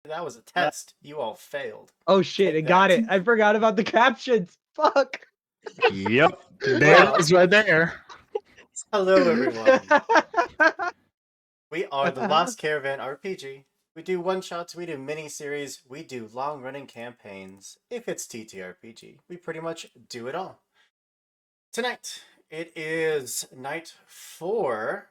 That was a test. You all failed. Oh shit, Take I got that. it. I forgot about the captions. Fuck. Yep. There Well, it is right there. hello everyone. We are the Lost Caravan RPG. We do one-shots, we do mini-series, we do long-running campaigns. If it's TTRPG, we pretty much do it all. Tonight, it is night 4,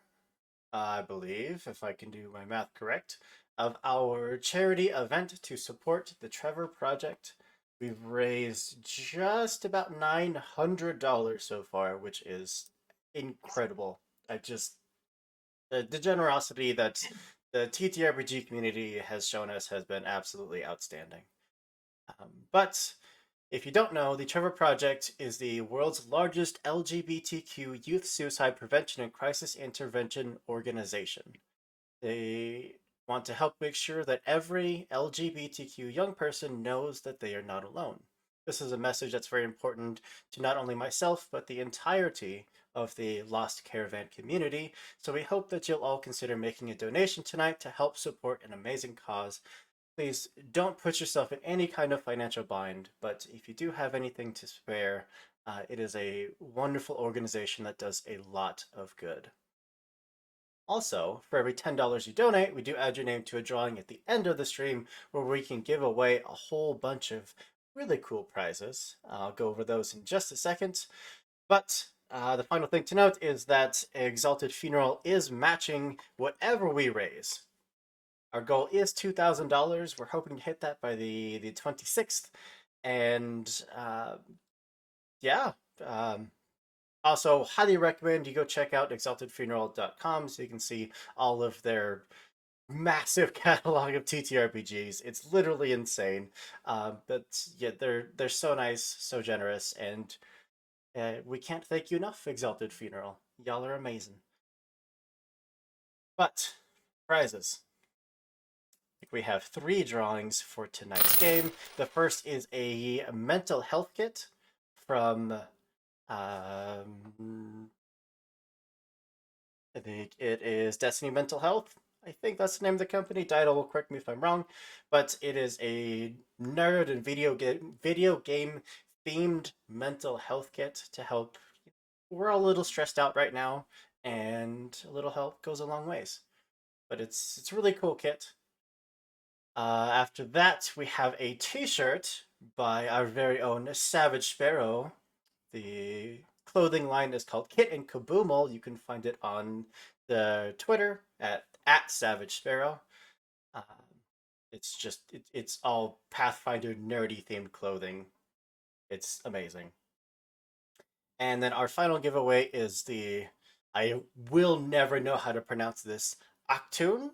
I believe, if I can do my math correct, of our charity event to support the Trevor Project. We've raised just about $900 so far, which is incredible. The generosity that the TTRPG community has shown us has been absolutely outstanding. But if you don't know, the Trevor Project is the world's largest LGBTQ youth suicide prevention and crisis intervention organization. They want to help make sure that every LGBTQ young person knows that they are not alone. This is a message that's very important to not only myself, but the entirety of the Lost Caravan community. So we hope that you'll all consider making a donation tonight to help support an amazing cause. Please don't put yourself in any kind of financial bind, but if you do have anything to spare, it is a wonderful organization that does a lot of good. Also, for every $10 you donate, we do add your name to a drawing at the end of the stream where we can give away a whole bunch of really cool prizes. I'll go over those in just a second. But the final thing to note is that Exalted Funeral is matching whatever we raise. Our goal is $2,000. We're hoping to hit that by the 26th. And yeah. Also, highly recommend you go check out exaltedfuneral.com so you can see all of their massive catalog of TTRPGs. It's literally insane. But yeah, they're so nice, so generous, and we can't thank you enough, Exalted Funeral. Y'all are amazing. But prizes. We have 3 drawings for tonight's game. The first is a mental health kit from I think it is Destiny Mental Health. I think that's the name of the company. Dido will correct me if I'm wrong, but it is a nerd and video game themed mental health kit to help. We're all a little stressed out right now, and a little help goes a long ways. But it's a really cool kit. After that, we have a T-shirt by our very own Savage Sparrow. The clothing line is called Kit and Kaboomal. You can find it on the Twitter at Savage Sparrow. It's all Pathfinder nerdy themed clothing. It's amazing. And then our final giveaway is I will never know how to pronounce this, Octoon.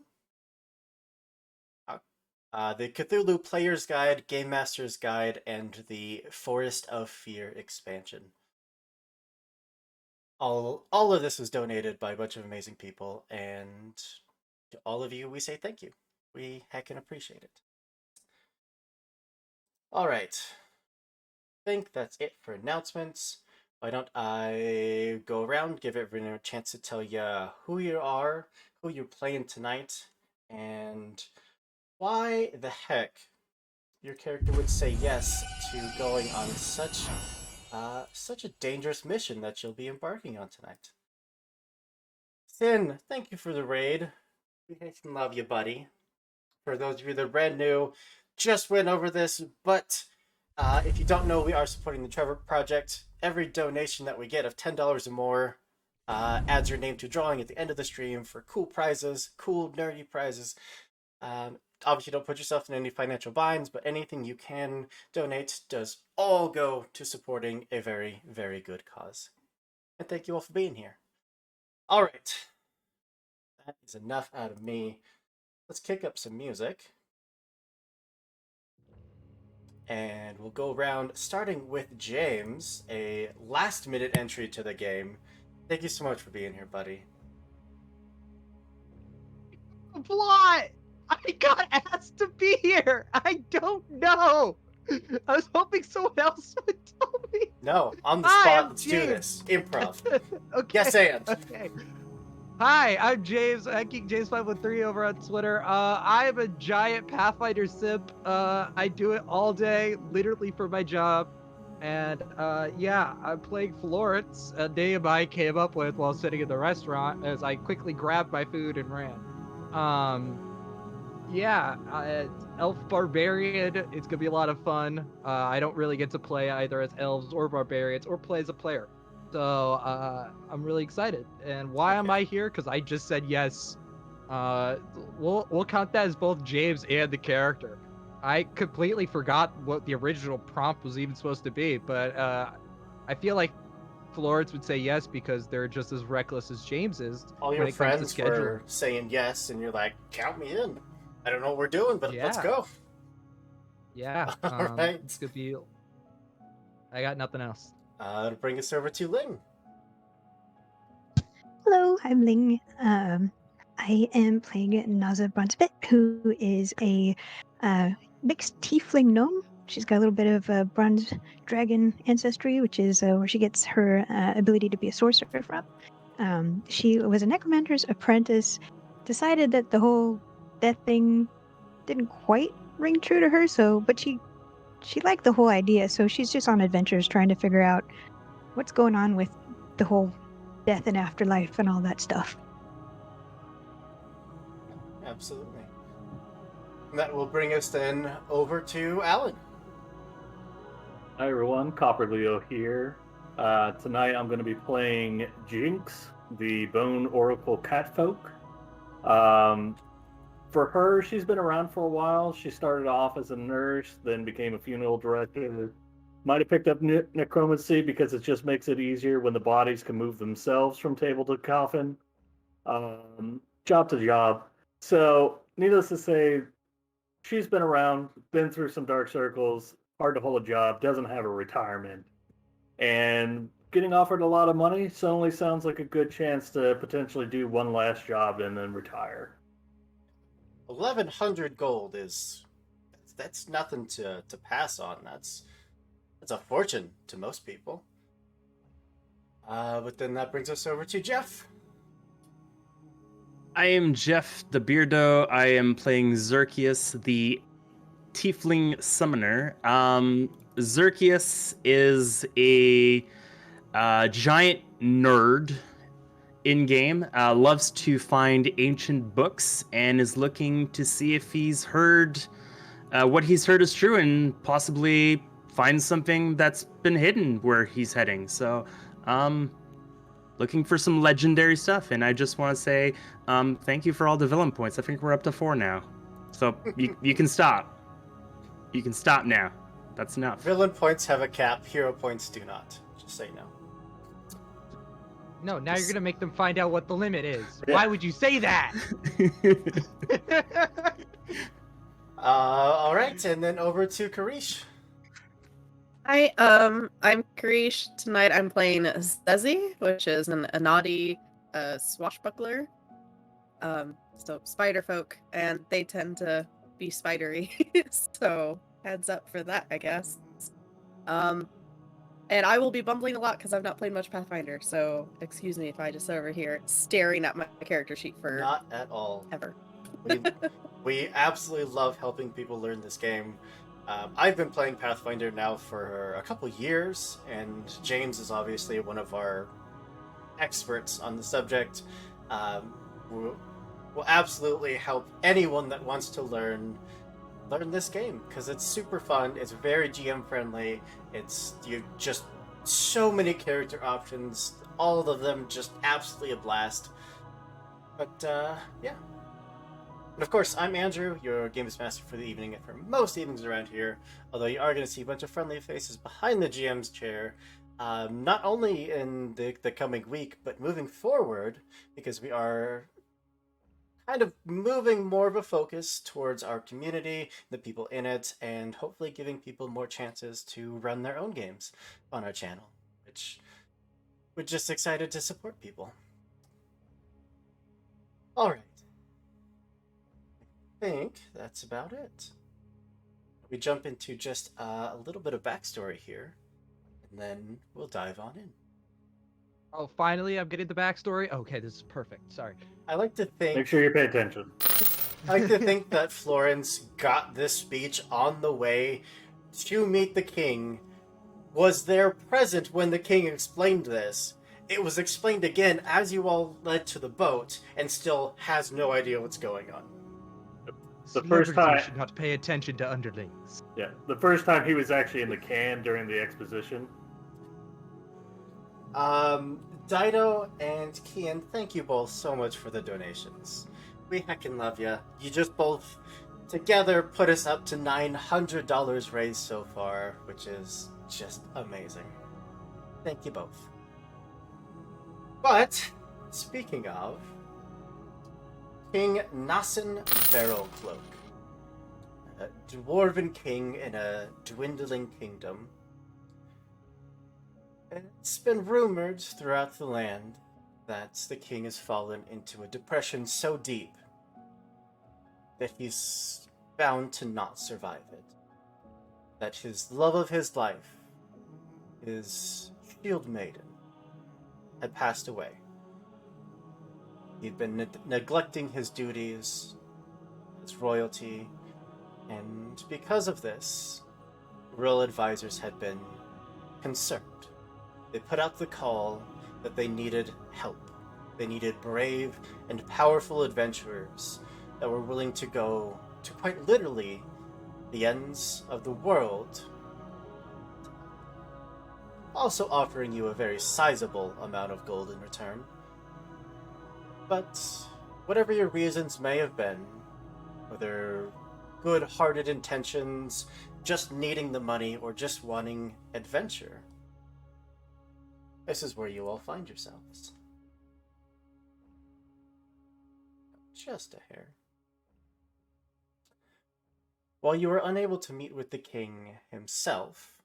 The Cthulhu Player's Guide, Game Master's Guide, and the Forest of Fear expansion. All of this was donated by a bunch of amazing people, and to all of you, we say thank you. We heckin' appreciate it. All right. I think that's it for announcements. Why don't I go around, give everyone a chance to tell you who you are, who you're playing tonight, and why the heck your character would say yes to going on such a dangerous mission that you'll be embarking on tonight. Sin, thank you for the raid. We love you, buddy. For those of you that are brand new, just went over this, but if you don't know, we are supporting the Trevor Project. Every donation that we get of $10 or more adds your name to a drawing at the end of the stream for cool prizes, cool nerdy prizes. Obviously, don't put yourself in any financial binds, but anything you can donate does all go to supporting a very, very good cause. And thank you all for being here. All right. That is enough out of me. Let's kick up some music. And we'll go around starting with James, a last-minute entry to the game. Thank you so much for being here, buddy. Plot! I got asked to be here. I don't know. I was hoping someone else would tell me. No, on the Hi, spot. I'm Let's do James. this. Improv. Okay. Yes, and. Okay. Hi, I'm James. I'm King James513 over on Twitter. I'm a giant Pathfinder simp. I do it all day, literally for my job. And yeah, I'm playing Florence, a name I came up with while sitting in the restaurant as I quickly grabbed my food and ran. Um, yeah, Elf Barbarian. It's gonna be a lot of fun. I don't really get to play either as elves or barbarians or play as a player. So I'm really excited. And why am Okay. I here? Because I just said yes. We'll count that as both James and the character. I completely forgot what the original prompt was even supposed to be, but I feel like Florence would say yes because they're just as reckless as James is All when your it comes to friends scheduling. were saying yes, and you're like, count me in. I don't know what we're doing, but let's Yeah, go. yeah. All right. It's gonna be. I got nothing else. To bring us over to Ling. Hello, I'm Ling. I am playing Naza Brunsbit, who is a mixed tiefling gnome. She's got a little bit of bronze dragon ancestry, which is where she gets her ability to be a sorcerer from. She was a necromancer's apprentice, decided that the whole death thing didn't quite ring true to her, but she liked the whole idea, so she's just on adventures trying to figure out what's going on with the whole death and afterlife and all that stuff. Absolutely. And that will bring us then over to Alan. Hi everyone, Copper Leo here. Tonight I'm going to be playing Jinx, the Bone Oracle Catfolk. For her, she's been around for a while. She started off as a nurse, then became a funeral director. Might have picked up necromancy because it just makes it easier when the bodies can move themselves from table to coffin, job to job. So, needless to say, she's been around, been through some dark circles, hard to hold a job, doesn't have a retirement. And getting offered a lot of money suddenly sounds like a good chance to potentially do one last job and then retire. 1,100 gold is that's nothing to pass on. That's a fortune to most people. But then that brings us over to Jeff. I am Jeff the Beardo. I am playing Xerxes, the Tiefling Summoner. Xerxes is a giant nerd in game, loves to find ancient books, and is looking to see if he's heard what he's heard is true and possibly find something that's been hidden where he's heading. So, looking for some legendary stuff, and I just want to say thank you for all the villain points. I think we're up to 4 now. So you can stop. You can stop now. That's enough. Villain points have a cap, hero points do not. Just say no. No, now you're gonna make them find out what the limit is. Yeah. Why would you say that? All right, and then over to Karish. Hi, I'm Karish. Tonight I'm playing Zezi, which is an Anadi swashbuckler. So spider folk, and they tend to be spidery. So heads up for that, I guess. And I will be bumbling a lot because I've not played much Pathfinder, so excuse me if I just sit over here staring at my character sheet for Not at all. ever. We absolutely love helping people learn this game. I've been playing Pathfinder now for a couple years, and James is obviously one of our experts on the subject. We'll absolutely help anyone that wants to learn this game because it's super fun. It's very GM friendly. It's you just so many character options. All of them just absolutely a blast. But yeah. And of course, I'm Andrew, your Games Master for the evening and for most evenings around here. Although you are going to see a bunch of friendly faces behind the GM's chair, not only in the coming week, but moving forward, because we are kind of moving more of a focus towards our community, the people in it, and hopefully giving people more chances to run their own games on our channel, which we're just excited to support people. All right. I think that's about it. We jump into just a little bit of backstory here, and then we'll dive on in. Oh, finally, I'm getting the backstory. Okay, this is perfect. Sorry. I like to think Make sure you pay attention. I like to think that Florence got this speech on the way to meet the king, was there present when the king explained this. It was explained again as you all led to the boat, and still has no idea what's going on. The first time- should not pay attention to underlings. Yeah, the first time he was actually in the can during the exposition. Dido and Kian, thank you both so much for the donations. We heckin' love ya. You just both together put us up to $900 raised so far, which is just amazing. Thank you both. But, speaking of, King Nassen Barrelcloak, a dwarven king in a dwindling kingdom. It's been rumored throughout the land that the king has fallen into a depression so deep that he's bound to not survive it. That his love of his life, his shield maiden, had passed away. He'd been neglecting his duties, his royalty, and because of this, royal advisors had been concerned. They put out the call that they needed help. They needed brave and powerful adventurers that were willing to go to quite literally the ends of the world, also offering you a very sizable amount of gold in return. But whatever your reasons may have been, whether good-hearted intentions, just needing the money, or just wanting adventure, this is where you all find yourselves. Just a hair. While you were unable to meet with the king himself,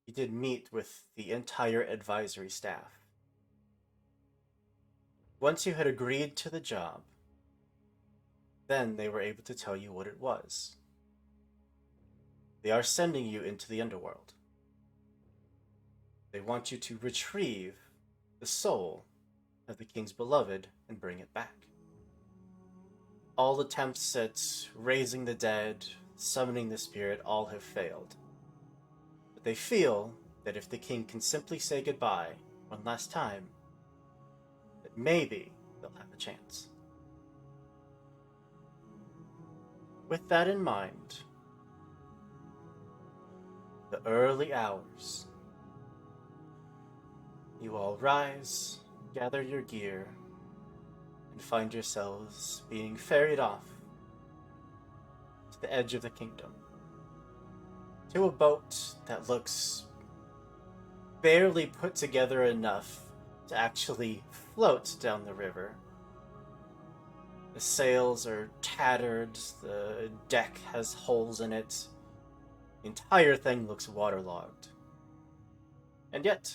you did meet with the entire advisory staff. Once you had agreed to the job, then they were able to tell you what it was. They are sending you into the underworld. They want you to retrieve the soul of the king's beloved and bring it back. All attempts at raising the dead, summoning the spirit, all have failed. But they feel that if the king can simply say goodbye one last time, that maybe they'll have a chance. With that in mind, the early hours, you all rise, gather your gear, and find yourselves being ferried off to the edge of the kingdom, to a boat that looks barely put together enough to actually float down the river. The sails are tattered, the deck has holes in it, the entire thing looks waterlogged. And yet,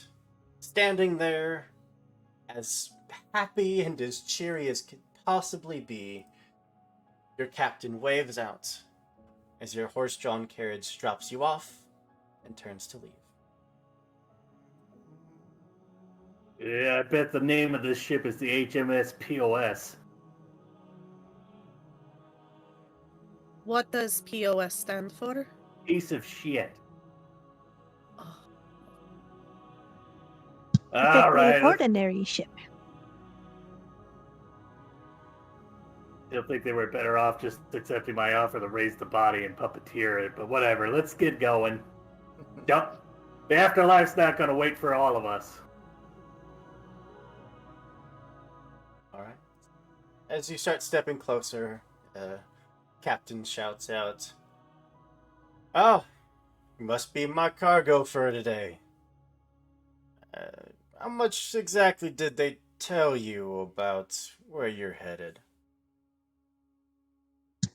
standing there, as happy and as cheery as could possibly be, your captain waves out as your horse-drawn carriage drops you off and turns to leave. Yeah, I bet the name of this ship is the HMS POS. What does POS stand for? Piece of shit. Oh, All right. Ordinary ship. I think they were better off just accepting my offer to raise the body and puppeteer it, but whatever. Let's get going. Don't. The afterlife's not going to wait for all of us. Alright. As you start stepping closer, Captain shouts out, "Oh, you must be my cargo for today. How much exactly did they tell you about where you're headed?"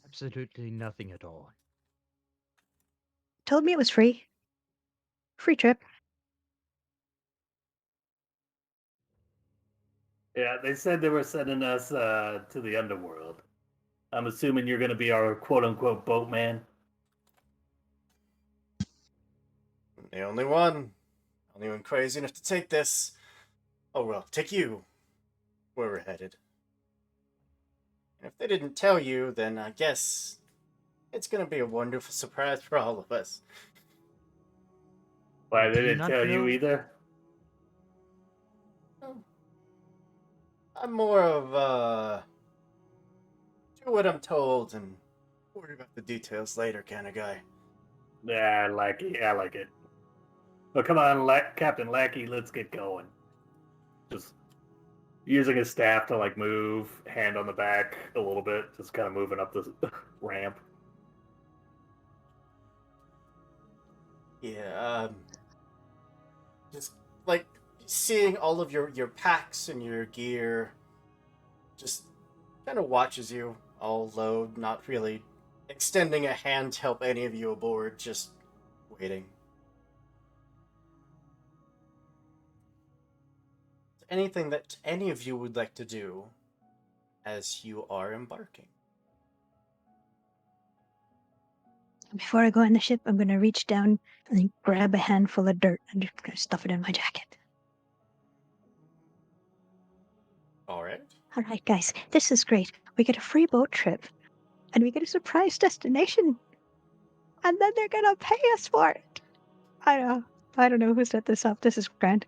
Absolutely nothing at all. Told me it was free. Free trip. Yeah, they said they were sending us to the underworld. I'm assuming you're going to be our quote-unquote boatman. The only one crazy enough to take this. Oh well, take you where we're headed. And if they didn't tell you, then I guess it's gonna be a wonderful surprise for all of us. Why, Do they you didn't not tell you know- either? Oh, I'm more of do what I'm told and worry about the details later kind of guy. Yeah, I like it. I like it. Well, come on, Captain Lackey, let's get going. Just using his staff to like move, hand on the back a little bit, just kind of moving up the ramp. Yeah, just like seeing all of your packs and your gear, just kind of watches you all load, not really extending a hand to help any of you aboard, just waiting. Anything that any of you would like to do as you are embarking? Before I go on the ship, I'm gonna reach down and grab a handful of dirt and just gonna stuff it in my jacket. All right. All right, guys, this is great. We get a free boat trip, and we get a surprise destination, and then they're gonna pay us for it. I don't know who set this up. This is grand.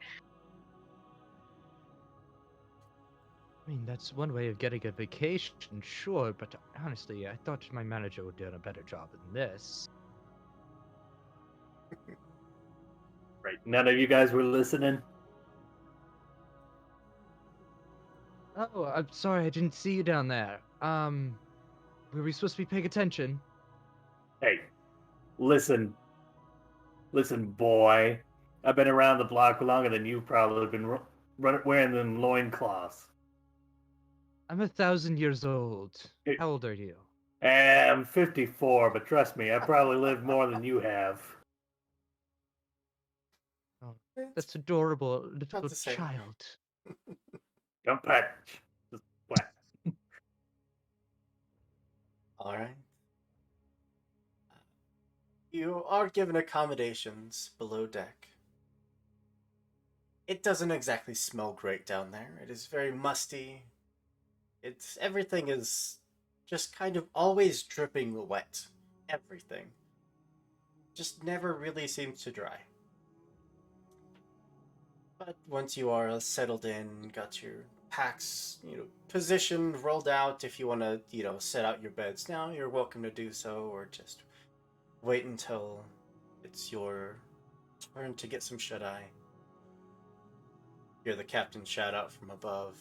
I mean, that's one way of getting a vacation, sure, but honestly, I thought my manager would do a better job than this. Right. None of you guys were listening. Oh, I'm sorry, I didn't see you down there. Were we supposed to be paying attention? Hey, listen, boy. I've been around the block longer than you've probably been wearing them loincloths. I'm 1,000 years old. Hey. How old are you? I'm 54, but trust me, I probably lived more than you have. Oh, that's adorable, Not little to say. child. Don't patch. Just whack. All right. You are given accommodations below deck. It doesn't exactly smell great down there. It is very musty. Everything is just kind of always dripping wet. Everything. Just never really seems to dry. But once you are settled in, got your packs, positioned, rolled out, if you want to, set out your beds now, you're welcome to do so, or just wait until it's your turn to get some shut-eye. Hear the captain shout out from above.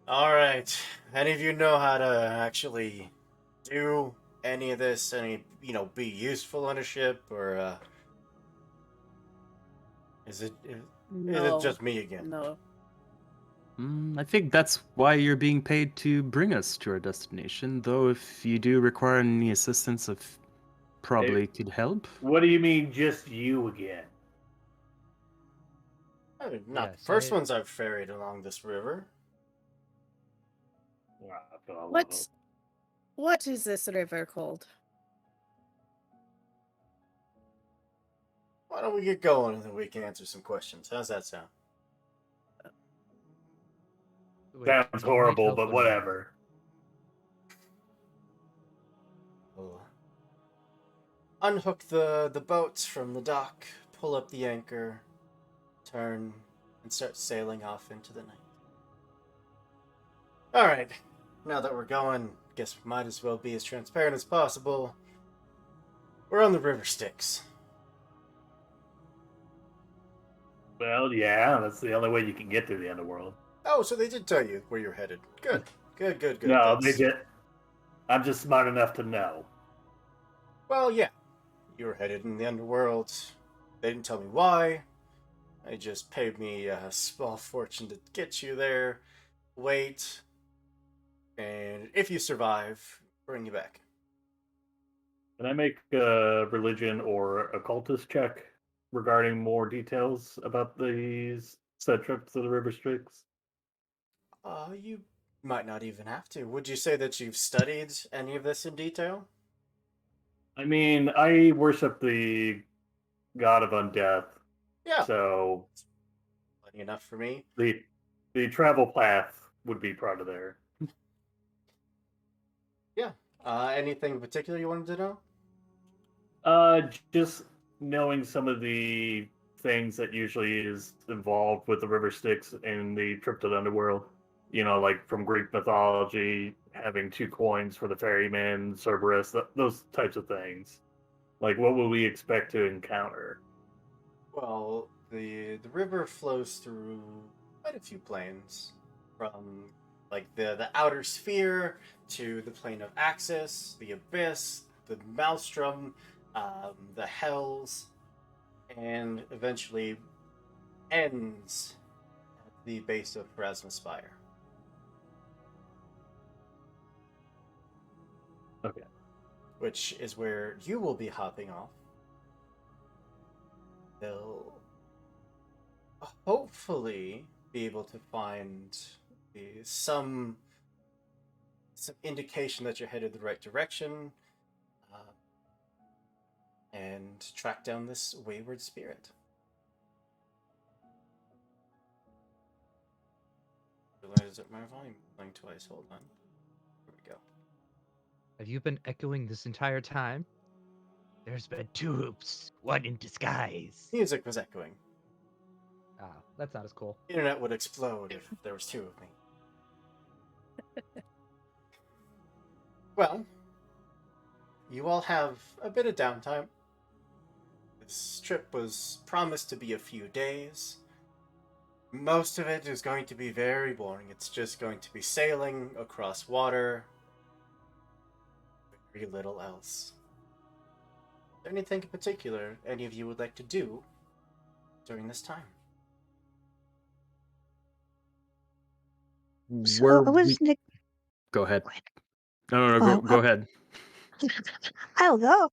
Alright, any of you know how to actually do any of this? Be useful on a ship, or, is it No. just me again? No. I think that's why you're being paid to bring us to our destination, though if you do require any assistance, I probably could help. What do you mean, just you again? Not the Yes, first ones I've ferried along this river. What is this river called? Why don't we get going and then we can answer some questions? How's that sound? Wait, Sounds you might horrible, help but when- whatever. We'll unhook the boats from the dock, pull up the anchor, turn, and start sailing off into the night. Alright, now that we're going, guess we might as well be as transparent as possible. We're on the River Styx. Well, yeah, that's the only way you can get to the underworld. Oh, so they did tell you where you're headed. Good. Good. No, That's- I'm just smart enough to know. Well, yeah. You were headed in the underworld. They didn't tell me why. They just paid me a small fortune to get you there. Wait. And if you survive, bring you back. Can I make a religion or occultist check regarding more details about these set trips to the River Styx? You might not even have to. Would you say that you've studied any of this in detail? I mean, I worship the god of undeath, Yeah. so plenty enough for me. The travel path would be part of there. Yeah. Anything in particular you wanted to know? Just knowing some of the things that usually is involved with the river Styx and the trip to the underworld. You know, like from Greek mythology, having 2 coins for the ferryman, Cerberus, those types of things. Like, what would we expect to encounter? Well, the river flows through quite a few planes, from like the outer sphere to the plane of Axis, the abyss, the maelstrom, the hells, and eventually ends at the base of Pharasma Spire. Okay. Which is where you will be hopping off. They'll hopefully be able to find some indication that you're headed the right direction, uh, and track down this wayward spirit. Realize that my volume is playing twice. Hold on. Here we go. Have you been echoing this entire time? There's been 2 hoops, one in disguise. Music was echoing. Ah, that's not as cool. The internet would explode if there was 2 of me. Well, you all have a bit of downtime. This trip was promised to be a few days. Most of it is going to be very boring. It's just going to be sailing across water. Very little else. Is there anything in particular any of you would like to do during this time? So Were I was we... Go ahead. No, Well, go ahead. I don't know.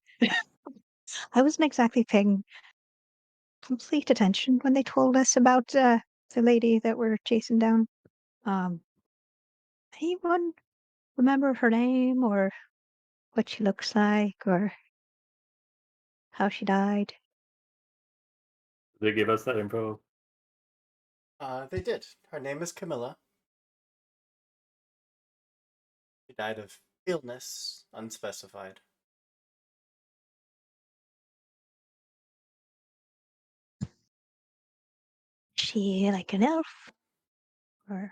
I wasn't exactly paying complete attention when they told us about the lady that we're chasing down. Um, anyone remember her name or what she looks like or how she died? Did they give us that info? They did. Her name is Camilla. She died of illness, unspecified. She like an elf or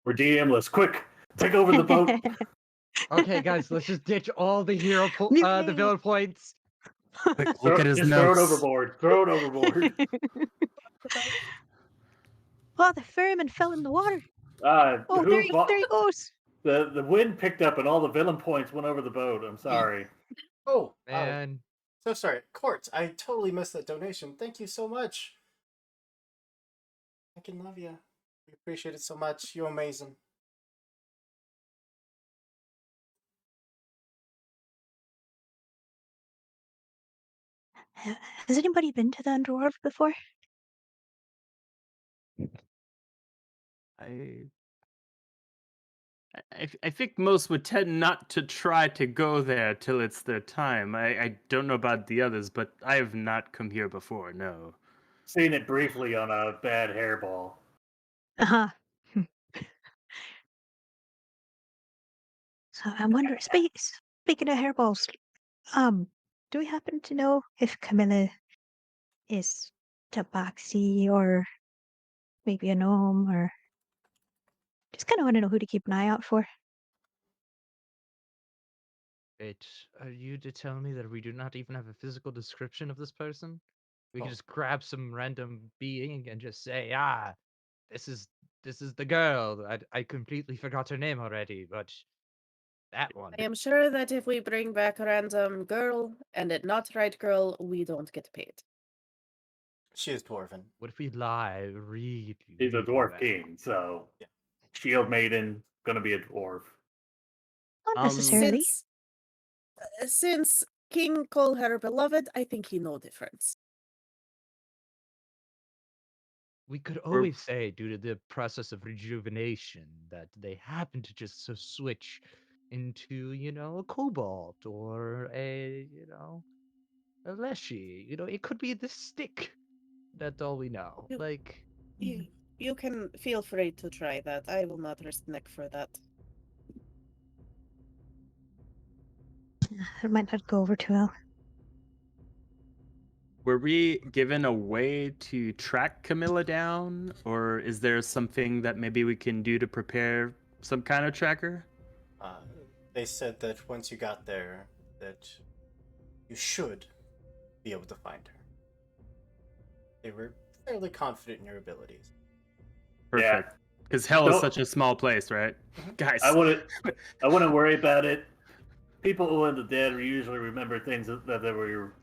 We're DM-less. Quick, take over the boat. Okay, guys, let's just ditch all the the Mutiny! villain points. Quick, look at his Just throw it notes. overboard. Throw it overboard. Oh, the ferryman fell in the water. Oh, Oh, there he goes. The wind picked up and all the villain points went over the boat. I'm sorry. Oh, Man, so sorry. Court, I totally missed that donation. Thank you so much. I can love you. We appreciate it so much. You're amazing. Has anybody been to the underworld before? I think most would tend not to try to go there till it's their time. I don't know about the others, but I have not come here before, no. Seen it briefly on a bad hairball. Uh-huh. So I'm wondering, speaking of hairballs, do we happen to know if Camilla is tabaxi or maybe a gnome or just kind of want to know who to keep an eye out for? wait, are you to tell me that we do not even have a physical description of this person? We can Oh. just grab some random being and just say, ah, this is the girl. I completely forgot her name already, but that one. I am sure that if we bring back a random girl and it not right girl, we don't get paid. She is dwarven. What if we lie really, He's a really dwarf well? king, so Yeah. shield maiden, gonna be a dwarf. Not necessarily. Since King called her beloved, I think he know difference. We could always say, due to the process of rejuvenation, that they happen to just so switch into, a cobalt or a leshy. It could be the stick. That's all we know. You- Like, You can feel free to try that. I will not risk neck for that. It might not go over too well. Were we given a way to track Camilla down, or is there something that maybe we can do to prepare some kind of tracker? They said that once you got there, that you should be able to find her. They were fairly confident in your abilities. Perfect. Because hell is No. such a small place, right? Guys. I wouldn't worry about it. People in the dead usually remember things that they were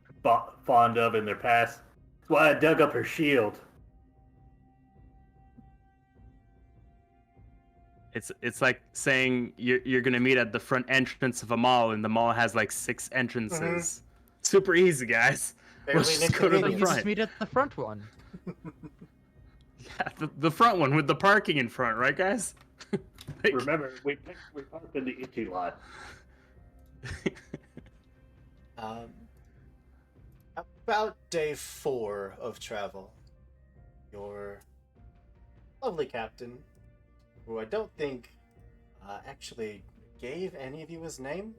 fond of in their past. That's why I dug up her shield. It's like saying you're gonna meet at the front entrance of a mall, and the mall has like 6 entrances. Super easy, guys. Barely Let's an just go to the you inconvenience. just front. meet at the front one. Yeah, the front one with the parking in front, right, guys? Like- Remember, we parked in the itchy lot. About day 4 of travel, your lovely captain, who I don't think actually gave any of you his name.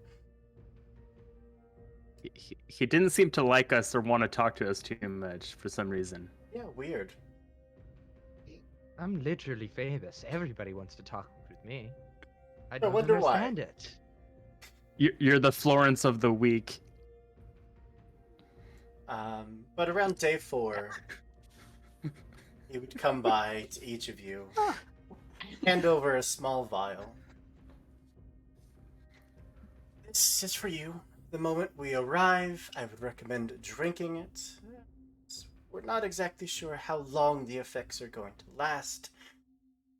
he didn't seem to like us or want to talk to us too much for some reason. Yeah, weird. I'm literally famous. Everybody wants to talk with me. I I don't wonder why. understand it. You're the Florence of the week. But around day 4, he would come by to each of you, hand over a small vial. This is for you. The moment we arrive, I would recommend drinking it. We're not exactly sure how long the effects are going to last,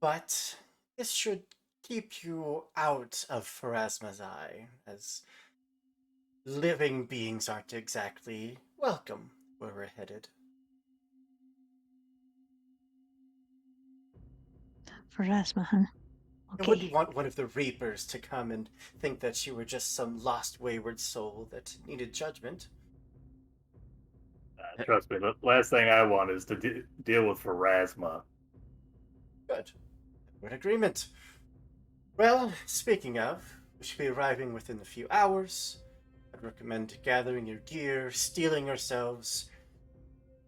but this should keep you out of Pharasma's eye, as living beings aren't exactly welcome where we're headed. Pharasma, huh? I Okay. wouldn't want one of the Reapers to come and think that you were just some lost wayward soul that needed judgment. Trust me, the last thing I want is to deal with Pharasma. Good. We're in agreement. Well, speaking of, we should be arriving within a few hours. I'd recommend gathering your gear, steeling yourselves,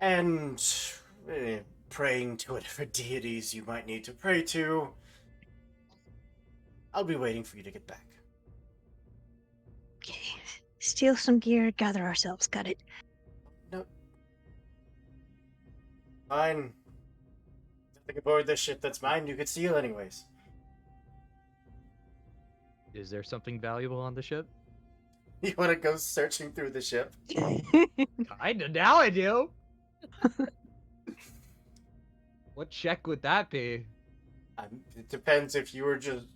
and praying to whatever deities you might need to pray to. I'll be waiting for you to get back. Okay. Steal some gear, gather ourselves. Got it. No. Fine. Nothing aboard this ship that's mine you could steal anyways. Is there something valuable on the ship? You want to go searching through the ship? Kinda. Now I do. What check would that be? It depends if you were just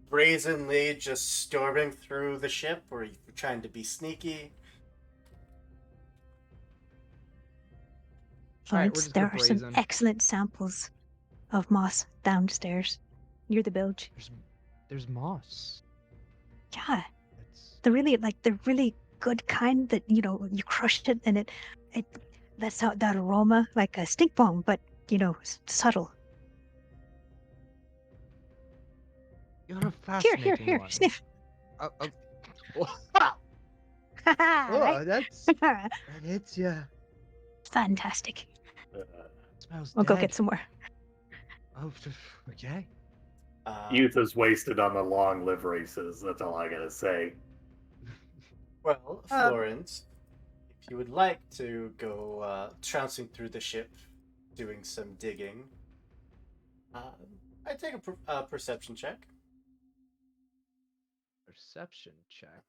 brazenly just storming through the ship or if you're trying to be sneaky. Alright, we're Florence, just there gonna are some brazen. excellent samples of moss downstairs near the bilge. There's moss. Yeah, It's they're really good kind that you crush it and it that's how that aroma like a stink bomb, but subtle. you're a Here, fascinating here, one. sniff. Oh, Right? that's that hits ya. Fantastic. Smells We'll go dead. get some more. Oh, okay. Youth is wasted on the long live races. That's all I gotta say. Well, Florence, if you would like to go trouncing through the ship, doing some digging, I'd take a perception check. Perception check.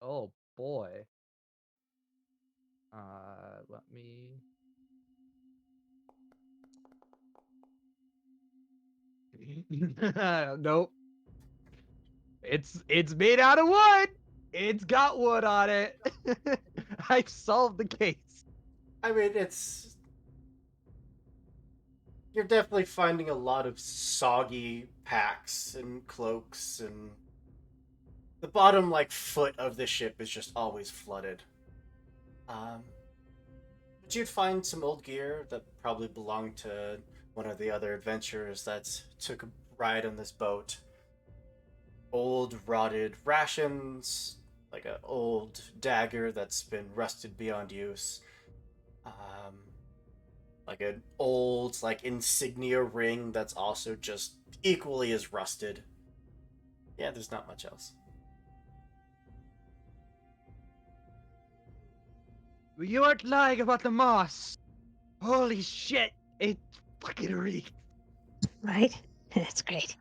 Oh boy. Let me. Nope. It's made out of wood. It's got wood on it. I've solved the case. I mean, you're definitely finding a lot of soggy packs and cloaks, and the bottom, foot of the ship is just always flooded. But you'd find some old gear that probably belonged to one of the other adventurers that took a ride on this boat. Old rotted rations, like an old dagger that's been rusted beyond use. Um, like an old insignia ring that's also just equally as rusted. Yeah, there's not much else. You aren't lying about the moss. Holy shit! It fucking reeks. Right? That's great.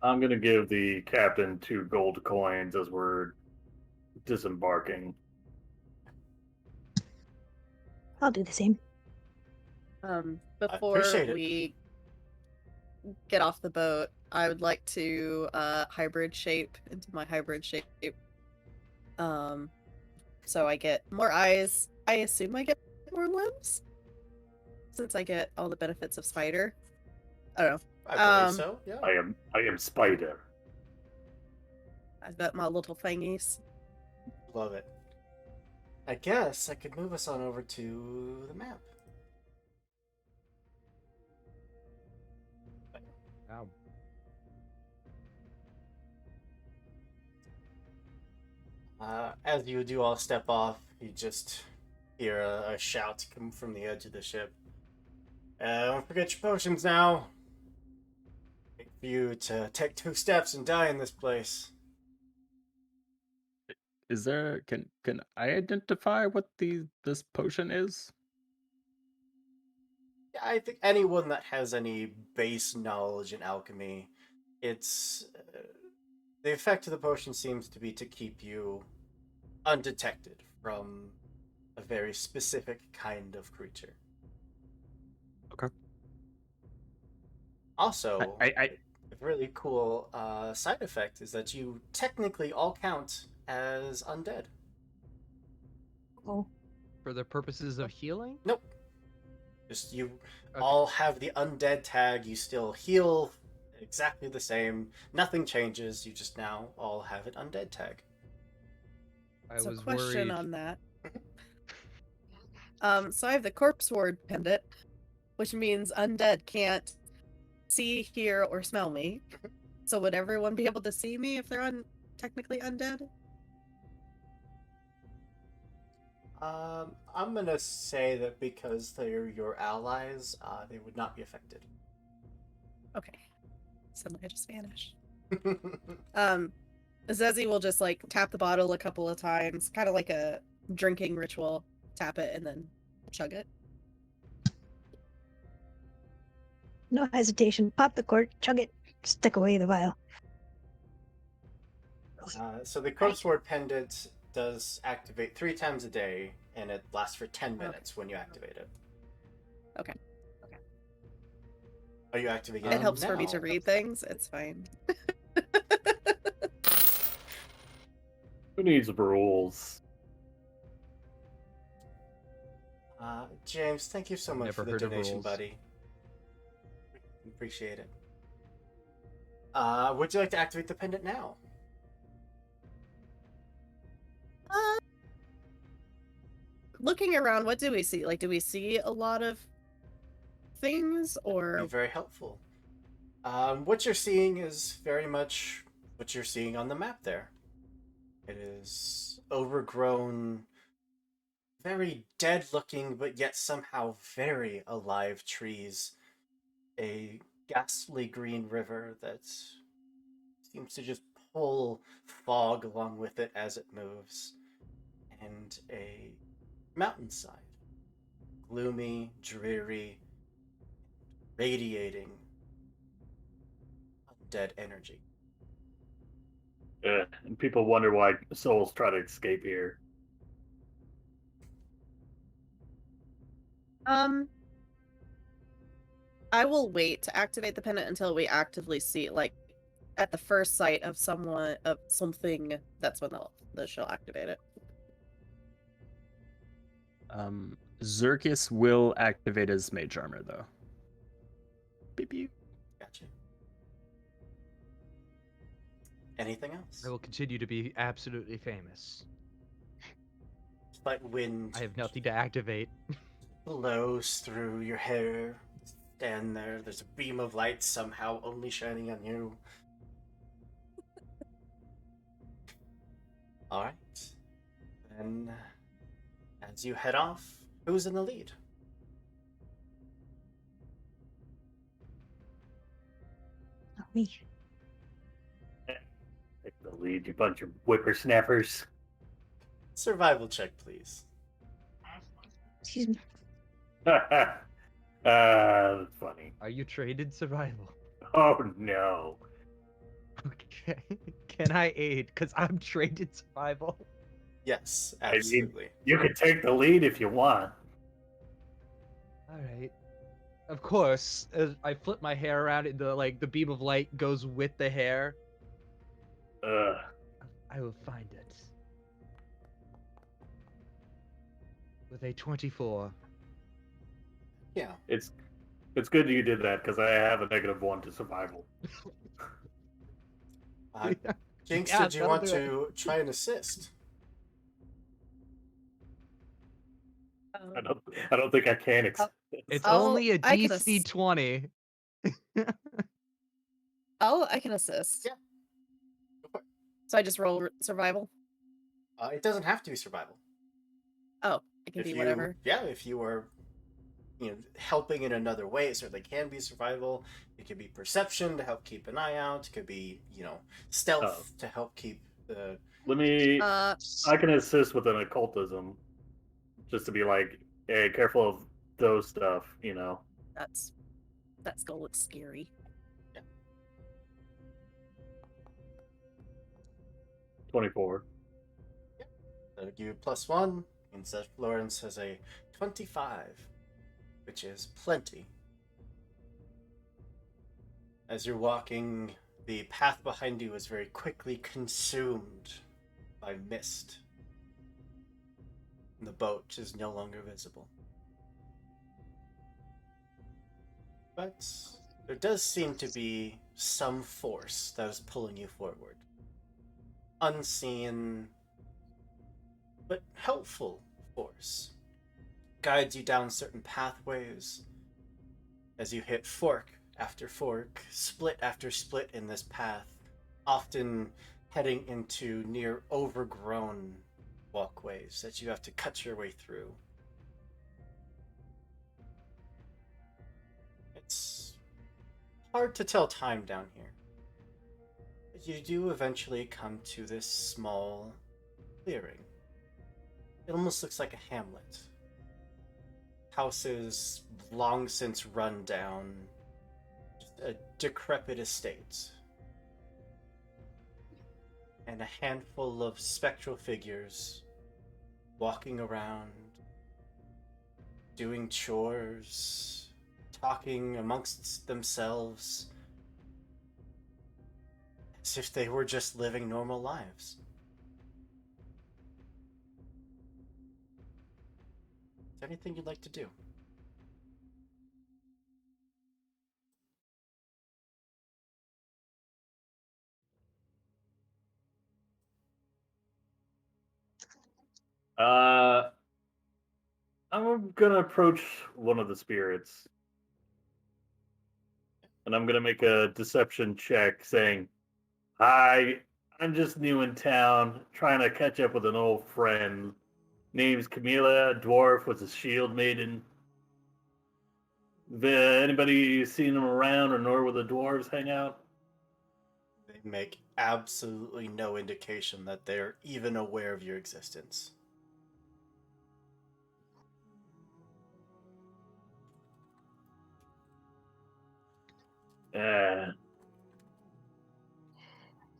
I'm gonna give the captain 2 gold coins as we're disembarking. I'll do the same. Before appreciate it. we get off the boat, I would like to hybrid shape into my hybrid shape. So I get more eyes. I assume I get more limbs since I get all the benefits of spider. I don't know. I believe so, yeah. I am Spider. I've got my little thingies. Love it. I guess I could move us on over to the map. Ow. As you do all step off, you just hear a shout come from the edge of the ship. Don't forget your potions now. Wait for you to take 2 steps and die in this place. Is there can I identify what this potion is? Yeah, I think anyone that has any base knowledge in alchemy, it's the effect of the potion seems to be to keep you undetected from a very specific kind of creature. Okay. Also, I a really cool side effect is that you technically all count as undead. Oh, For the purposes of healing? Nope. Just you Okay. all have the undead tag. You still heal exactly the same. Nothing changes. You just now all have an undead tag. I So was question worried. on that. So I have the corpse ward pendant, which means undead can't see, hear, or smell me. So would everyone be able to see me if they're technically undead? I'm gonna say that because they're your allies, they would not be affected. Okay. Suddenly I just vanished. Zezzy will just tap the bottle a couple of times, kind of like a drinking ritual. Tap it and then chug it. no hesitation. Pop the cork, chug it, stick away the vial. So the corpse ward pendant does activate 3 times a day, and it lasts for 10 minutes when you activate it. Okay. Are you activating It helps now? for me to read things. It's fine. Who needs rules? James, thank you so much Never for the heard of donation, rules. buddy. Appreciate it. Would you like to activate the pendant now? Looking around, what do we see? Do we see a lot of things, Be or very helpful. What you're seeing is very much what you're seeing on the map there. It is overgrown, very dead looking, but yet somehow very alive trees. A ghastly green river that seems to just pull fog along with it as it moves. And a mountainside. Gloomy, dreary, radiating undead energy. And people wonder why souls try to escape here. I will wait to activate the pendant until we actively see, at the first sight of something. That's when she'll activate it. Xerxes will activate his mage armor though. Beep beep. Gotcha. Anything else? I will continue to be absolutely famous. But wind I have nothing to activate. blows through your hair. Stand there. There's a beam of light somehow only shining on you. All right. Then, as you head off, who's in the lead? Not me. Take the lead, you bunch of whippersnappers. Survival check, please. Excuse me. That's funny. Are you traded survival? Oh no. Okay. Can I aid? Because I'm traded survival. Yes, I mean- absolutely. You can take the lead if you want. All right. Of course, as I flip my hair around, the beam of light goes with the hair. Ugh. I will find it. With a 24. Yeah. It's good you did that because I have a -1 to survival. Jinx, Yeah, did you that'll want do it. to try and assist? I don't think I can. It's I'll- only a I can DC 20. I can assist. Yeah. Go for it. So I just roll survival. It doesn't have to be survival. Oh, it can If be you, whatever. yeah, if you are, helping in another way, it certainly can be survival. It could be perception to help keep an eye out. It could be, stealth to help keep the. Let me. Uh, I can assist with an occultism, just to be like, hey, careful of those stuff. that skull looks scary. 24. That'll give you +1. Instead, Florence has a 25, which is plenty. As you're walking, the path behind you is very quickly consumed by mist. And the boat is no longer visible. But there does seem to be some force that is pulling you forward. Unseen, but helpful force. Guides you down certain pathways as you hit fork after fork, split after split in this path, often heading into near overgrown walkways that you have to cut your way through. It's hard to tell time down here. But you do eventually come to this small clearing. It almost looks like a hamlet. Houses long since run down. Just a decrepit estate. And a handful of spectral figures walking around, doing chores, talking amongst themselves, as if they were just living normal lives. Is there anything you'd like to do? I'm gonna approach one of the spirits, and I'm gonna make a deception check, saying, "Hi, I'm just new in town, trying to catch up with an old friend. Name's Camila, dwarf with a shield maiden. Anybody seen him around or know where the dwarves hang out?" They make absolutely no indication that they're even aware of your existence.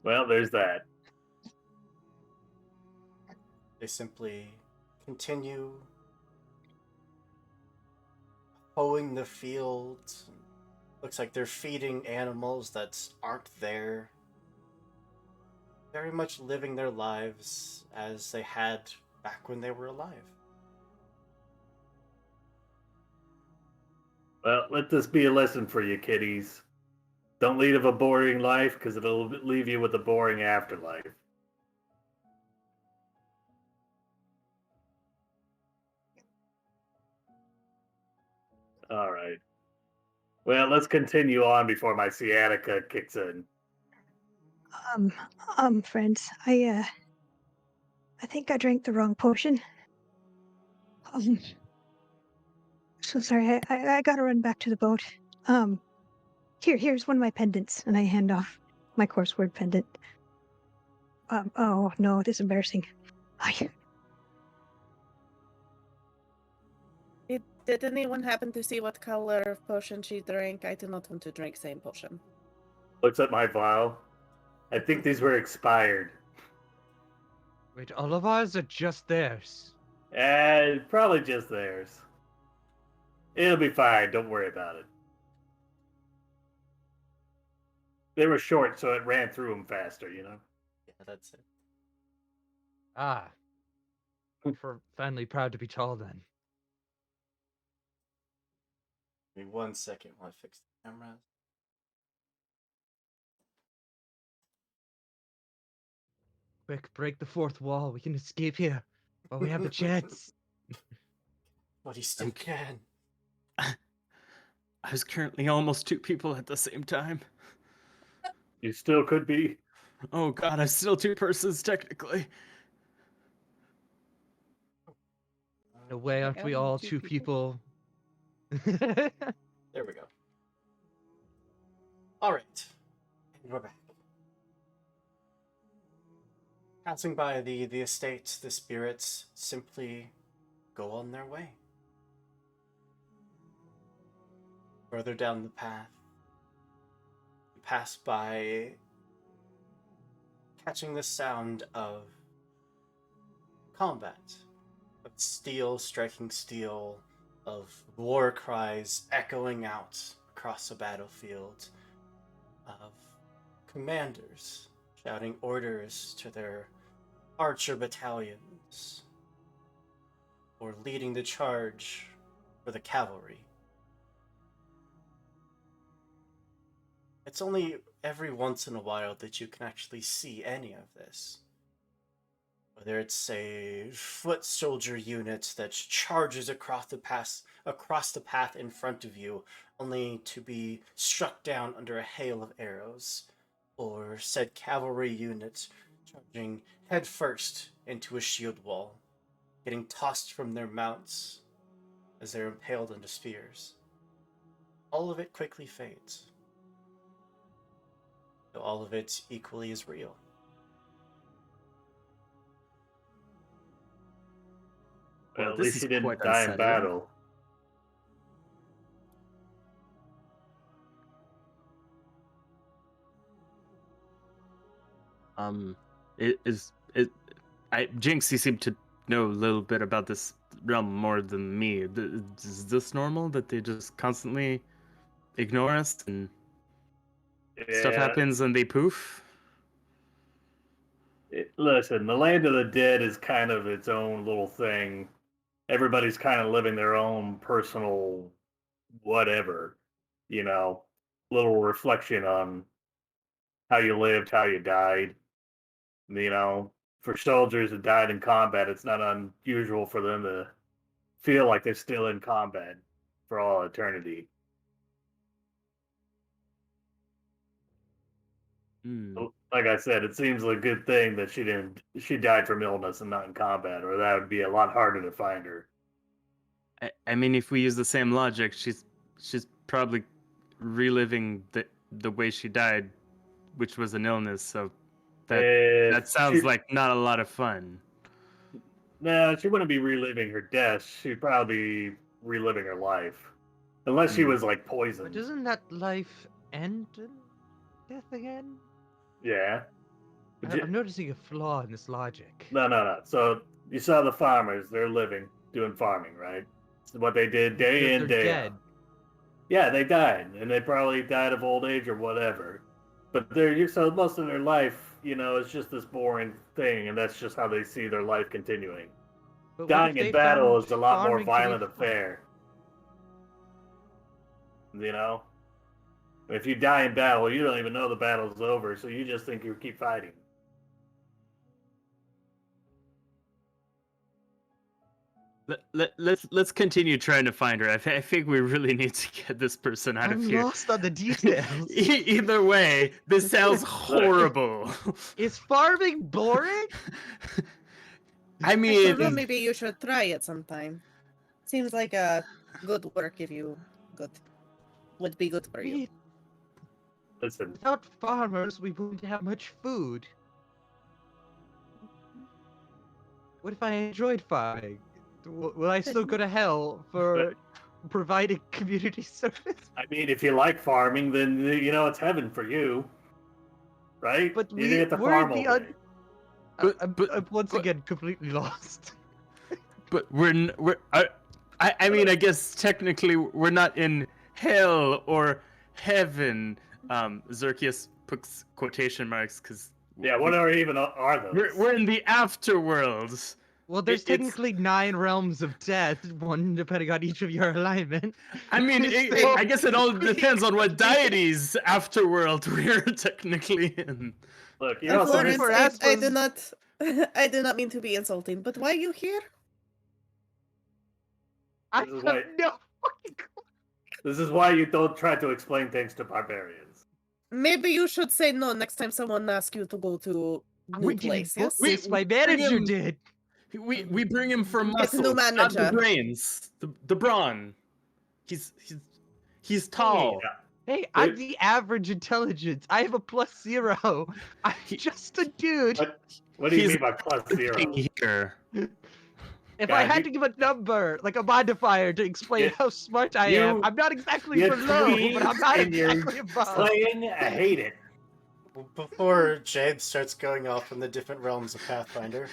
Well, there's that. They simply continue hoeing the fields. Looks like they're feeding animals that aren't there. Very much living their lives as they had back when they were alive. Well, let this be a lesson for you, kiddies. Don't lead a boring life, because it'll leave you with a boring afterlife. Well, let's continue on before my sciatica kicks in. Friends, I think I drank the wrong potion. Um, so sorry. I gotta run back to the boat. Here's one of my pendants, and I hand off my course word pendant. Oh no, this is embarrassing. I, Did anyone happen to see what color of potion she drank? I do not want to drink same potion. Looks at my vial. I think these were expired. Wait, all of ours are just theirs. And probably just theirs. It'll be fine. Don't worry about it. They were short, so it ran through them faster, you know? Yeah, that's it. Ah. For finally proud to be tall then. Give me 1 second while I fix the camera. Quick, break the fourth wall. We can escape here while we have the chance. But he still can. I was currently almost 2 people at the same time. You still could be. Oh god, I'm still 2 persons technically. No way, aren't we all 2 people? There we go. Alright. And we're back. Passing by the estate, the spirits simply go on their way. Further down the path, you pass by catching the sound of combat, of steel striking steel, of war cries echoing out across the battlefield, of commanders shouting orders to their archer battalions, or leading the charge for the cavalry. It's only every once in a while that you can actually see any of this. Whether it's a foot soldier unit that charges across the path in front of you, only to be struck down under a hail of arrows, or said cavalry unit charging headfirst into a shield wall, getting tossed from their mounts as they're impaled into spears. All of it quickly fades, though all of it equally is real. Well, Well, at this least is he didn't quite die in unsettling. battle. Jinx, you seem to know a little bit about this realm more than me. Is this normal that they just constantly ignore us and stuff Yeah. happens and they poof? Listen, the land of the dead is kind of its own little thing. Everybody's kind of living their own personal whatever, you know, little reflection on how you lived, how you died. You know, for soldiers that died in combat, it's not unusual for them to feel like they're still in combat for all eternity. Hmm. Like I said, it seems a good thing that she died from illness and not in combat, or that would be a lot harder to find her. I mean, if we use the same logic, she's probably reliving the way she died, which was an illness. So that sounds like not a lot of fun. No, she wouldn't be reliving her death. She'd probably be reliving her life. Unless she was like But poisoned. doesn't that life end in death again? Yeah. I'm noticing a flaw in this logic. No. So you saw the farmers, they're living, doing farming, right? It's what they did day in, They're day dead. out. Yeah, they died. And they probably died of old age or whatever. But they're so most of their life, you know, it's just this boring thing, and that's just how they see their life continuing. But what if Dying in they battle found is a lot more farming to be violent fun? affair. You know? If you die in battle, you don't even know the battle's over, so you just think you keep fighting. Let's continue trying to find her. I think we really need to get this person out of I'm here. lost on the details. Either way, this sounds horrible. Is farming boring? I I don't mean, know, maybe you should try it sometime. Seems like a good work if you would be good for you. Me, Listen, without farmers, we wouldn't have much food. What if I enjoyed farming? Will I still go to hell for providing community service? I mean, if you like farming, then you know it's heaven for you, right? But You get to we're farm the all day. I'm once again completely lost. but I mean, I guess technically we're not in hell or heaven. Xerxes puts quotation marks because Yeah, what even are those? we're in the afterworld. Well, there's It's- technically 9 realms of death, one depending on each of your alignment. I mean, I guess it all depends on what deities afterworld we're technically in. Look, you're also Florence, Florence, I do was- not I do not mean to be insulting, but why are you here? I This is have why- no fucking clue. This is why you don't try to explain things to barbarians. Maybe you should say no next time someone asks you to go to a new We didn't place, book yes? this, my bring manager him- did. We bring him for It's a new muscle, not the manager. brains, the brawn. He's tall. Hey, I'm Dude. the average intelligence. I have a +0. I'm just a dude. What do you He's mean by +0? Here. If I God, had you- to give a number, like a modifier to explain Yeah, how smart I am, you- I'm not exactly you below, but I'm not tweet and you're exactly above. Slaying, I hate it. Before James starts going off from the different realms of Pathfinder,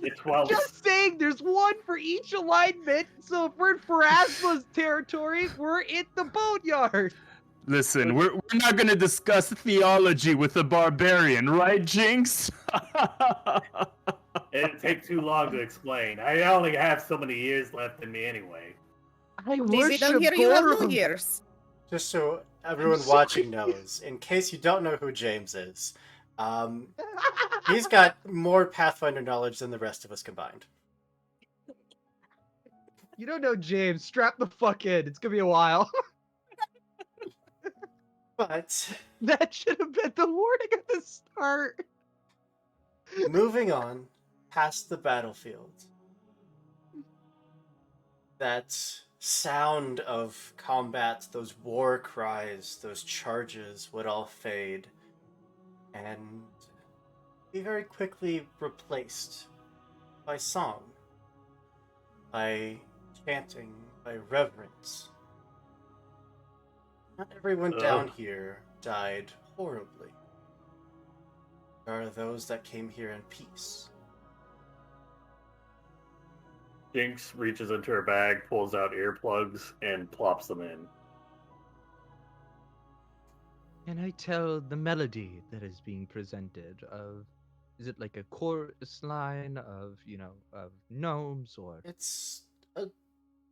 It's 12. Just saying, there's one for each alignment. So if we're in Pharasma's territory, we're in the boneyard. Listen, we're not gonna discuss theology with a barbarian, right, Jinx? It'd take too long to explain. I only have so many years left in me anyway. I Maybe worship down here you have no Gorum. years. just so everyone sorry. watching knows, in case you don't know who James is, he's got more Pathfinder knowledge than the rest of us combined. You don't know James. Strap the fuck in. It's gonna be a while. But That should have been the warning at the start. moving on past the battlefield, that sound of combat, those war cries, those charges would all fade and be very quickly replaced by song, by chanting, by reverence. Not everyone down here died horribly. There are those that came here in peace. Jinx reaches into her bag, pulls out earplugs, and plops them in. Can I tell the melody that is being presented of, is it like a chorus line of, of gnomes or? It's a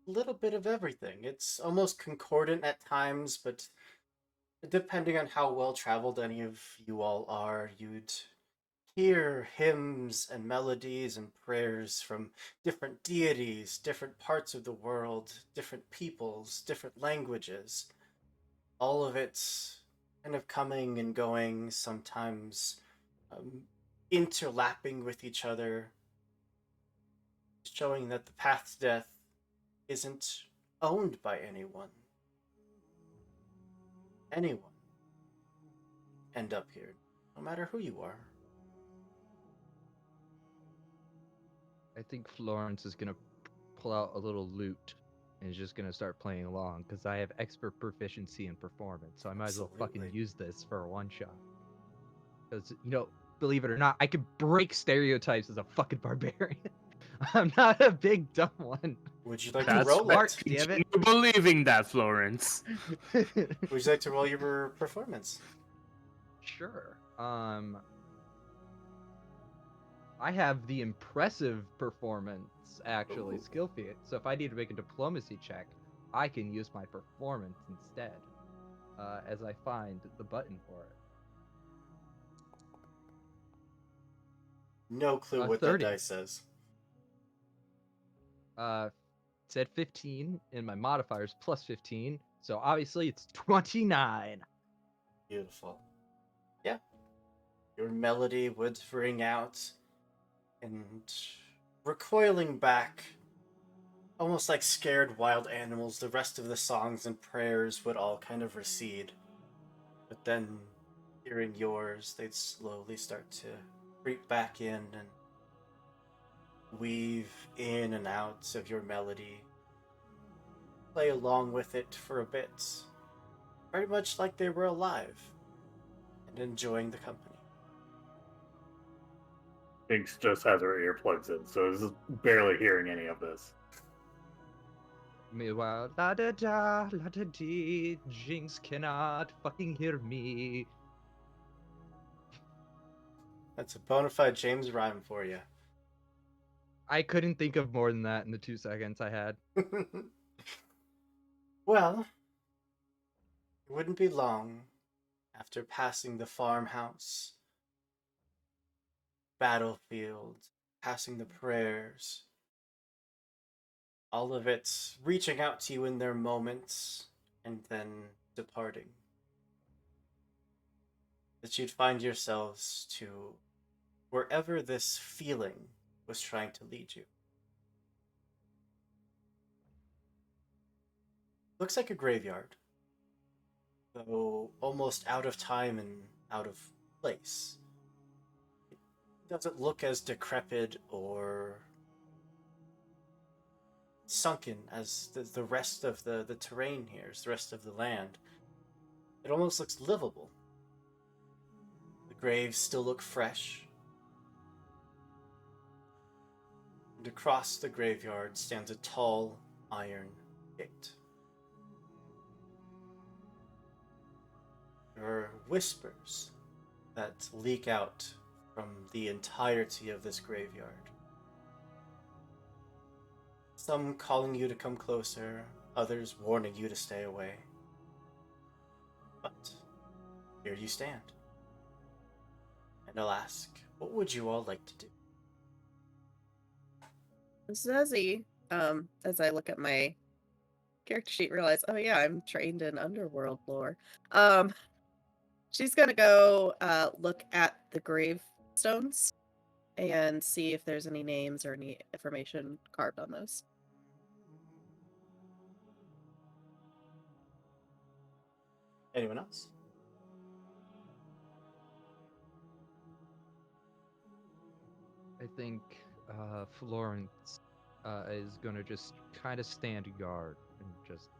little bit of everything. It's almost concordant at times, but depending on how well traveled any of you all are, you'd hear hymns and melodies and prayers from different deities, different parts of the world, different peoples, different languages. All of it kind of coming and going, sometimes interlapping with each other, showing that the path to death isn't owned by anyone. Anyone end up here, no matter who you are. I think Florence is gonna pull out a little lute and is just gonna start playing along because I have expert proficiency in performance, so I might as well fucking Absolutely. use this for a one shot. Because believe it or not, I could break stereotypes as a fucking barbarian. I'm not a big dumb one. Would you like That's to roll smart. it? Damn it. You're believing that, Florence. Would you like to roll your performance? Sure. I have the impressive performance, actually, Ooh. skill feat. So if I need to make a diplomacy check, I can use my performance instead, as I find the button for it. No clue what 30. that dice says. Said 15, and my modifier's plus 15, so obviously it's 29. Beautiful. Yeah. Your melody would ring out, and recoiling back, almost like scared wild animals, the rest of the songs and prayers would all kind of recede. But then, hearing yours, they'd slowly start to creep back in and weave in and out of your melody, play along with it for a bit, very much like they were alive and enjoying the company. Jinx just has her earplugs in, so is barely hearing any of this. Meanwhile, la da da, la da dee, Jinx cannot fucking hear me. That's a bona fide James rhyme for you. I couldn't think of more than that in the 2 seconds I had. Well, it wouldn't be long after passing the farmhouse, battlefield, passing the prayers, all of it reaching out to you in their moments and then departing, that you'd find yourselves to wherever this feeling was trying to lead you. Looks like a graveyard, though almost out of time and out of place. It doesn't look as decrepit or sunken as the rest of the terrain here, as the rest of the land. It almost looks livable. The graves still look fresh. And across the graveyard stands a tall iron gate. There are whispers that leak out from the entirety of this graveyard. Some calling you to come closer, others warning you to stay away. But here you stand. And I'll ask, what would you all like to do? Zezzy, as I look at my character sheet, realize, oh yeah, I'm trained in underworld lore. She's gonna go look at the gravestones and see if there's any names or any information carved on those. Anyone else? I think Florence is gonna just kind of stand guard and just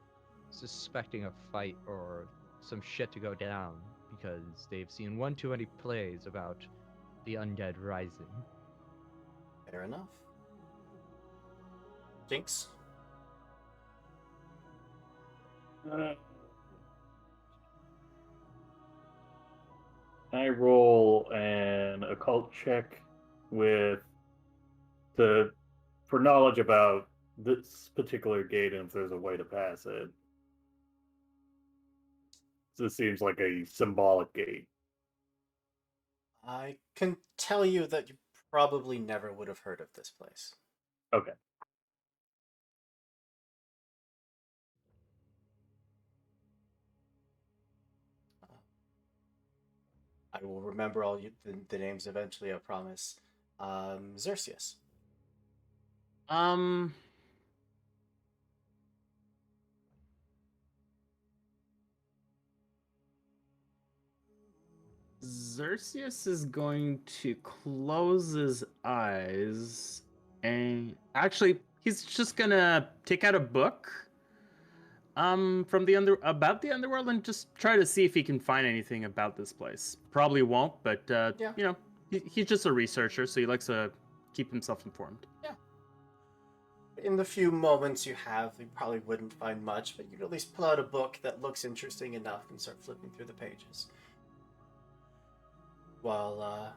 suspecting a fight or some shit to go down because they've seen one too many plays about the undead rising. Fair enough. Jinx? I roll an occult check with for knowledge about this particular gate and if there's a way to pass it. This seems like a symbolic gate. I can tell you that you probably never would have heard of this place. Okay. I will remember all the names eventually, I promise. Xerxes. Xerxes is going to close his eyes and actually he's just gonna take out a book from the about the underworld and just try to see if he can find anything about this place. Probably won't, but Yeah. you know, he's just a researcher, so he likes to keep himself informed. In the few moments you have, you probably wouldn't find much, but you'd at least pull out a book that looks interesting enough and start flipping through the pages. While,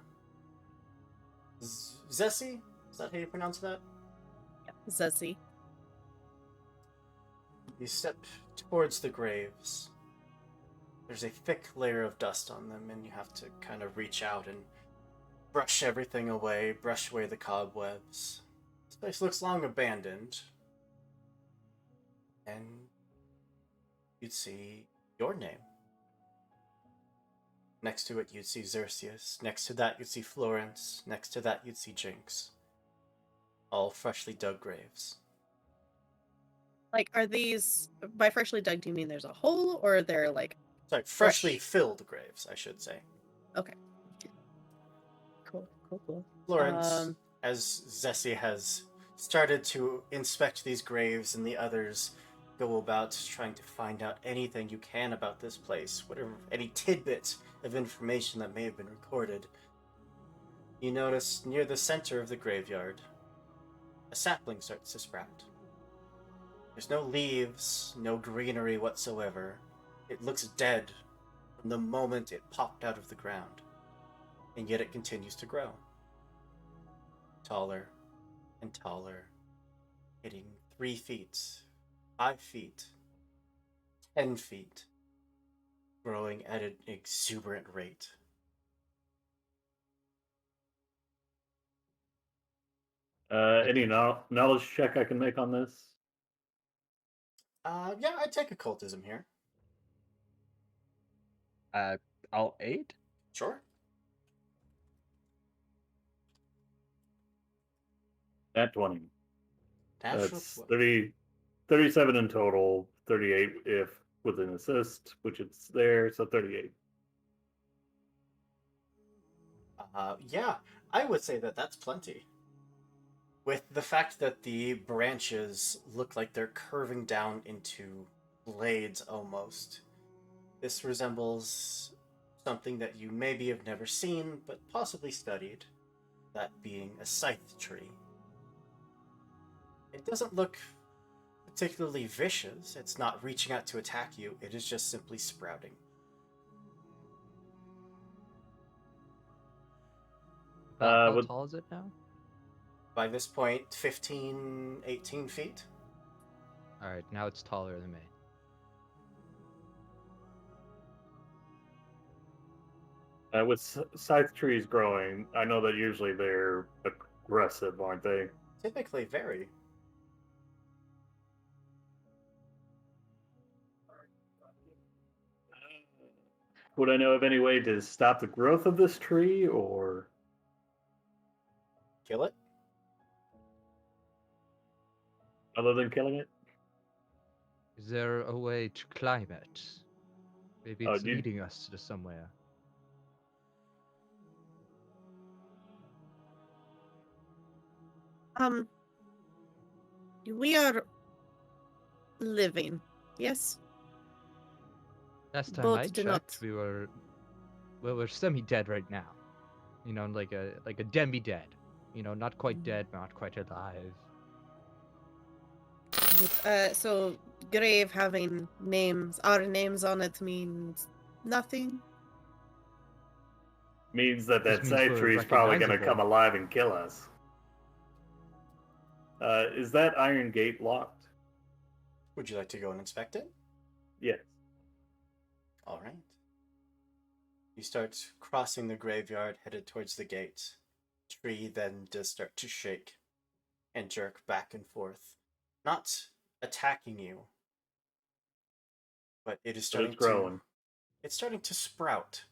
Zessie? Is that how you pronounce that? Zezzy. You step towards the graves. There's a thick layer of dust on them, and you have to kind of reach out and brush everything away, brush away the cobwebs. This place looks long abandoned. And you'd see your name. Next to it, you'd see Xerxes. Next to that, you'd see Florence. Next to that, you'd see Jinx. All freshly dug graves. Like, are these by freshly dug? Do you mean there's a hole, or they're like Sorry, freshly filled graves, I should say. okay? Cool. Florence, as Zessie has started to inspect these graves and the others go about trying to find out anything you can about this place, whatever, any tidbit of information that may have been recorded, you notice near the center of the graveyard, a sapling starts to sprout. There's no leaves, no greenery whatsoever. It looks dead from the moment it popped out of the ground, and yet it continues to grow. Taller and taller, hitting 3 feet, 5 feet, 10 feet, growing at an exuberant rate. Any knowledge check I can make on this? Yeah, I'd take occultism here. I'll aid. Sure. At 20. Natural That's 20. 37 in total, 38 if with an assist, which it's there, so 38. Yeah, I would say that that's plenty. With the fact that the branches look like they're curving down into blades almost. This resembles something that you maybe have never seen, but possibly studied, that being a scythe tree. It doesn't look particularly vicious. It's not reaching out to attack you. It is just simply sprouting. How With- tall is it now? By this point, 15, 18 feet. All right, now it's taller than me. With scythe trees growing, I know that usually they're aggressive, aren't they? Typically very. Would I know of any way to stop the growth of this tree, or Kill it. other than killing it? Is there a way to climb it? Maybe Oh, it's do you- leading us to somewhere. We are living, yes. Last time Both I do checked, not- we're semi-dead right now. You know, like a demi-dead. You know, not quite dead, not quite alive. So grave having names, our names on it means nothing. Means that Just means scythe we're tree is probably going to recognizable. come alive and kill us. Is that iron gate locked? Would you like to go and inspect it? Yes. All right. You start crossing the graveyard, headed towards the gate. Tree then does start to shake and jerk back and forth, not attacking you, but it is So starting it's growing. It's starting to sprout.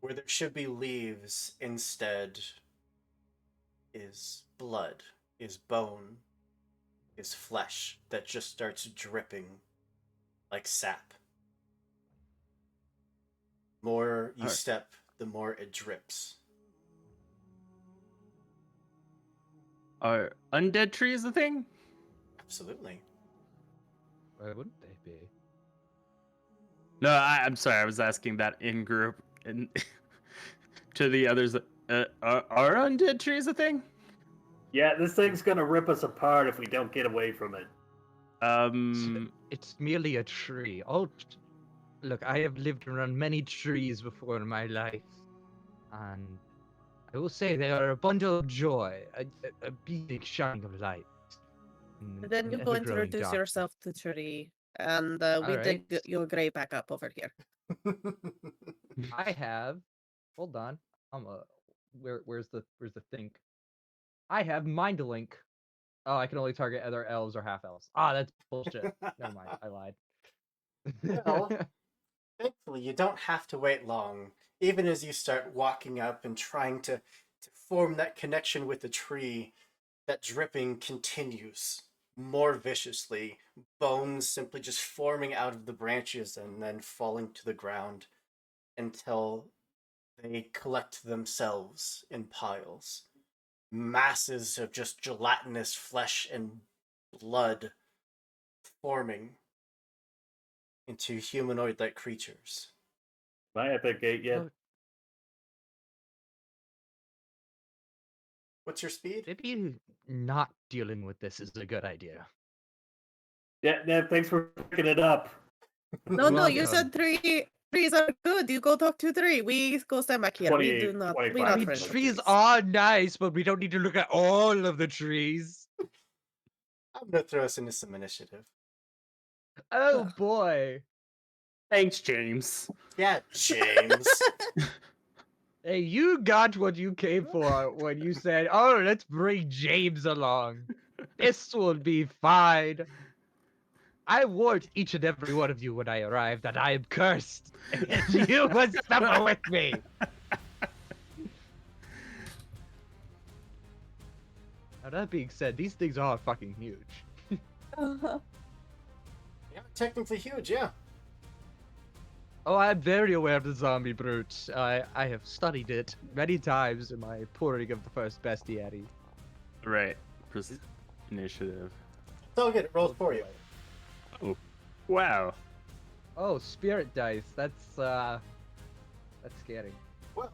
Where there should be leaves, instead is blood, is bone, is flesh that just starts dripping like sap. More you Alright. step, the more it drips. Are undead trees a thing? Absolutely. Why wouldn't they be? No, I'm sorry. I was asking that in group and to the others. Are undead trees a thing? Yeah, this thing's going to rip us apart if we don't get away from it. It's merely a tree. Look, I have lived around many trees before in my life, and I will say they are a bundle of joy, a beaming shining of light. Then you go ever-growing introduce darkness. yourself to tree, and we Alright. dig your grave back up over here. I have. Hold on. Where's the think? I have Mind Link. Oh, I can only target other elves or half elves. Ah, that's bullshit. Never mind, I lied. Well, thankfully, you don't have to wait long. Even as you start walking up and trying to form that connection with the tree, that dripping continues more viciously, bones simply just forming out of the branches and then falling to the ground until they collect themselves in piles. Masses of just gelatinous flesh and blood forming into humanoid like creatures. Am I at that gate yet? Oh. What's your speed? Maybe not dealing with this is a good idea. Yeah, thanks for picking it up. No, you Welcome. said three. Threes are good. You go talk to three. We go stand back here. We 28, do not. 25. We I not mean, friends with trees threes. are nice, but we don't need to look at all of the trees. I'm gonna throw us into some initiative. Oh boy. Thanks, James. Yeah, James. Hey, you got what you came for when you said, "Oh, let's bring James along. This will be fine." I warned each and every one of you when I arrived that I am cursed, and you must suffer with me. Now that being said, these things are fucking huge. Yeah, technically huge, yeah. Oh, I'm very aware of the zombie brute. I have studied it many times in my pouring of the first bestiary. Right. Initiative. It's all good. It rolls for you. Oh, wow. Oh, spirit dice. That's scary. Well,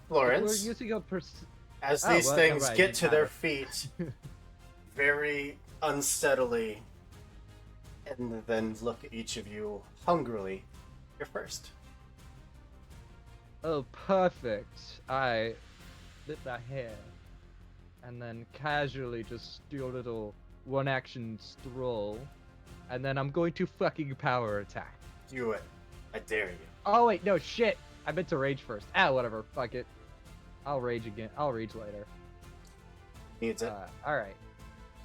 We're Florence, using a as Oh, these well, things alright, get you to got their it. feet very unsteadily and then look at each of you hungrily, you're first. Oh, perfect. I lit my hair and then casually just do a little one-action stroll, and then I'm going to fucking power attack. Do it. I dare you. Oh wait, no shit. I meant to rage first. Ah, whatever. Fuck it. I'll rage again. I'll rage later. Needs it. All right.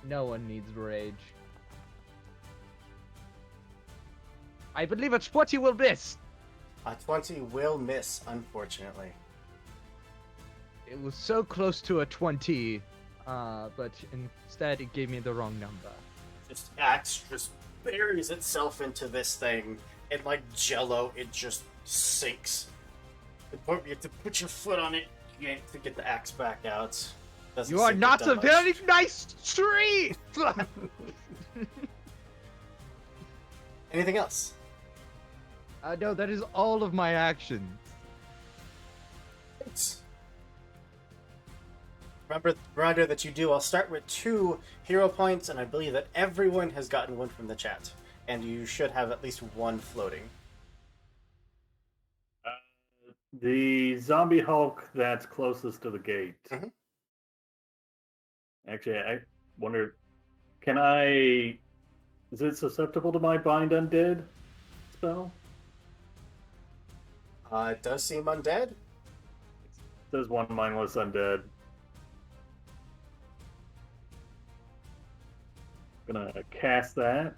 No one needs rage. I believe a 20 will miss. A 20 will miss, unfortunately. It was so close to a 20, but instead it gave me the wrong number. This axe just buries itself into this thing, and like jello, it just sinks. You have to put your foot on it to get the axe back out. Doesn't You are seem to not have a done very much. nice tree! Anything else? No, that is all of my actions. Thanks. Remember, reminder that you do. I'll start with 2 hero points, and I believe that everyone has gotten one from the chat, and you should have at least 1 floating. The zombie Hulk that's closest to the gate. Mhm. Actually, I wonder, can I... Is it susceptible to my Bind Undead spell? It does seem undead. It says 1 mindless undead. Gonna cast that.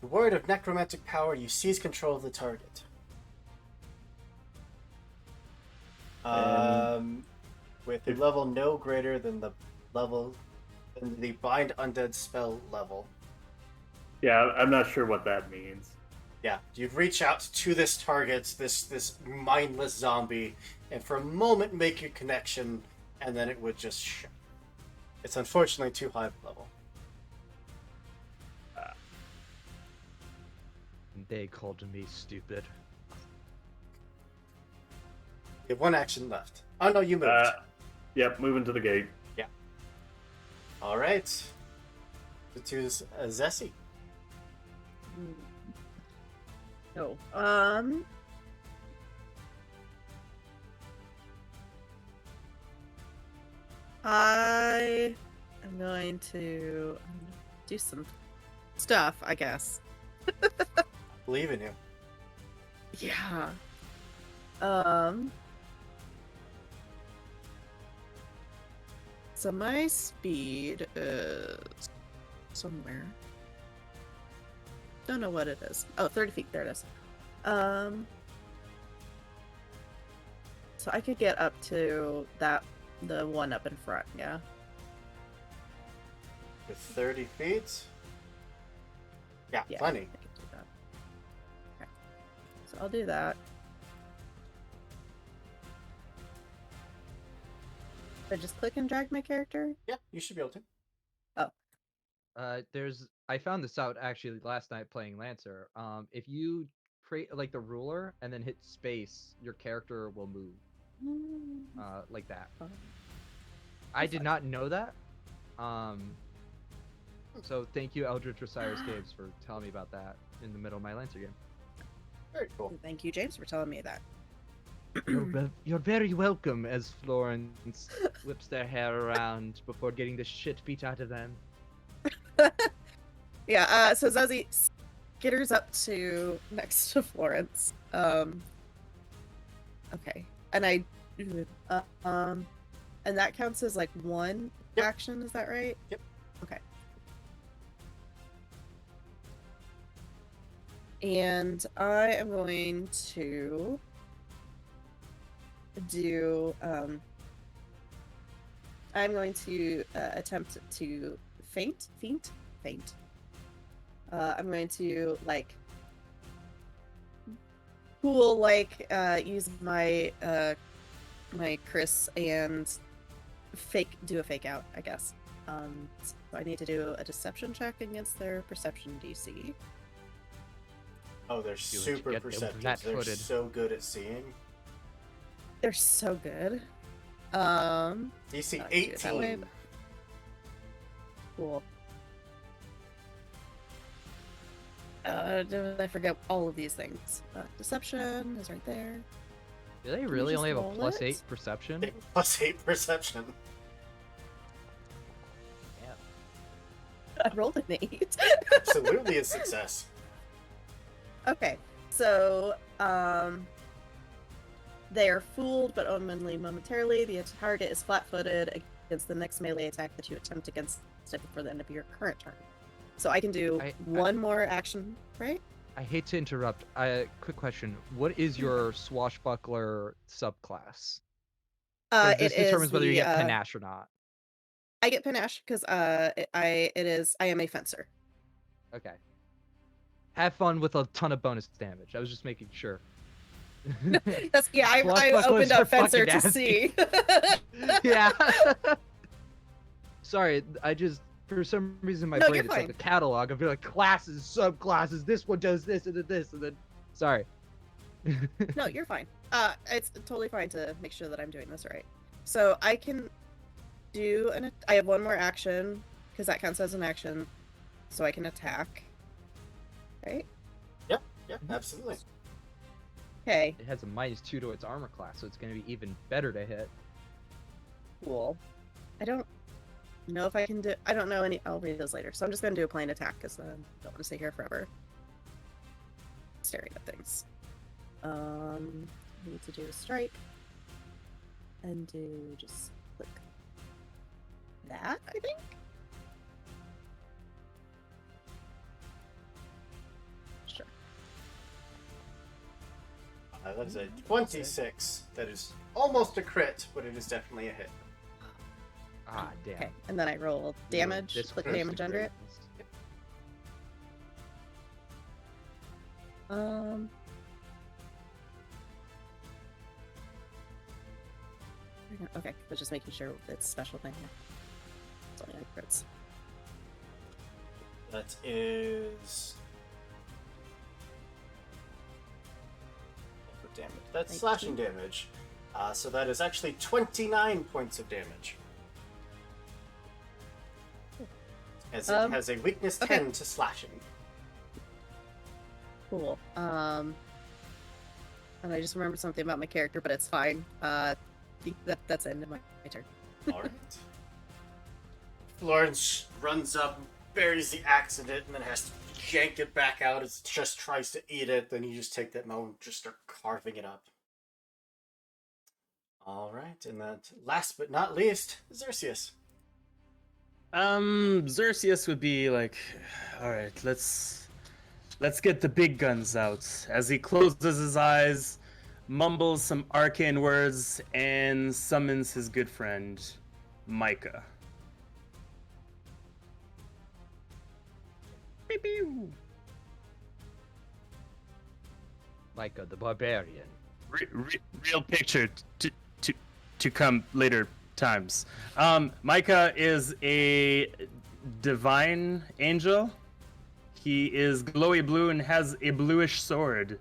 The word of necromantic power, you seize control of the target. With a level no greater than the bind undead spell level. Yeah, I'm not sure what that means. Yeah, you'd reach out to this target, this mindless zombie, and for a moment make your connection, and then it would just shut. It's unfortunately too high of a level. They called me stupid. You have 1 action left. Oh no, you moved. Yep, moving to the gate. All right. To Zessie. No. I am going to do some stuff, I guess. Believe in you. Yeah. So my speed is somewhere. Don't know what it is. Oh, 30 feet. There it is. So I could get up to the one up in front, yeah? With 30 feet? Yeah, Yeah, plenty. I could do that. Okay. So I'll do that. I just click and drag my character? Yeah, you should be able to. I found this out actually last night playing Lancer. If you create like the ruler and then hit space, your character will move. Like that. I did not know that. So thank you, Eldritch Osiris Games, for telling me about that in the middle of my Lancer game. Very cool. Thank you, James, for telling me that. You're very welcome, as Florence whips their hair around before getting the shit beat out of them. Yeah, so Zazie skitters up to next to Florence. Okay. And and that counts as like one action, is that right? Yep. Okay. And I am going to do I'm going to attempt to faint. I'm going to like use my my Chris and do a fake out, I guess. So I need to do a deception check against their perception DC. Oh, they're super get perceptive. that They're footed. so good at seeing. They're so good. DC I do it that way, 18. but- Cool. I forget all of these things. Deception is right there. Do they we really just only have a roll plus it? 8 perception? Plus 8 perception. I rolled an 8. Absolutely a success. Okay, so they are fooled but only momentarily. The target is flat-footed against the next melee attack that you attempt against it before the end of your current turn. So I can do one more action, right? I hate to interrupt. Quick question. What is your swashbuckler subclass? 'Cause this determines whether you get panache or not. I get panache because I am a fencer. Okay. Have fun with a ton of bonus damage. I was just making sure. That's I Swashbucklers opened are up fencer fucking to see. Yeah. Sorry, I just for some reason my No, brain you're it's like fine. a catalog of like classes, subclasses. This one does this and then this and then. Sorry. No, you're fine. It's totally fine to make sure that I'm doing this right. So I can do I have one more action because that counts as an action, so I can attack. Right? Yep, absolutely. Okay. It has a -2 to its armor class, so it's going to be even better to hit. Cool. I don't know if I can do. I don't know any. I'll read those later. So I'm just gonna do a plain attack because I don't want to stay here forever staring at things. I need to do a strike and do just click that. I think. Sure. That is a 26. That is almost a crit, but it is definitely a hit. Ah, damn. Okay, and then I roll damage. This Click close to damage under it. greatness. Okay, but just making sure it's a special thing here. It's only on crits. That is. Damage. That's 19. slashing damage. So that is actually 29 points of damage. As it has a weakness 10 to slashing. Cool. And I just remembered something about my character, but it's fine. That's the end of my turn. Alright. Florence runs up, buries the axe in it, and then has to yank it back out as it just tries to eat it. Then you just take that moment and just start carving it up. Alright, and that last but not least, Xerxes. Xerxes would be like, all right, let's get the big guns out. As he closes his eyes, mumbles some arcane words, and summons his good friend, Micah. Beep, beep. Micah the Barbarian. Real picture to come later times. Micah is a divine angel. He is glowy blue and has a bluish sword.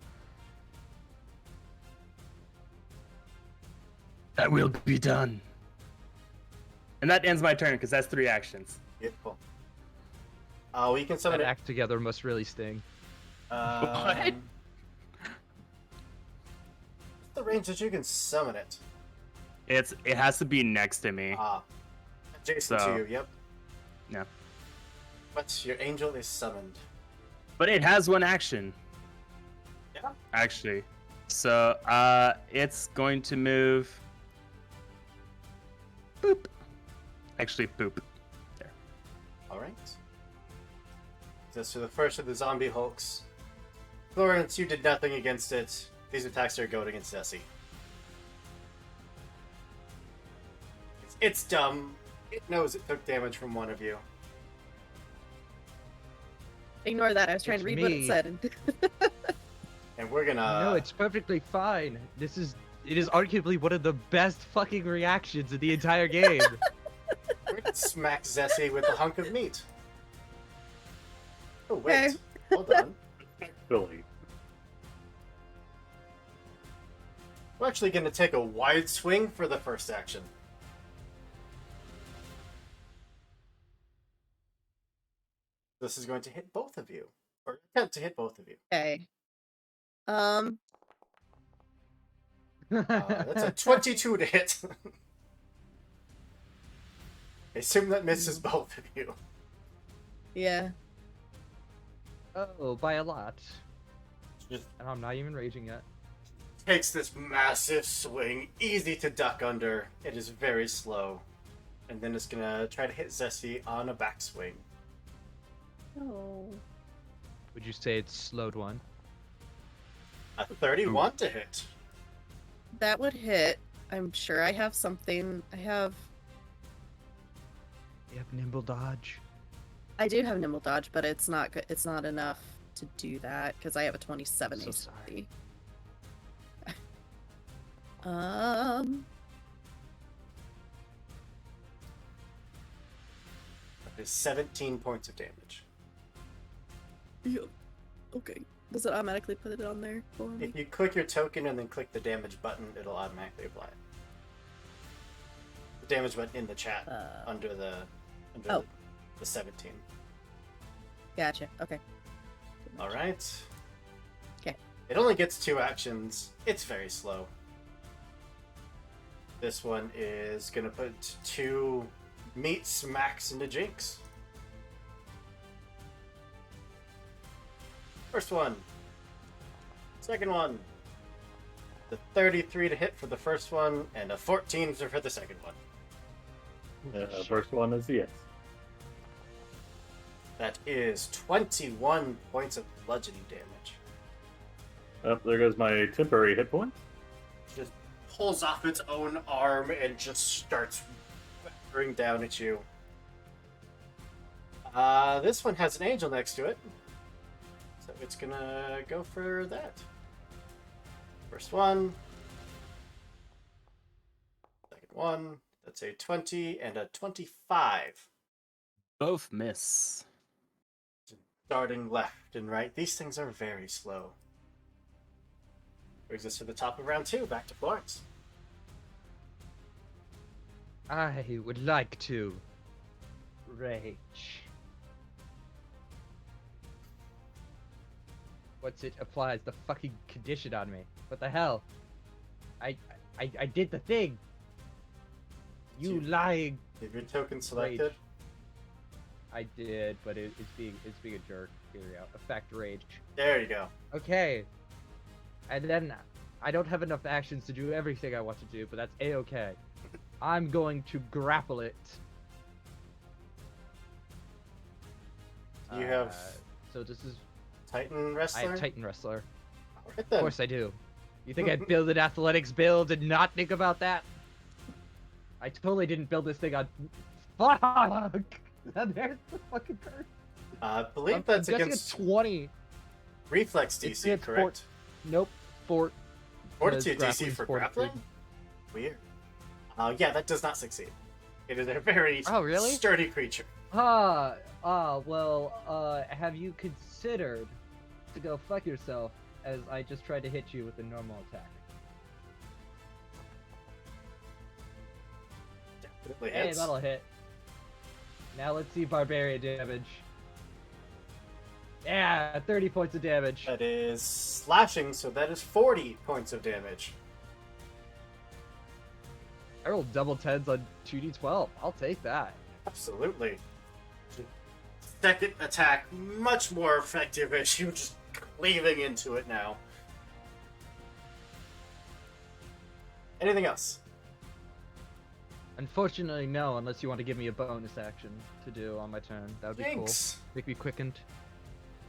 That will be done. And that ends my turn because that's 3 actions. Beautiful. We can That summon it. act together must really sting. What? The range that you can summon it. It has to be next to me. Adjacent So- to you, yep. Yeah. But your angel is summoned. But it has 1 action. Yeah. Actually. So it's going to move. Boop. Actually, poop. There. Alright. This to the first of the zombie hulks. Florence, you did nothing against it. These attacks are going against Essie. It's dumb. It knows it took damage from one of you. Ignore that. I was trying It's to read what me. it said. And we're gonna... No, it's perfectly fine. It is arguably one of the best fucking reactions in the entire game. We're gonna smack Zessie with a hunk of meat. Oh, wait. Okay. Hold on. Billy. We're actually gonna take a wide swing for the first action. This is going to hit both of you. Or attempt to hit both of you. Okay. That's a 22 to hit. I assume that misses both of you. Yeah. Oh, by a lot. Just And I'm not even raging yet. takes this massive swing, easy to duck under. It is very slow. And then it's gonna try to hit Zessie on a backswing. Oh. Would you say it's slowed one? A 31 to hit. That would hit. I'm sure I have something. You have nimble dodge. I do have nimble dodge, but it's not good. It's not enough to do that because I have a 27 So AC. sorry. That is 17 points of damage. Yeah. Okay. Does it automatically put it on there for me? If you click your token and then click the damage button, it'll automatically apply it. The damage button in the chat under Oh. the 17. Gotcha. Okay. All right. Okay. It only gets 2 actions. It's very slow. This one is gonna put 2 meat smacks into Jinx. First one. Second one. The 33 to hit for the first one, and a 14 for the second one. First one is yes. That is 21 points of bludgeoning damage. Oh, there goes my temporary hit point. Just pulls off its own arm and just starts battering down at you. This one has an angel next to it. So it's gonna go for that. First one. Second one. That's a 20 and a 25. Both miss. Darting left and right. These things are very slow. Brings us to the top of round 2. Back to Florence. I would like to rage. What's it applies the fucking condition on me? What the hell? I did the thing. You lying. Have your token selected? Rage. I did, but it's being a jerk. Here we go. Effect rage. There you go. Okay. And then I don't have enough actions to do everything I want to do, but that's a-okay. I'm going to grapple it. You have So this is Titan I Wrestler? have Titan Wrestler. Alright Of then. course I do. You think I'd build an athletics build and not think about that? I totally didn't build this thing on. Fuck! There's the fucking curse. I believe I'm that's guessing against it's 20. Reflex It's DC, against correct? Nope. Fort. Fortitude DC grappling's for fortitude. grappling? Weird. Yeah, that does not succeed. It is a very Oh, really? sturdy creature. Well, have you considered to go fuck yourself as I just tried to hit you with a normal attack? Definitely Hey, hits. that'll hit. Now let's see barbarian damage. Yeah, 30 points of damage. That is slashing, so that is 40 points of damage. I rolled double 10s on 2d12. I'll take that. Absolutely. Second attack, much more effective as you're just cleaving into it now. Anything else? Unfortunately, no, unless you want to give me a bonus action to do on my turn. That would be Thanks. cool. Make me quickened.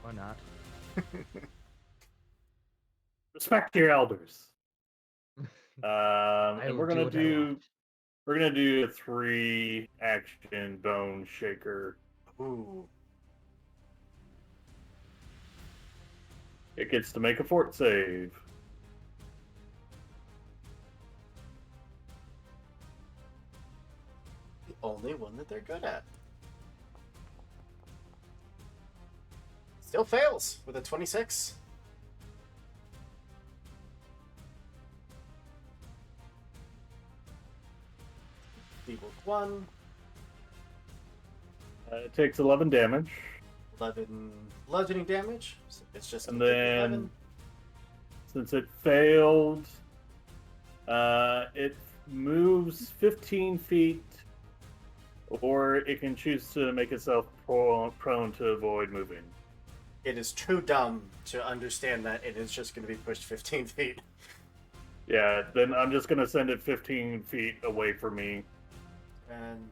Or not. Respect your elders. And will do what I want. we're gonna do a 3-action bone shaker. Ooh. It gets to make a fort save. The only one that they're good at. Still fails with a 26. Equals 1. It takes 11 damage. 11 bludgeoning damage. So it's just And gonna take then, 11. since it failed, it moves 15 feet, or it can choose to make itself prone to avoid moving. It is too dumb to understand that it is just going to be pushed 15 feet. Yeah, then I'm just gonna send it 15 feet away from me. And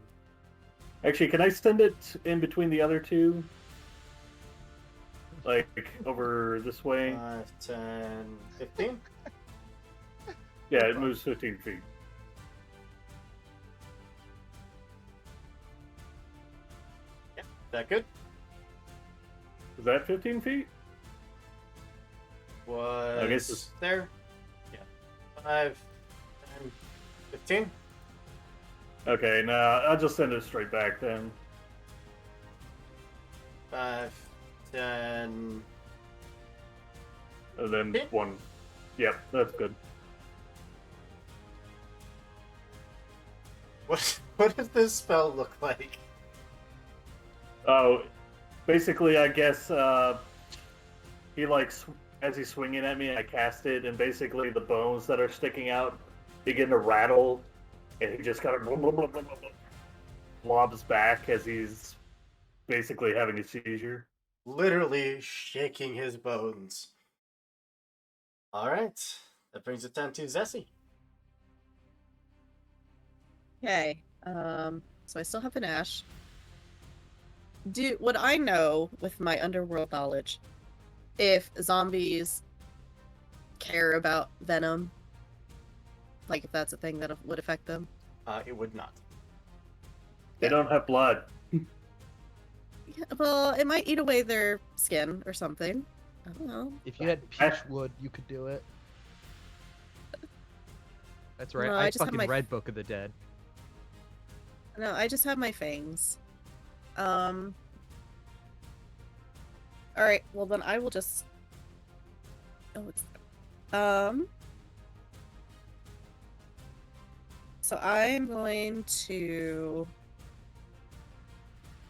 Actually, can I send it in between the other two? Like, over this way? 5, 10, 15? Yeah, it moves 15 feet. Yeah, that good? Is that 15 feet? Was I guess it's- there? Yeah. 5, 10, 15? Okay, no, I'll just send it straight back then. 5, 10. And then Yeah. 1. Yep, that's good. What does this spell look like? Oh, basically, I guess he as he's swinging at me, I cast it, and basically the bones that are sticking out begin to rattle, and he just kind of lobs back as he's basically having a seizure. Literally shaking his bones. Alright. That brings it down to Zessie. Okay. So I still have an ash. Would I know with my underworld knowledge if zombies care about venom? Like if that's a thing that would affect them? It would not. They don't have blood. Yeah, well, it might eat away their skin or something. I don't know. If you had peach wood, you could do it. That's right. No, I I just have fucking my- read Book of the Dead. No, I just have my fangs. Alright, well then I will just... Oh, it's... So I'm going to...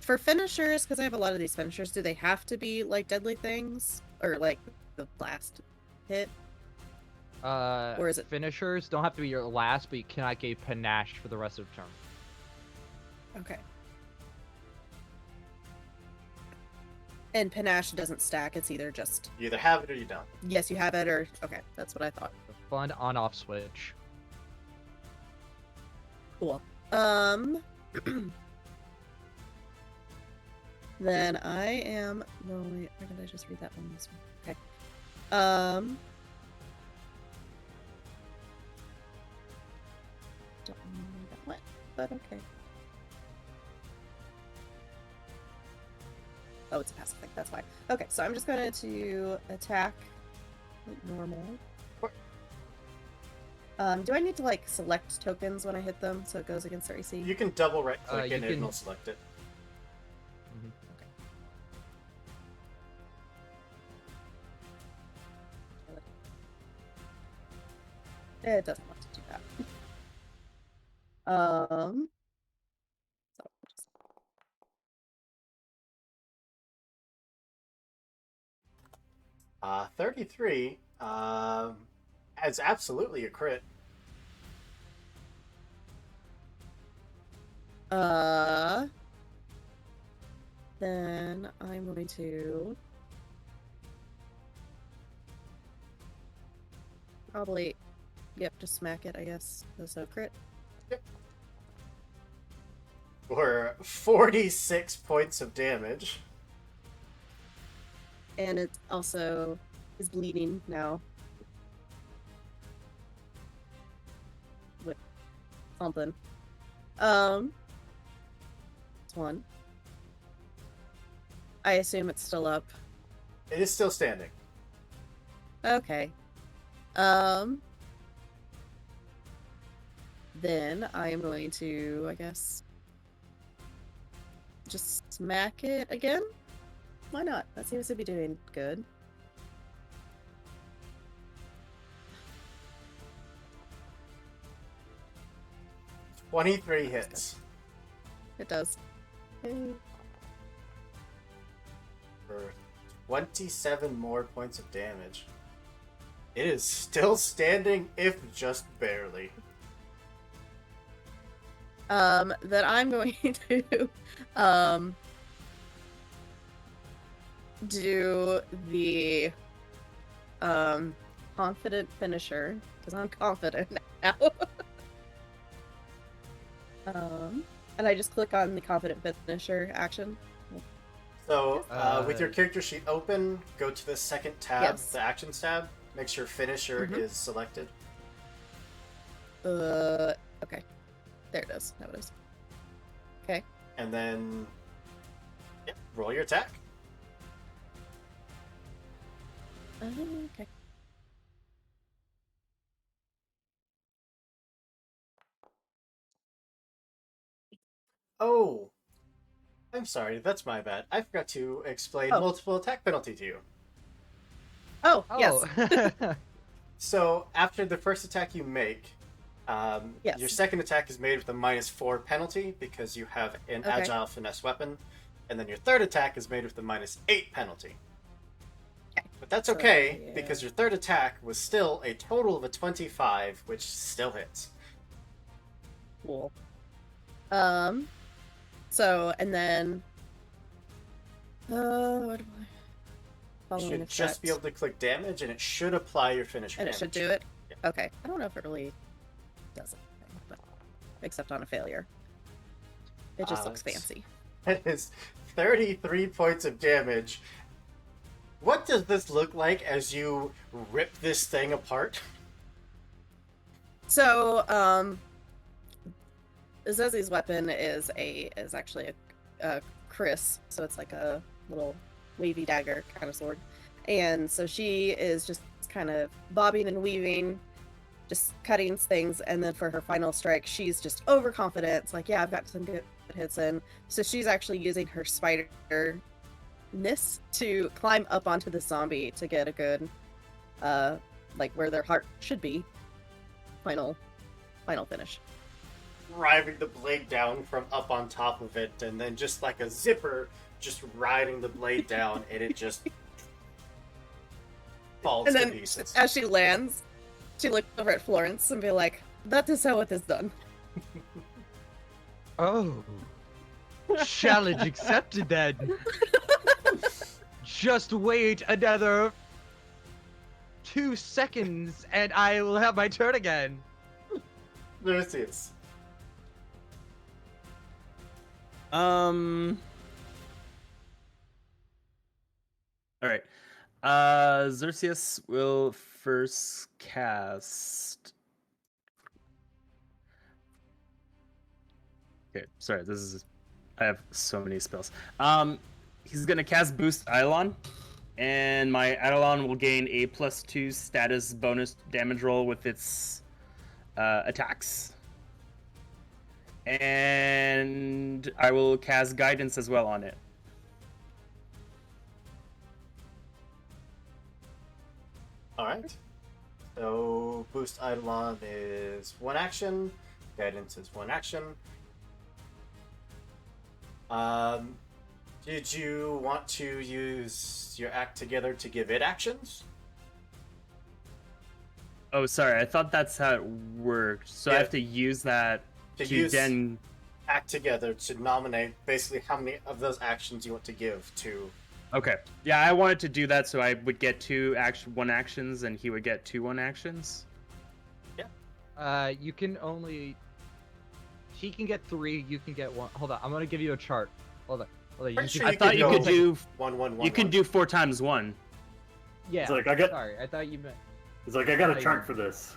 For finishers, because I have a lot of these finishers, do they have to be, like, deadly things? Or, like, the last hit? Or is it- Finishers don't have to be your last, but you cannot gain panache for the rest of the turn. Okay. And panache doesn't stack, it's either just... You either have it or you don't. Yes, you have it, or... Okay, that's what I thought. The fun on-off switch. Cool. Then I am going. Or did I just read that one? This one. Okay. Don't remember that one, but okay. Oh, it's a passive thing. That's why. Okay, so I'm just going to attack like normal. Do I need to like select tokens when I hit them so it goes against their AC? You can double right click You and can- it'll select it. It doesn't want to do that. So just... 33 is absolutely a crit. Then I'm going to probably, yep, just smack it, I guess. So crit. For 46 points of damage. And it also is bleeding now. With something. It's one. I assume it's still up. It is still standing. Okay. Then I am going to, I guess, just smack it again? Why not? That seems to be doing good. "23 hits. It does. Yay. For 27 more points of damage. It is still standing, if just barely. Then I'm going to do the confident finisher, because I'm confident now. And I just click on the confident finisher action. So, with your character sheet open, go to the second tab, Yes. the Actions tab. Make sure Finisher Mhm. is selected. Okay. There it is. That it is. Okay. And then, yep, roll your attack. Okay. Oh, I'm sorry, that's my bad. I forgot to explain Oh. multiple attack penalty to you. Oh, yes. Oh. So, after the first attack you make, Yes. your second attack is made with a -4 penalty because you have an Okay. agile finesse weapon, and then your third attack is made with a -8 penalty. Okay. But that's So, okay, yeah. because your third attack was still a total of a 25, which still hits. Cool. So, and then... what do I... You Following should just be able effect. to click damage, and it should apply your finisher And it damage. should do it? Yeah. Okay. I don't know if it really does it, but except on a failure. It just looks Alex. fancy. That is 33 points of damage. What does this look like as you rip this thing apart? So, Zezi's weapon is actually a Chris, so it's like a little wavy dagger kind of sword. And so she is just kind of bobbing and weaving, just cutting things, and then for her final strike, she's just overconfident. It's like, yeah, I've got some good hits in. So she's actually using her spider-ness to climb up onto the zombie to get a good, like where their heart should be. Final finish. Driving the blade down from up on top of it, and then just like a zipper, just riding the blade down, and it just falls And to then pieces. as she lands, she looks over at Florence and be like, "That is how it is done." Oh. Challenge accepted then. Just wait another 2 seconds and I will have my turn again. Lucius. All right. Xerxes will first cast. Okay, sorry. I have so many spells. He's gonna cast Boost Eidolon, and my Eidolon will gain a +2 status bonus damage roll with its attacks. And I will cast Guidance as well on it. All right. So boost Eidolon is 1 action. Guidance is 1 action. Did you want to use your act together to give it actions? Oh, sorry. I thought that's how it worked. So I Yeah. have to use that To to use then. act together to nominate basically how many of those actions you want to give to. Okay. Yeah, I wanted to do that so I would get 1 actions and he would get 2 1 actions. You can only. He can get 3. You can get 1. Hold on. I'm gonna give you a chart. Hold on. Pretty You sure can, I thought you go could do 1 1 1. you can do 4 times 1. yeah. It's like, I got- Sorry, I thought you meant. He's like, I got a I- chart for this.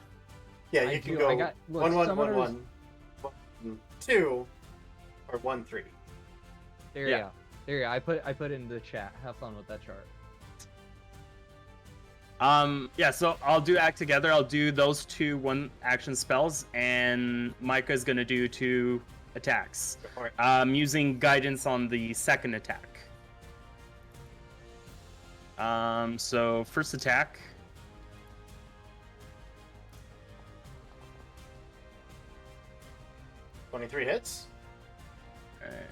Yeah, I you can do- go I got- look, 1 1 1 summoners- 1 2 or 1 3. There Yeah. you go. There you go. I put in the chat. Have fun with that chart. Yeah, so I'll do act together. I'll do those 2 1 action spells, and Micah's gonna do 2 attacks. Go for it. Using guidance on the second attack. So first attack. – 23 hits. Alright.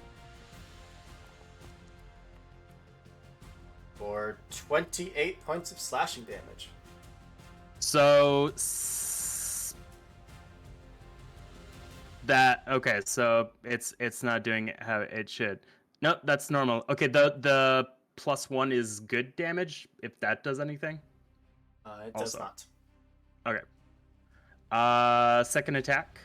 For 28 points of slashing damage. So that okay, so it's not doing it how it should. No, that's normal. Okay, the +1 is good damage if that does anything. It does Also. not. Okay. Second attack.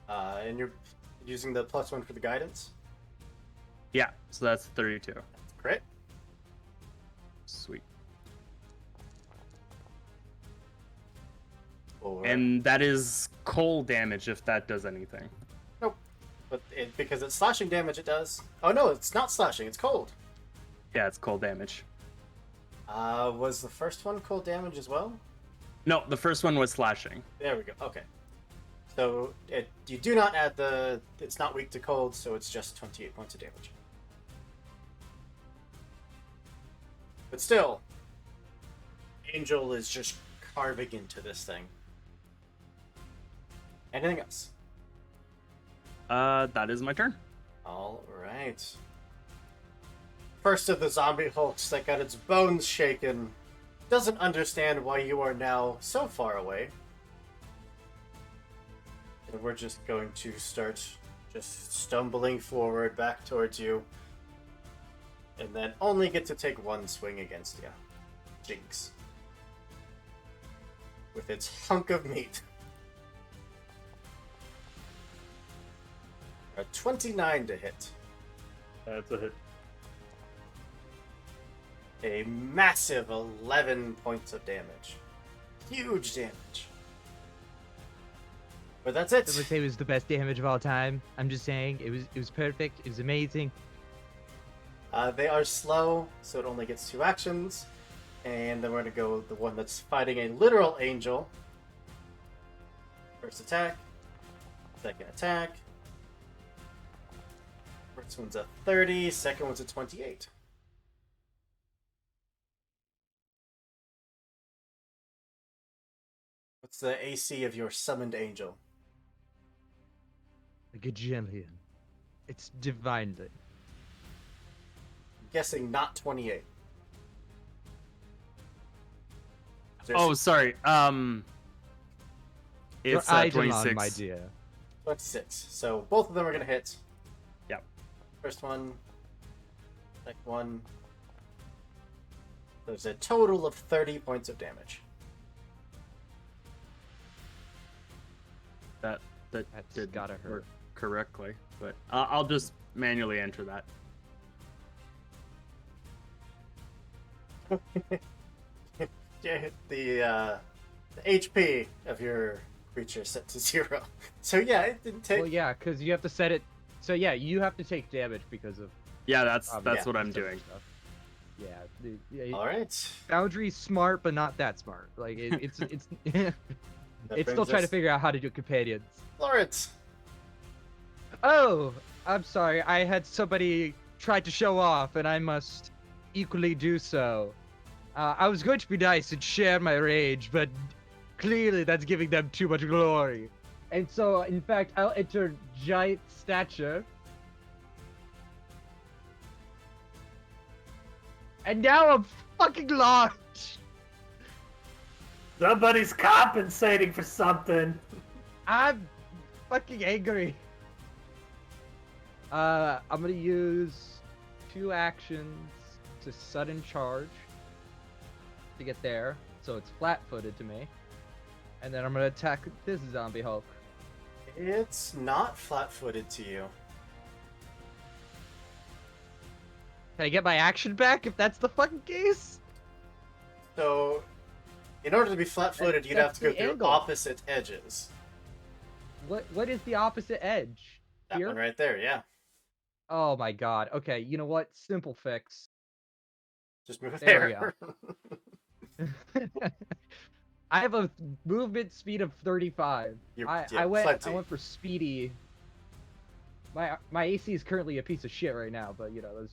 And you're using the +1 for the guidance. Yeah, so that's 32. Great. Sweet. Or... And that is cold damage if that does anything. But because it's slashing damage, it does. Oh no, it's not slashing. It's cold. Yeah, it's cold damage. Was the first one cold damage as well? No, the first one was slashing. There we go. Okay. So you do not add the. It's not weak to cold, so it's just 28 points of damage. But still, Angel is just carving into this thing. Anything else? That is my turn. All right. First of the zombie hulks that got its bones shaken doesn't understand why you are now so far away. And we're just going to start just stumbling forward back towards you. And then only get to take 1 swing against you. Jinx. With its hunk of meat. A 29 to hit. That's a hit. A massive 11 points of damage. Huge damage. But that's it. I would say it was the best damage of all time. I'm just saying it was perfect. It was amazing. They are slow, so it only gets 2 actions. And then we're going to go with the one that's fighting a literal angel. First attack. Second attack. First one's a 30, second one's a 28. What's the AC of your summoned angel? Like a gajillion. It's divinely. I'm guessing not 28. Oh, sorry. It's Your Eidolon, 26. my dear. 26. So both of them are going to hit. Yep. First one. Second one. There's a total of 30 points of damage. That That's did gotta hurt. work correctly, but I'll just manually enter that. Yeah, the HP of your creature set to 0. So yeah, it didn't take. Well, yeah, because you have to set it. So yeah, you have to take damage because of. Yeah, that's yeah, what I'm some doing. stuff. Yeah. All right. Boundary's smart, but not that smart. Like it's That it's still brings trying to us- figure out how to do companions. Lawrence. Oh, I'm sorry. I had somebody try to show off, and I must equally do so. I was going to be nice and share my rage, but clearly that's giving them too much glory. And so, in fact, I'll enter giant stature. And now I'm fucking large. Somebody's compensating for something. I'm fucking angry. I'm gonna use 2 actions to sudden charge to get there, so it's flat-footed to me. And then I'm gonna attack this zombie Hulk. It's not flat-footed to you. Can I get my action back if that's the fucking case? So, in order to be flat-footed, you'd have That's to go the through angle. opposite edges. What is the opposite edge? That Here? one right there, yeah. Oh my god. Okay, you know what? Simple fix. Just move it There we there. I have a movement speed of 35. I went plenty. for speedy. My AC is currently a piece of shit right now, but you know,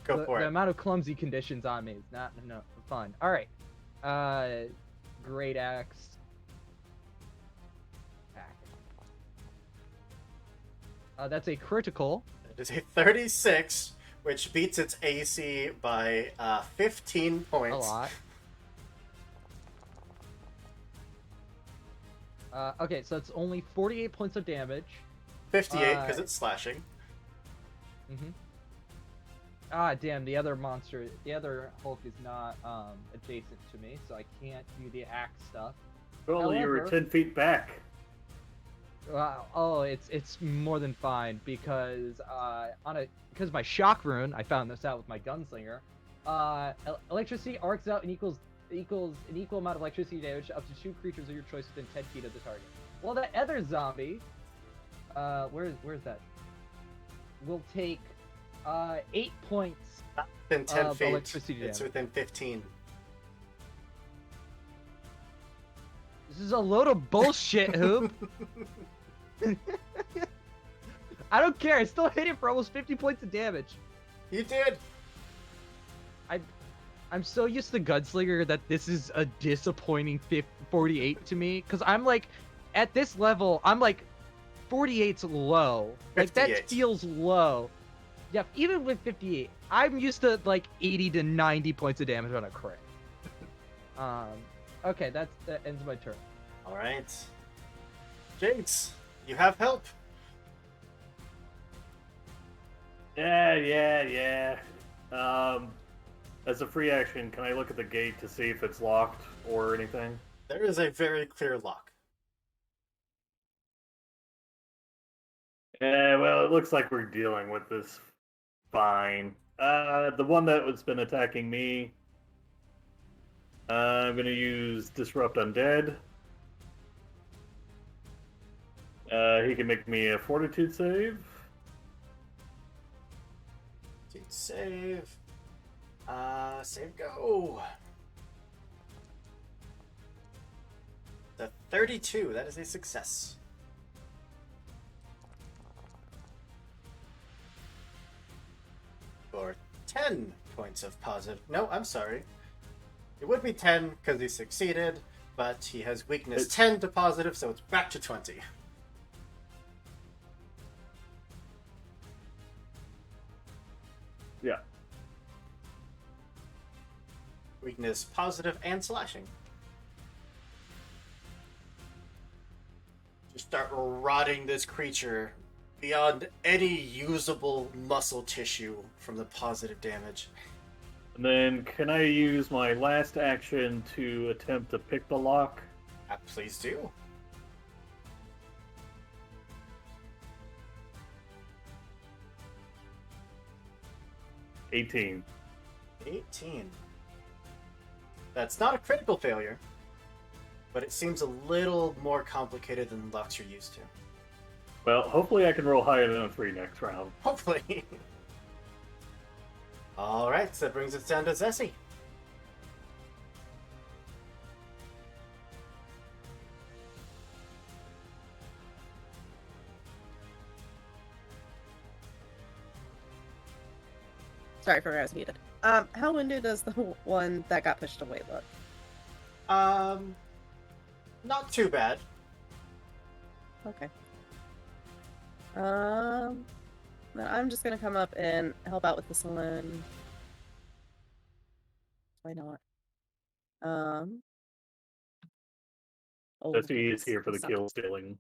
Go for the it. amount of clumsy conditions on me is not fun. All right. Great axe. That's a critical. It is a 36, which beats its AC by 15 points. A lot. Okay, so it's only 48 points of damage. 58 because it's slashing. Mm-hmm. Ah, damn, the other Hulk is not adjacent to me, so I can't do the axe stuff. Well, you were However- 10 feet back. It's more than fine because because my shock rune, I found this out with my gunslinger. Electricity arcs out and equals an equal amount of electricity damage to up to 2 creatures of your choice within 10 feet of the target. Well, the other zombie, where's that? Will take 8 points. Within 10 of feet, electricity it's damage. within 15. This is a load of bullshit, Hoop. I don't care. I still hit it for almost 50 points of damage. You did! I'm so used to Gunslinger that this is a disappointing 48 to me. Because I'm like, at this level, I'm like, 48's low. Like, 58. that feels low. Yeah, even with 58, I'm used to like 80 to 90 points of damage on a crit. Okay, that ends my turn. Alright. Jinx, you have help. Yeah. As a free action, can I look at the gate to see if it's locked or anything? There is a very clear lock. Yeah, well, it looks like we're dealing with this fine. The one that has been attacking me, I'm going to use Disrupt Undead. He can make me a Fortitude save. Dude, save. Save go. The 32, that is a success. For 10 points of positive. No, I'm sorry. It would be 10 because he succeeded, but he has weakness 10 to positive, so it's back to 20. Yeah. Weakness positive and slashing. Just start rotting this creature beyond any usable muscle tissue from the positive damage. And then can I use my last action to attempt to pick the lock? Please do. 18. 18. That's not a critical failure, but it seems a little more complicated than Lux you're used to. Well, hopefully I can roll higher than a 3 next round. Hopefully. Alright, so that brings us down to Zessie. Sorry for I was muted. How winded does the one that got pushed away look? Not too bad. Okay. Then I'm just gonna come up and help out with this one. Why not? Oh, Jesse is here for the that's not- kill stealing.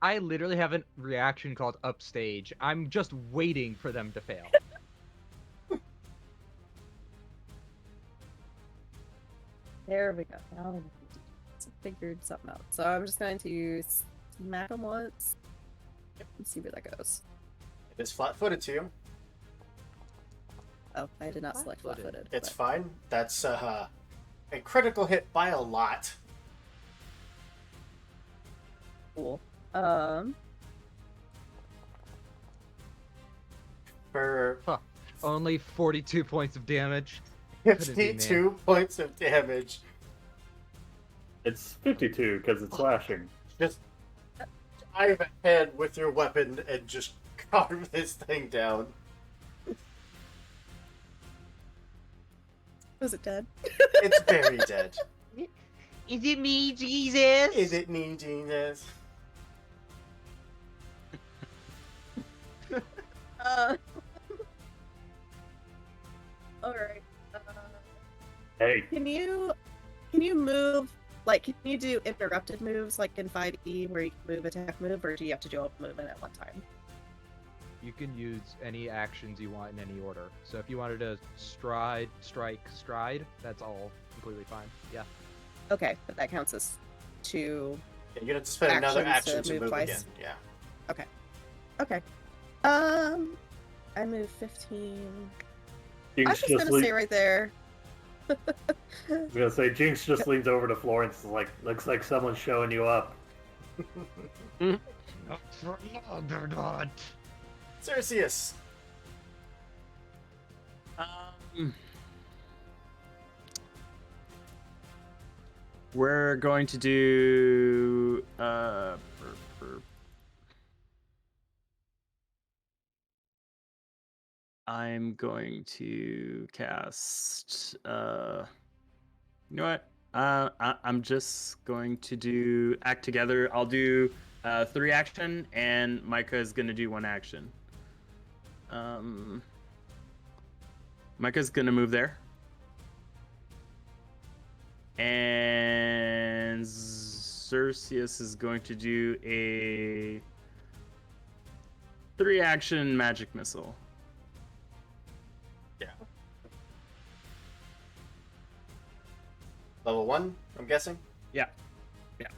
I literally have a reaction called upstage. I'm just waiting for them to fail. There we go. Now I figured something out. So I'm just going to smack him once. Let's see where that goes. It is flat-footed to you. Oh, I did not select Flat-footed. flat-footed. It's but- fine. That's a critical hit by a lot. Cool. For Only 42 points of damage. Couldn't be, man. 52 points of damage. It's 52 because it's slashing. Just dive ahead with your weapon and just carve this thing down. Was it dead? It's very dead. Is it me, Jesus? Is it me, Jesus? Alright. Hey, Can you move, like, can you do interrupted moves, like in 5e, where you can move, attack, move, or do you have to do a movement at one time? You can use any actions you want in any order. So if you wanted to stride, strike, stride, that's all completely fine. Yeah. Okay, but that counts as 2. Yeah, you're gonna have to spend another Actions action to to move move twice. again. Yeah. Okay. I move 15. I'm Jinx just just gonna le- stay right there. I was gonna say Jinx just leans over to Florence, like looks like someone's showing you up. Cerseus. We're going to do I'm going to cast you know what? I'm just going to do act together. I'll do 3 action, and Micah is gonna do 1 action. Micah's gonna move there. And Xerxes is going to do a 3 action magic missile. Level 1, I'm guessing? Yeah. Yeah.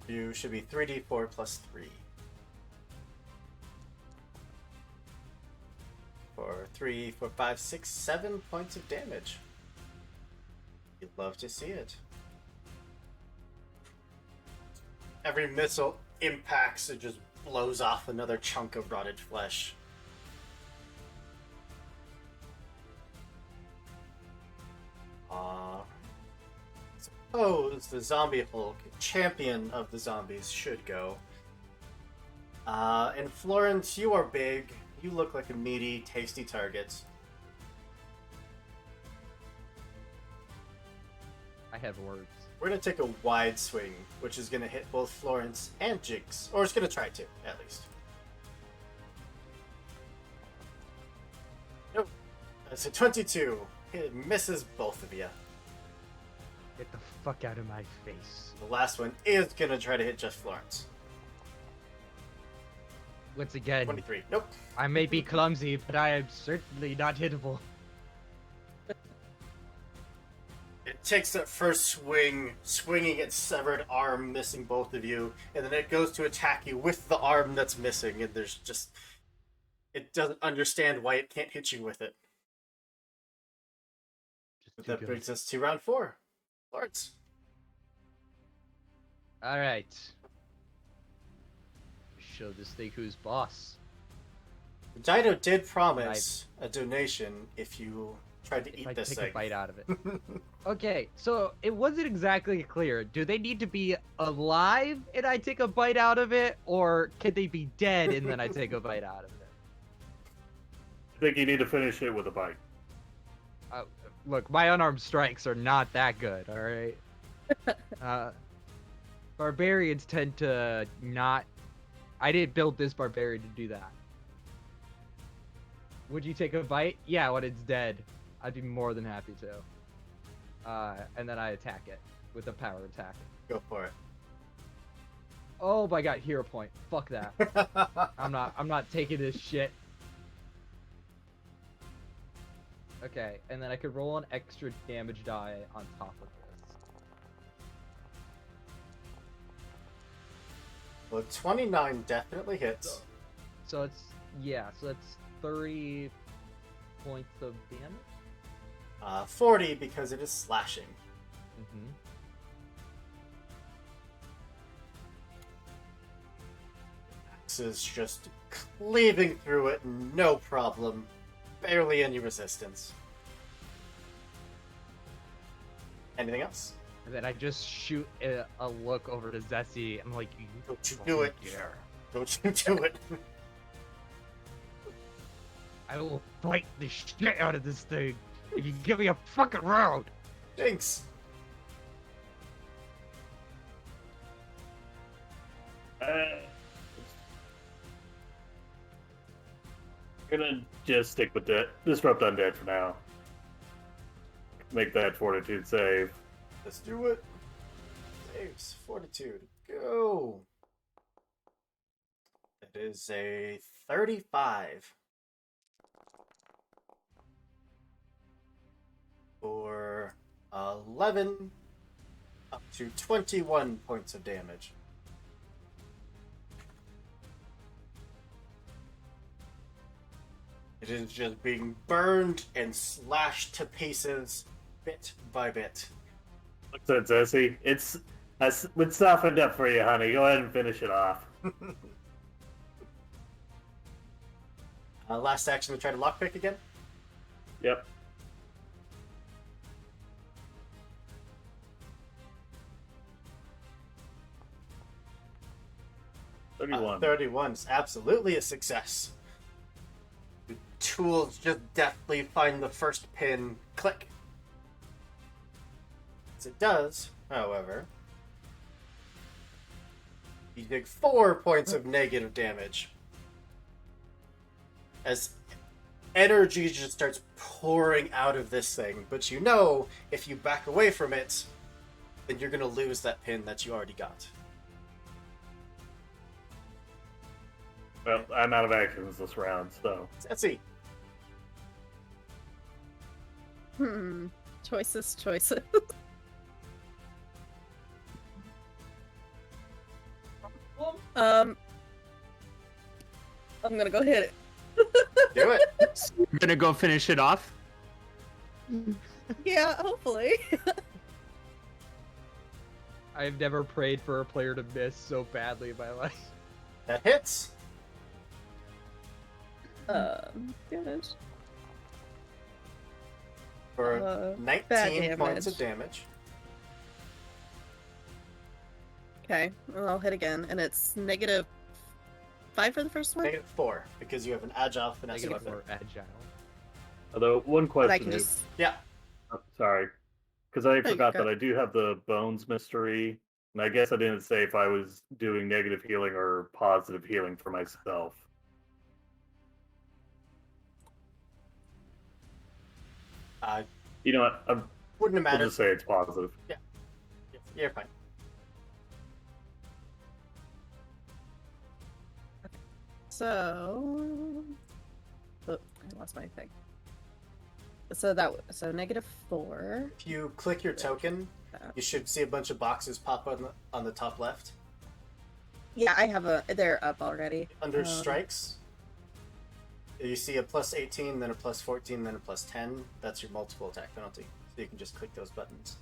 You should be 3d4 plus 3. For 3, 4, 5, 6, 7 points of damage. You'd love to see it. Every missile impacts, it just blows off another chunk of rotted flesh. Suppose the zombie Hulk, champion of the zombies, should go. And Florence, you are big. You look like a meaty, tasty target. I have words. We're gonna take a wide swing, which is gonna hit both Florence and Jinx. Or it's gonna try to, at least. Nope. That's a 22. It misses both of you. Get the fuck out of my face. The last one is gonna try to hit just Florence. Once again, 23. Nope. I may be clumsy, but I am certainly not hittable. It takes that first swing, swinging its severed arm, missing both of you, and then it goes to attack you with the arm that's missing, and there's just... It doesn't understand why it can't hit you with it. But that brings us to round 4. Lords. All right. Show this thing who's boss. Dido did promise a donation if you tried to If eat I this take thing. a bite out of it. Okay, so it wasn't exactly clear. Do they need to be alive and I take a bite out of it, or can they be dead and then I take a bite out of it? I think you need to finish it with a bite. Look, my unarmed strikes are not that good, alright? Barbarians tend to not... I didn't build this barbarian to do that. Would you take a bite? Yeah, when it's dead. I'd be more than happy to. And then I attack it with a power attack. Go for it. Oh my god, hero point. Fuck that. I'm not taking this shit. Okay, and then I could roll an extra damage die on top of this. Well, 29 definitely hits. So it's, yeah, so that's 30 points of damage? 40 because it is slashing. Mm-hmm. Axe is just cleaving through it, no problem. Barely any resistance. Anything else? And then I just shoot a look over to Zessie. I'm like, you Don't you do it. dare. Don't you do it. I will fight the shit out of this thing if you give me a fucking round. Jinx. Gonna just stick with disrupt undead for now. Make that fortitude save. Let's do it. Saves. Fortitude. Go. It is a 35. For 11 up to 21 points of damage. It is just being burned and slashed to pieces, bit by bit. Looks at Zessie. It's softened up for you, honey. Go ahead and finish it off. Last action to try to lockpick again. Yep. Uh, 31. 31 is absolutely a success. The tools just deftly find the first pin, click. As it does, however, you take 4 points of negative damage. As energy just starts pouring out of this thing, but you know if you back away from it, then you're going to lose that pin that you already got. Well, I'm out of actions this round, so. Let's see. Choices. I'm gonna go hit it. Do it. You're gonna go finish it off? Yeah, hopefully. I've never prayed for a player to miss so badly in my life. That hits. Damage. For bad 19 points of damage. Okay, well, I'll hit again, and it's -5 for the first one. -4, because you have an agile finesse Negative weapon. or agile. Although, one But I question can is, just. Yeah. sorry, because I you forgot go. that I do have the bones mystery, and I guess I didn't say if I was doing negative healing or positive healing for myself. You know what? Wouldn't have We'll mattered. just say it's positive. You're fine. So. Oh, I lost my thing. So -4. If you click your token, you should see a bunch of boxes pop on the top left. Yeah, I have they're up already. Under strikes, you see a +18, then a +14, then a +10. That's your multiple attack penalty. So you can just click those buttons.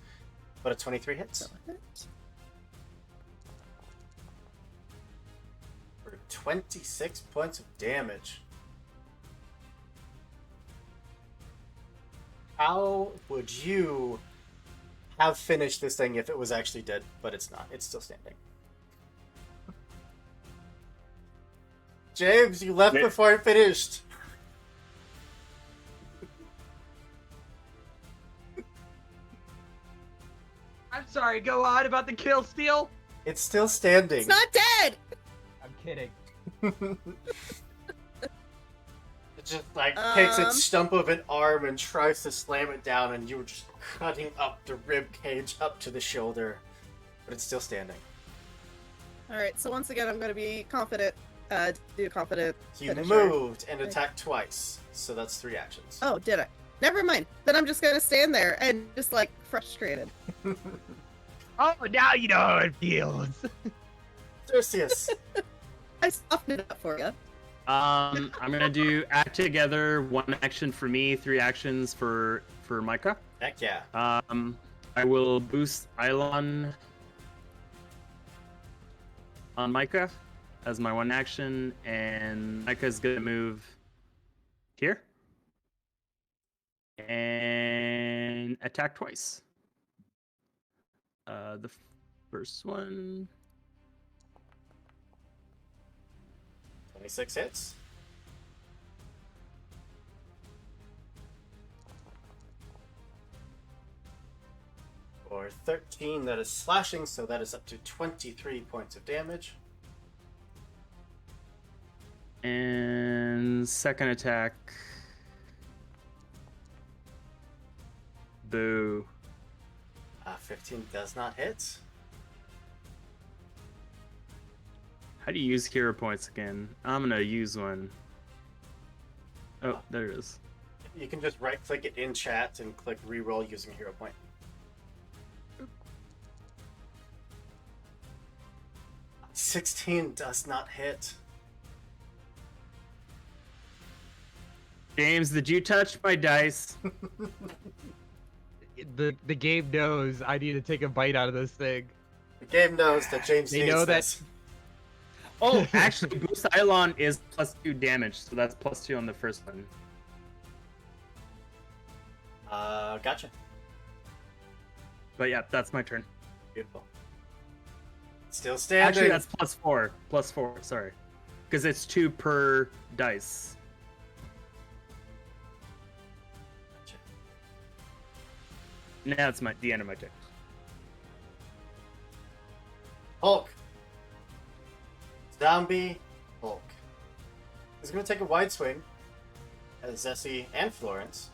But a 23 hits. For 26 points of damage. How would you have finished this thing if it was actually dead? But it's not. It's still standing. James, you left before I finished. I'm sorry, go on about the kill steal. It's still standing. It's not dead! I'm kidding. It just like takes its stump of an arm and tries to slam it down, and you were just cutting up the rib cage up to the shoulder, but it's still standing. Alright, so once again I'm gonna be confident. Do confident. So you finisher. moved and attacked twice, so that's 3 actions. Oh, did I? Never mind. Then I'm just gonna stand there and just like frustrated. Oh, now you know how it feels. Cercius. I softened it up for you. I'm gonna do act together. 1 action for me, 3 actions for Micah. Heck yeah. I will boost Eilon on Micah as my 1 action, and Micah's gonna move here and attack twice. The first one. 26 hits. Or 13, that is slashing, so that is up to 23 points of damage. And second attack. Boo. 15 does not hit. How do you use hero points again? I'm gonna use one. Oh, there it is. You can just right click it in chat and click reroll using hero point. Oop. 16 does not hit. James, did you touch my dice? The game knows I need to take a bite out of this thing. The game knows that James They needs know that- this. Oh, actually, boost Eilon is +2 damage, so that's +2 on the first one. Gotcha. But yeah, that's my turn. Beautiful. Still standing. Actually, that's +4. +4, sorry. Because it's 2 per dice. Gotcha. Now it's the end of my turn. Hulk. Zombie Hulk. He's going to take a wide swing at Zessie and Florence.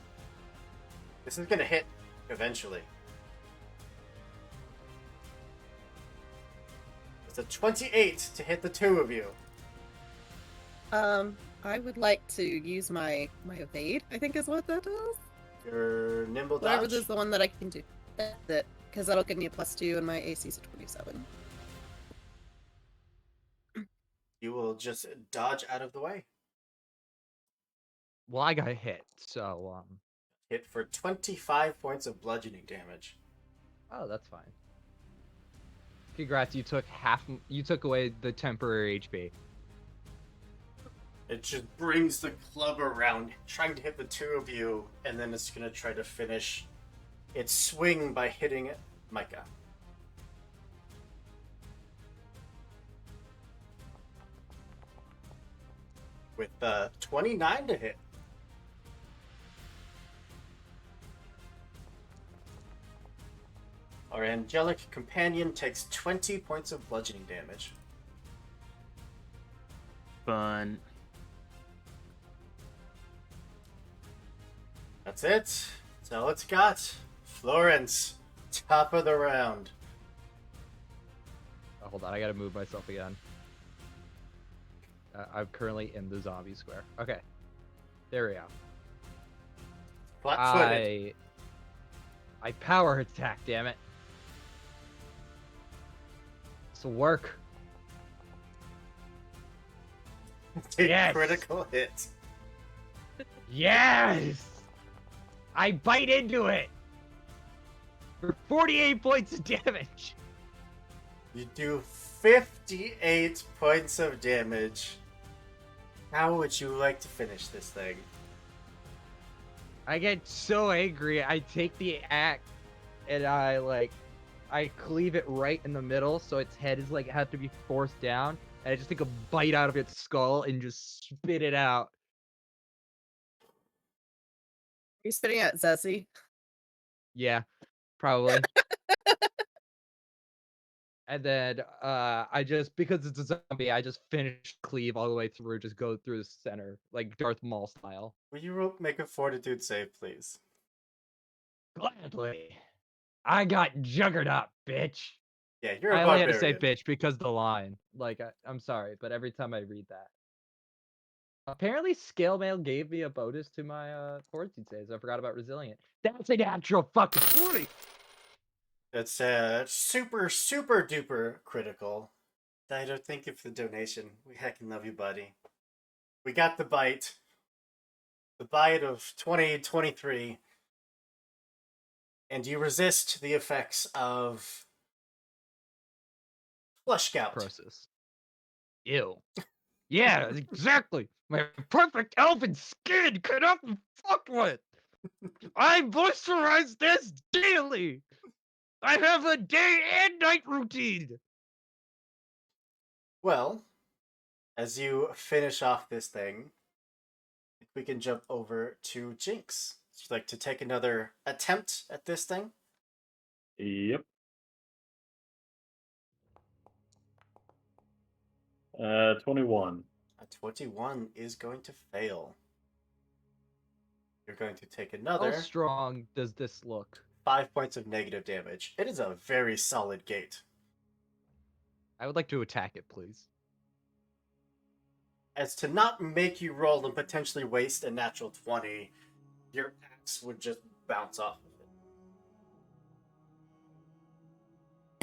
This is going to hit eventually. It's a 28 to hit the 2 of you. I would like to use my evade, I think is what that does. Your nimble Whatever dodge. is the one that I can do. That's it. Because that'll give me a +2 and my AC is a 27. You will just dodge out of the way. Well, I got hit, so Hit for 25 points of bludgeoning damage. oh, that's fine. Congrats, you took away the temporary HP. It just brings the club around, trying to hit the 2 of you, and then it's going to try to finish its swing by hitting Micah. With 29 to hit. Our angelic companion takes 20 points of bludgeoning damage. Fun. That's it. That's all it's got. Florence, top of the round. Oh, hold on, I gotta move myself again. I'm currently in the zombie square. Okay. There we go. Flat-footed. I power attack, damn it. This'll work. Take Yes. critical hit. Yes! I bite into it! For 48 points of damage! You do 58 points of damage. How would you like to finish this thing? I get so angry, I take the axe and I cleave it right in the middle so its head is like has to be forced down, and I just take a bite out of its skull and just spit it out. Are you spitting at Zessie? Yeah, probably. And then I just, because it's a zombie, I just finish cleave all the way through, just go through the center, like Darth Maul style. Will you make a fortitude save, please? Gladly. I got Juggernaut, bitch. Yeah, you're a I only had to barbarian. say bitch because of the line. Like, I'm sorry, but every time I read that. Apparently, Scale Mail gave me a bonus to my fortitude saves. I forgot about Resilient. That's a natural fucking 20! It's super, super duper critical. I don't think of the donation. We heckin' love you, buddy. We got the bite. The bite of 2023. And you resist the effects of flesh gout. Process. Ew. Yeah, exactly. My perfect elven skin cannot be fucked with. I moisturize this daily. I have a day and night routine. Well, as you finish off this thing, we can jump over to Jinx. Would you like to take another attempt at this thing? Yep. 21. A 21 is going to fail. You're going to take How another strong does this look? 5 points of negative damage. It is a very solid gate. I would like to attack it, please. As to not make you roll and potentially waste a natural 20, your axe would just bounce off of it.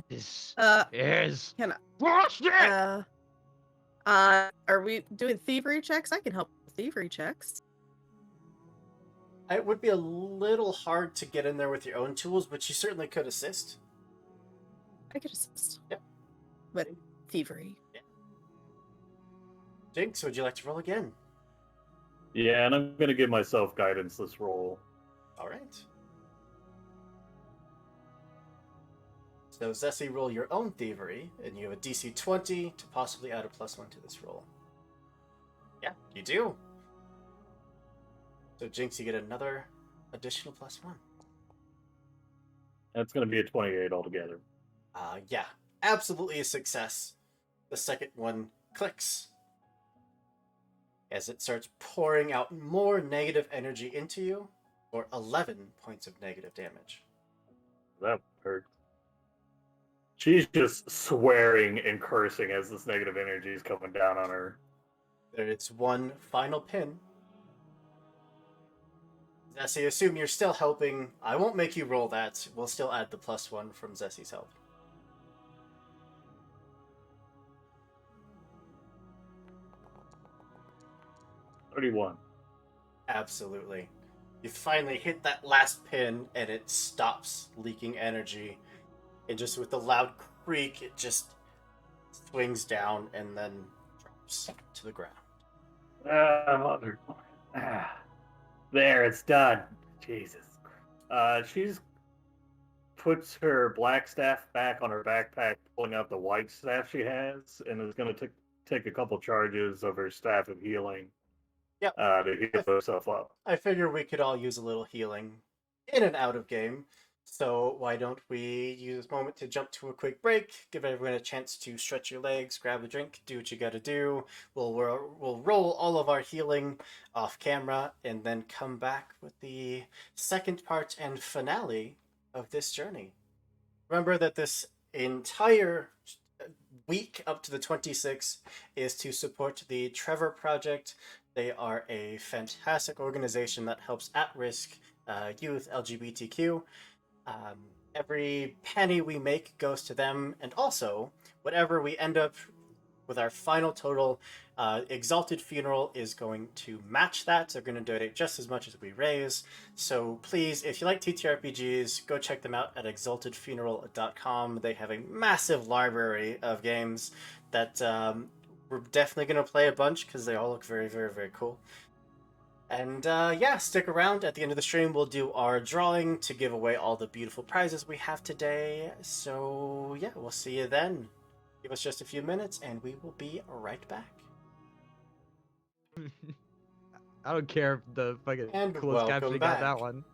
This Uh, is can bullshit! are we doing thievery checks? I can help with thievery checks. It would be a little hard to get in there with your own tools, but you certainly could assist. I could assist. Yep. With thievery. Jinx, would you like to roll again? Yeah, and I'm going to give myself guidance this roll. All right. So, Zessie, roll your own thievery, and you have a DC 20 to possibly add a +1 to this roll. Yeah, you do. So, Jinx, you get another additional +1. That's going to be a 28 altogether. Yeah, absolutely a success. The second one clicks as it starts pouring out more negative energy into you for 11 points of negative damage. That hurt. She's just swearing and cursing as this negative energy is coming down on her. There is one final pin. Zessie, assume you're still helping. I won't make you roll that. We'll still add the +1 from Zessie's help. $31. Absolutely. You finally hit that last pin and it stops leaking energy. And just with a loud creak, it just swings down and then drops to the ground. Mother. There, it's done. Jesus. She's puts her black staff back on her backpack, pulling out the white staff she has, and is going to take a couple charges of her staff of healing. Yep. To heal herself up. I figure we could all use a little healing in and out of game. So why don't we use this moment to jump to a quick break, give everyone a chance to stretch your legs, grab a drink, do what you gotta do. We'll roll all of our healing off camera and then come back with the second part and finale of this journey. Remember that this entire week up to the 26th is to support the Trevor Project. They are a fantastic organization that helps at-risk youth, LGBTQ. Every penny we make goes to them, and also whatever we end up with our final total, Exalted Funeral is going to match that. They're going to donate just as much as we raise. So please, if you like TTRPGs, go check them out at exaltedfuneral.com. They have a massive library of games that we're definitely going to play a bunch because they all look very, very, very cool. And yeah, stick around. At the end of the stream, we'll do our drawing to give away all the beautiful prizes we have today. So yeah, we'll see you then. Give us just a few minutes and we will be right back. I don't care if the fucking And closed welcome captioning got that back. one.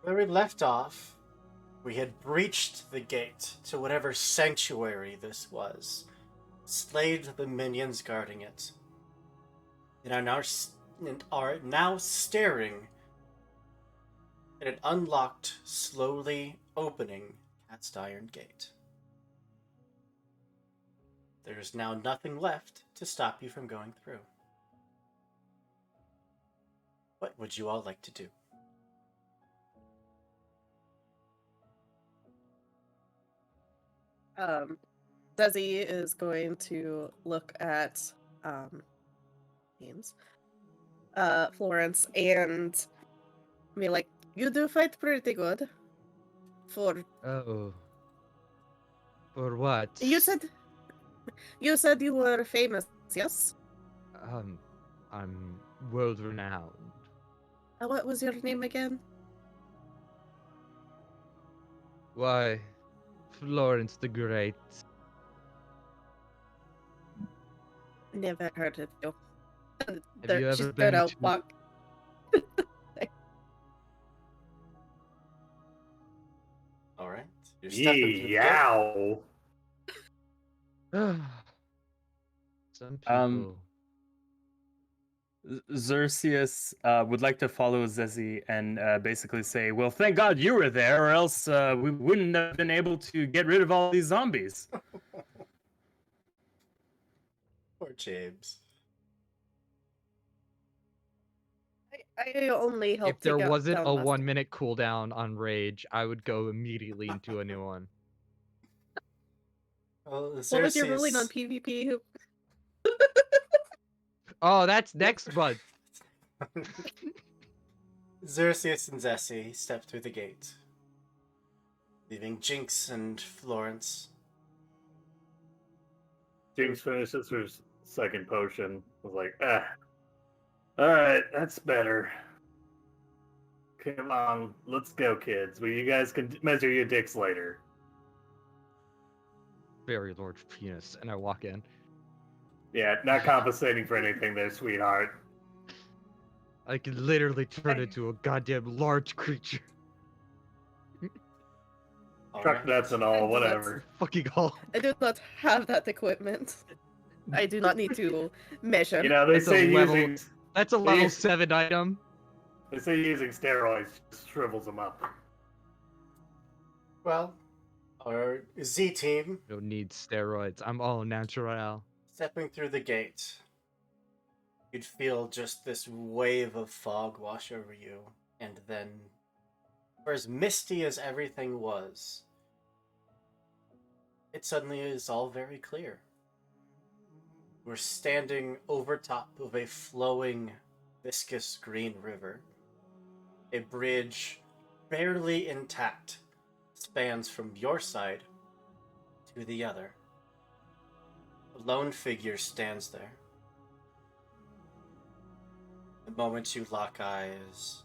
Where we left off, we had breached the gate to whatever sanctuary this was, slayed the minions guarding it, and are now staring at an unlocked, slowly opening cast iron gate. There is now nothing left to stop you from going through. What would you all like to do? Desi is going to look at names, Florence, and be like, "You do fight pretty good. For Oh. For what? you said you were famous, yes? I'm world renowned. What was your name again? Why, Florence the Great. Never heard of you. And Have you she's ever been gonna to... walk. All right, you're stepping through the gate. Yow. Some people... Xerxes would like to follow Zezi and basically say, well, thank God you were there, or else we wouldn't have been able to get rid of all these zombies. Poor James. I only helped If there take wasn't down a last 1 minute cooldown on Rage, I would go immediately into a new one. Well, What was your ruling on PvP? Oh, that's next month. Xerxes and Zessie step through the gate, leaving Jinx and Florence. Jinx finishes her second potion. Was like, alright, that's better. Come on, let's go, kids. Well, you guys can measure your dicks later. Very large penis, and I walk in. Yeah, not compensating for anything there, sweetheart. I could literally turn into a goddamn large creature. Truck nuts and all, whatever. Fucking all. I do not have that equipment. I do not need to measure. You know, they That's a say level- using That's a level Yes. 7 item. they say using steroids just shrivels them up. Well, our Z team Don't need steroids. I'm all natural. stepping through the gate. You'd feel just this wave of fog wash over you, and then, for as misty as everything was, it suddenly is all very clear. We're standing over top of a flowing, viscous green river. A bridge, barely intact, spans from your side to the other. A lone figure stands there. The moment you lock eyes,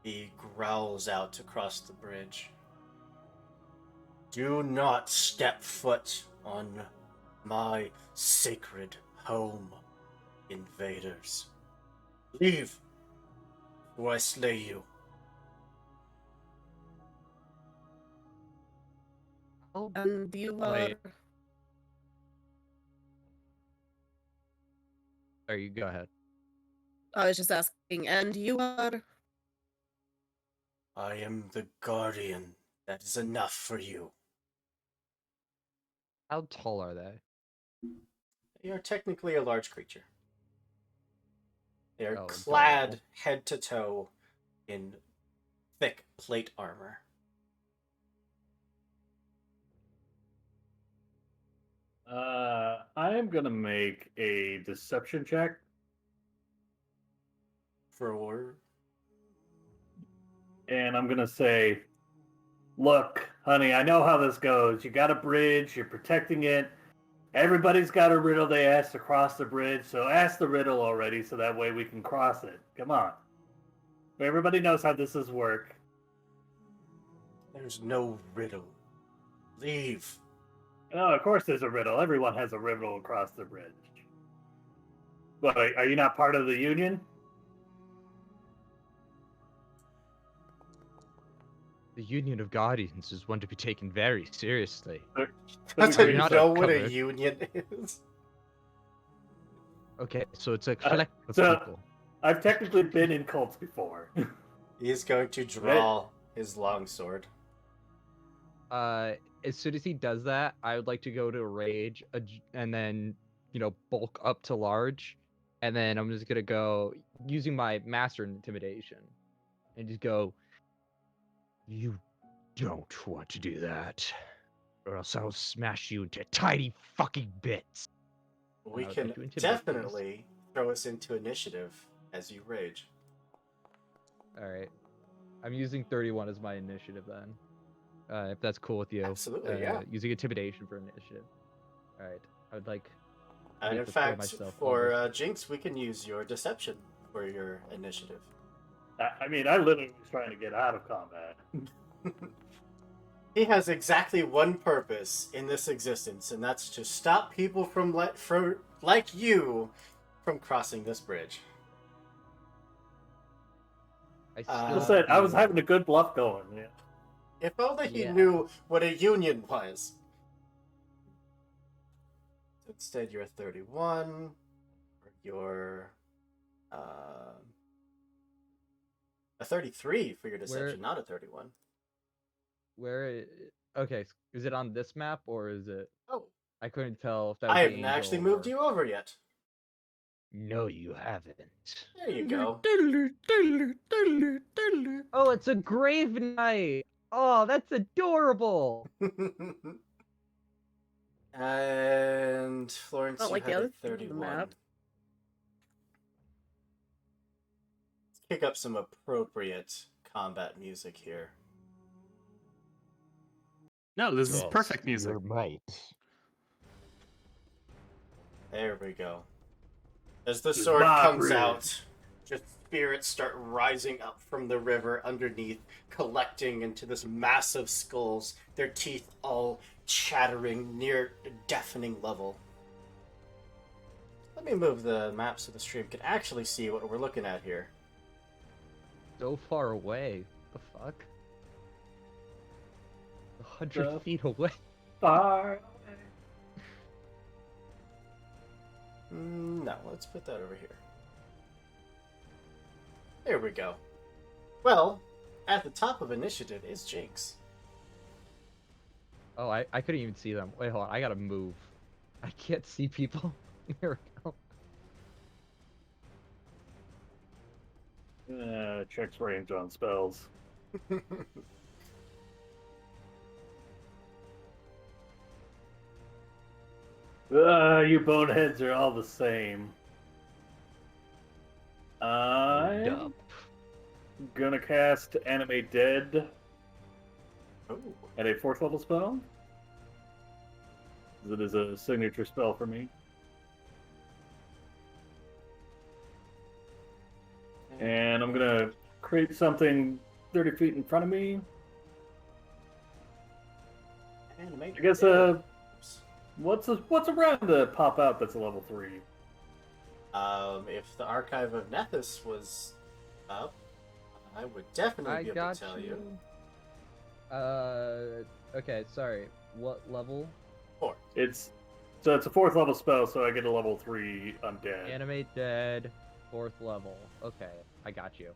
he growls out across the bridge. Do not step foot on my sacred home, invaders. Leave, or I slay you. And you are. Wait. Or you go ahead. I was just asking, and you are. I am the guardian. That is enough for you. How tall are they? You are technically a large creature. They're Oh, clad adorable. head to toe in thick plate armor. I am gonna make a deception check. For And I'm gonna say, look, honey, I know how this goes. You got a bridge, you're protecting it. Everybody's got a riddle they asked to cross the bridge, so ask the riddle already so that way we can cross it. Come on. Everybody knows how this is work. there's no riddle. Leave. Oh, of course there's a riddle. Everyone has a riddle across the bridge. But are you not part of the union? The Union of Guardians is one to be taken very seriously. Doesn't You're not know what a covered. union is. Okay, so it's a collective of so- people. I've technically been in cults before. He's going to draw his longsword. As soon as he does that, I would like to go to rage, and then bulk up to large, and then I'm just gonna go using my master intimidation, and just go. You don't want to do that, or else I'll smash you into tiny fucking bits. We I would can like to intimidate these. definitely throw us into initiative as you rage. All right, I'm using 31 as my initiative then. If that's cool with you. Absolutely, yeah. Using intimidation for initiative. All right, I would like. And in prepare fact, myself for almost- Jinx, we can use your deception for your initiative. I mean, I literally was trying to get out of combat. He has exactly one purpose in this existence, and that's to stop people from like you from crossing this bridge. I I still said I was do- having a good bluff going. Yeah. If only he Yeah. knew what a union was. Instead, you're 31. Or you're a 33 for your deception, not a 31. Okay, is it on this map or is it? Oh, I couldn't tell if that was I the haven't actually angel moved or- you over yet. No, you haven't. There you go. Oh, it's a grave knight. Oh, that's adorable. And Florence, Not you like the had a other thing on the 31. map. Let's pick up some appropriate combat music here. No, this is perfect music. Might. There we go. As the It's sword my comes bridge. out, just spirits start rising up from the river underneath, collecting into this massive skulls, their teeth all chattering near a deafening level. Let me move the map so the stream can actually see what we're looking at here. So far away. The fuck? 100 The- feet away. Far. No, let's put that over here. There we go. Well, at the top of initiative is Jinx. Oh, I couldn't even see them. Wait, hold on. I gotta move. I can't see people. Here we go. Checks range on spells. You boneheads are all the same. I'm Dump. gonna cast Animate Dead Oh, at a 4th level spell. It is a signature spell for me. And I'm gonna create something 30 feet in front of me. animate. I guess Oops. what's around to pop out that's a level 3? If the Archive of Nethys was up, I would definitely I be able got to tell you. Okay, sorry. What level? 4. It's a 4th level spell, so I get a level 3 undead. Animate dead, 4th level. Okay, I got you.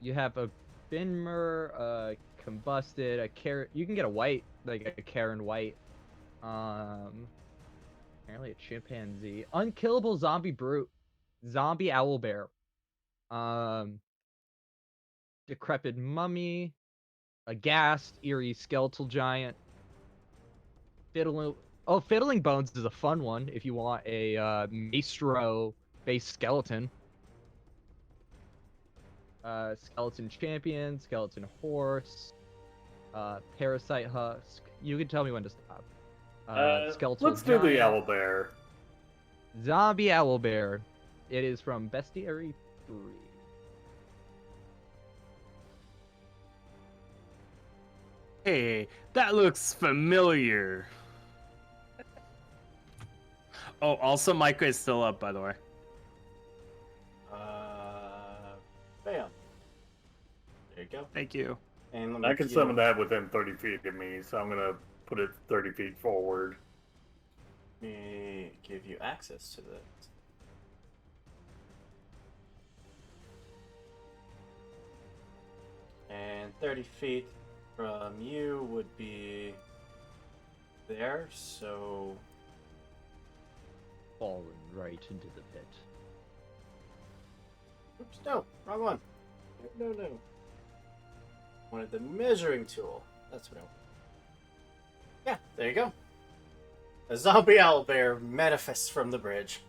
You have a Binmer, combusted, a carrot. You can get a white, like a Karen white. Apparently a chimpanzee. Unkillable zombie brute. Zombie owlbear. Decrepit mummy. A ghast, eerie skeletal giant. Fiddling Bones is a fun one if you want a maestro-based skeleton. Skeleton champion, skeleton horse, parasite husk. You can tell me when to stop. Skeletal Let's do the giant. owlbear. Zombie owlbear. It is from Bestiary 3. Hey, that looks familiar. Oh, also Micah is still up, by the way. Bam. There you go. Thank you. And let me I can heal. summon that within 30 feet of me, so I'm gonna put it 30 feet forward. Let me give you access to that. And 30 feet from you would be there, so Fallen right into the pit. oops, no, wrong one. No. Wanted the measuring tool. That's what I want. Yeah, there you go. A zombie owlbear manifests from the bridge.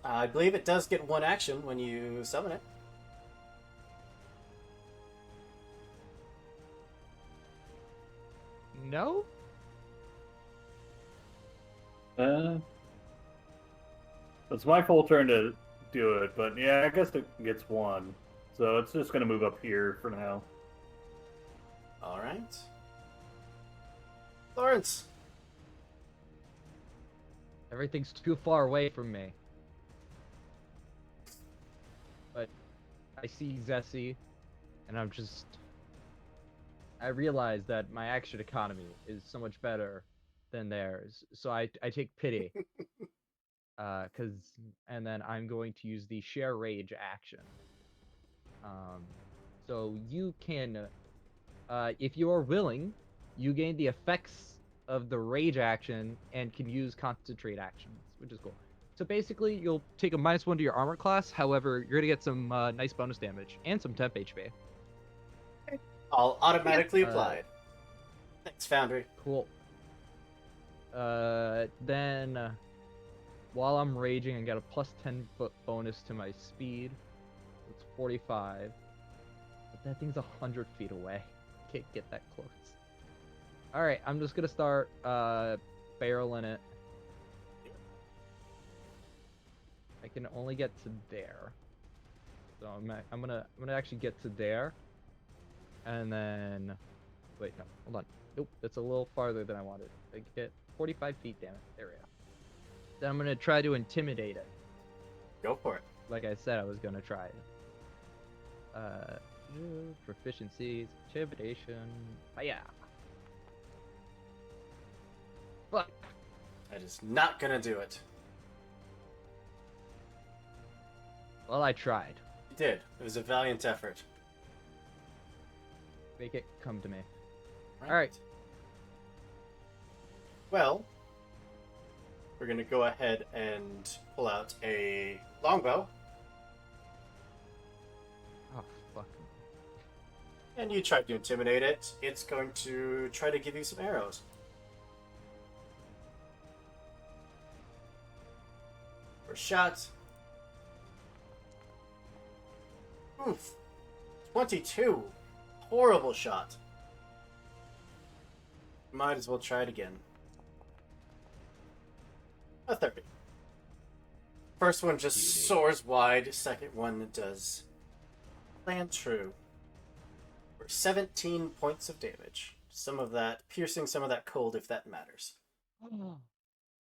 I believe it does get one action when you summon it. No? It's my full turn to do it, but yeah, I guess it gets one. So it's just gonna move up here for now. Alright. Lawrence. Everything's too far away from me. But I see Zessie, and I realize that my action economy is so much better than theirs, so I take pity. And then I'm going to use the share rage action. So you can, if you are willing, you gain the effects of the rage action and can use concentrate actions, which is cool. So basically, you'll take a -1 to your armor class. However, you're gonna get some nice bonus damage and some temp HP. I'll automatically apply it. Thanks, Foundry. Cool. Then, while I'm raging, I get a +10 bonus to my speed. It's 45. But that thing's 100 feet away. Can't get that close. Alright, I'm just gonna start barreling it. I can only get to there. So I'm gonna actually get to there. And then wait, no, hold on. Nope, that's a little farther than I wanted. I get 45 feet, damn it. There we go. Then I'm gonna try to intimidate it. Go for it. Like I said I was gonna try it. Proficiencies, intimidation. Yeah. Fuck. That is not gonna do it. Well, I tried. You did. It was a valiant effort. Make it come to me. Right. Alright. Well, we're gonna go ahead and pull out a longbow. Oh, fuck. And you try to intimidate it. It's going to try to give you some arrows. First shot. Oof. 22. Horrible shot. Might as well try it again. A 30. First one just soars wide. Second one does land true. For 17 points of damage. Some of that piercing, some of that cold, if that matters.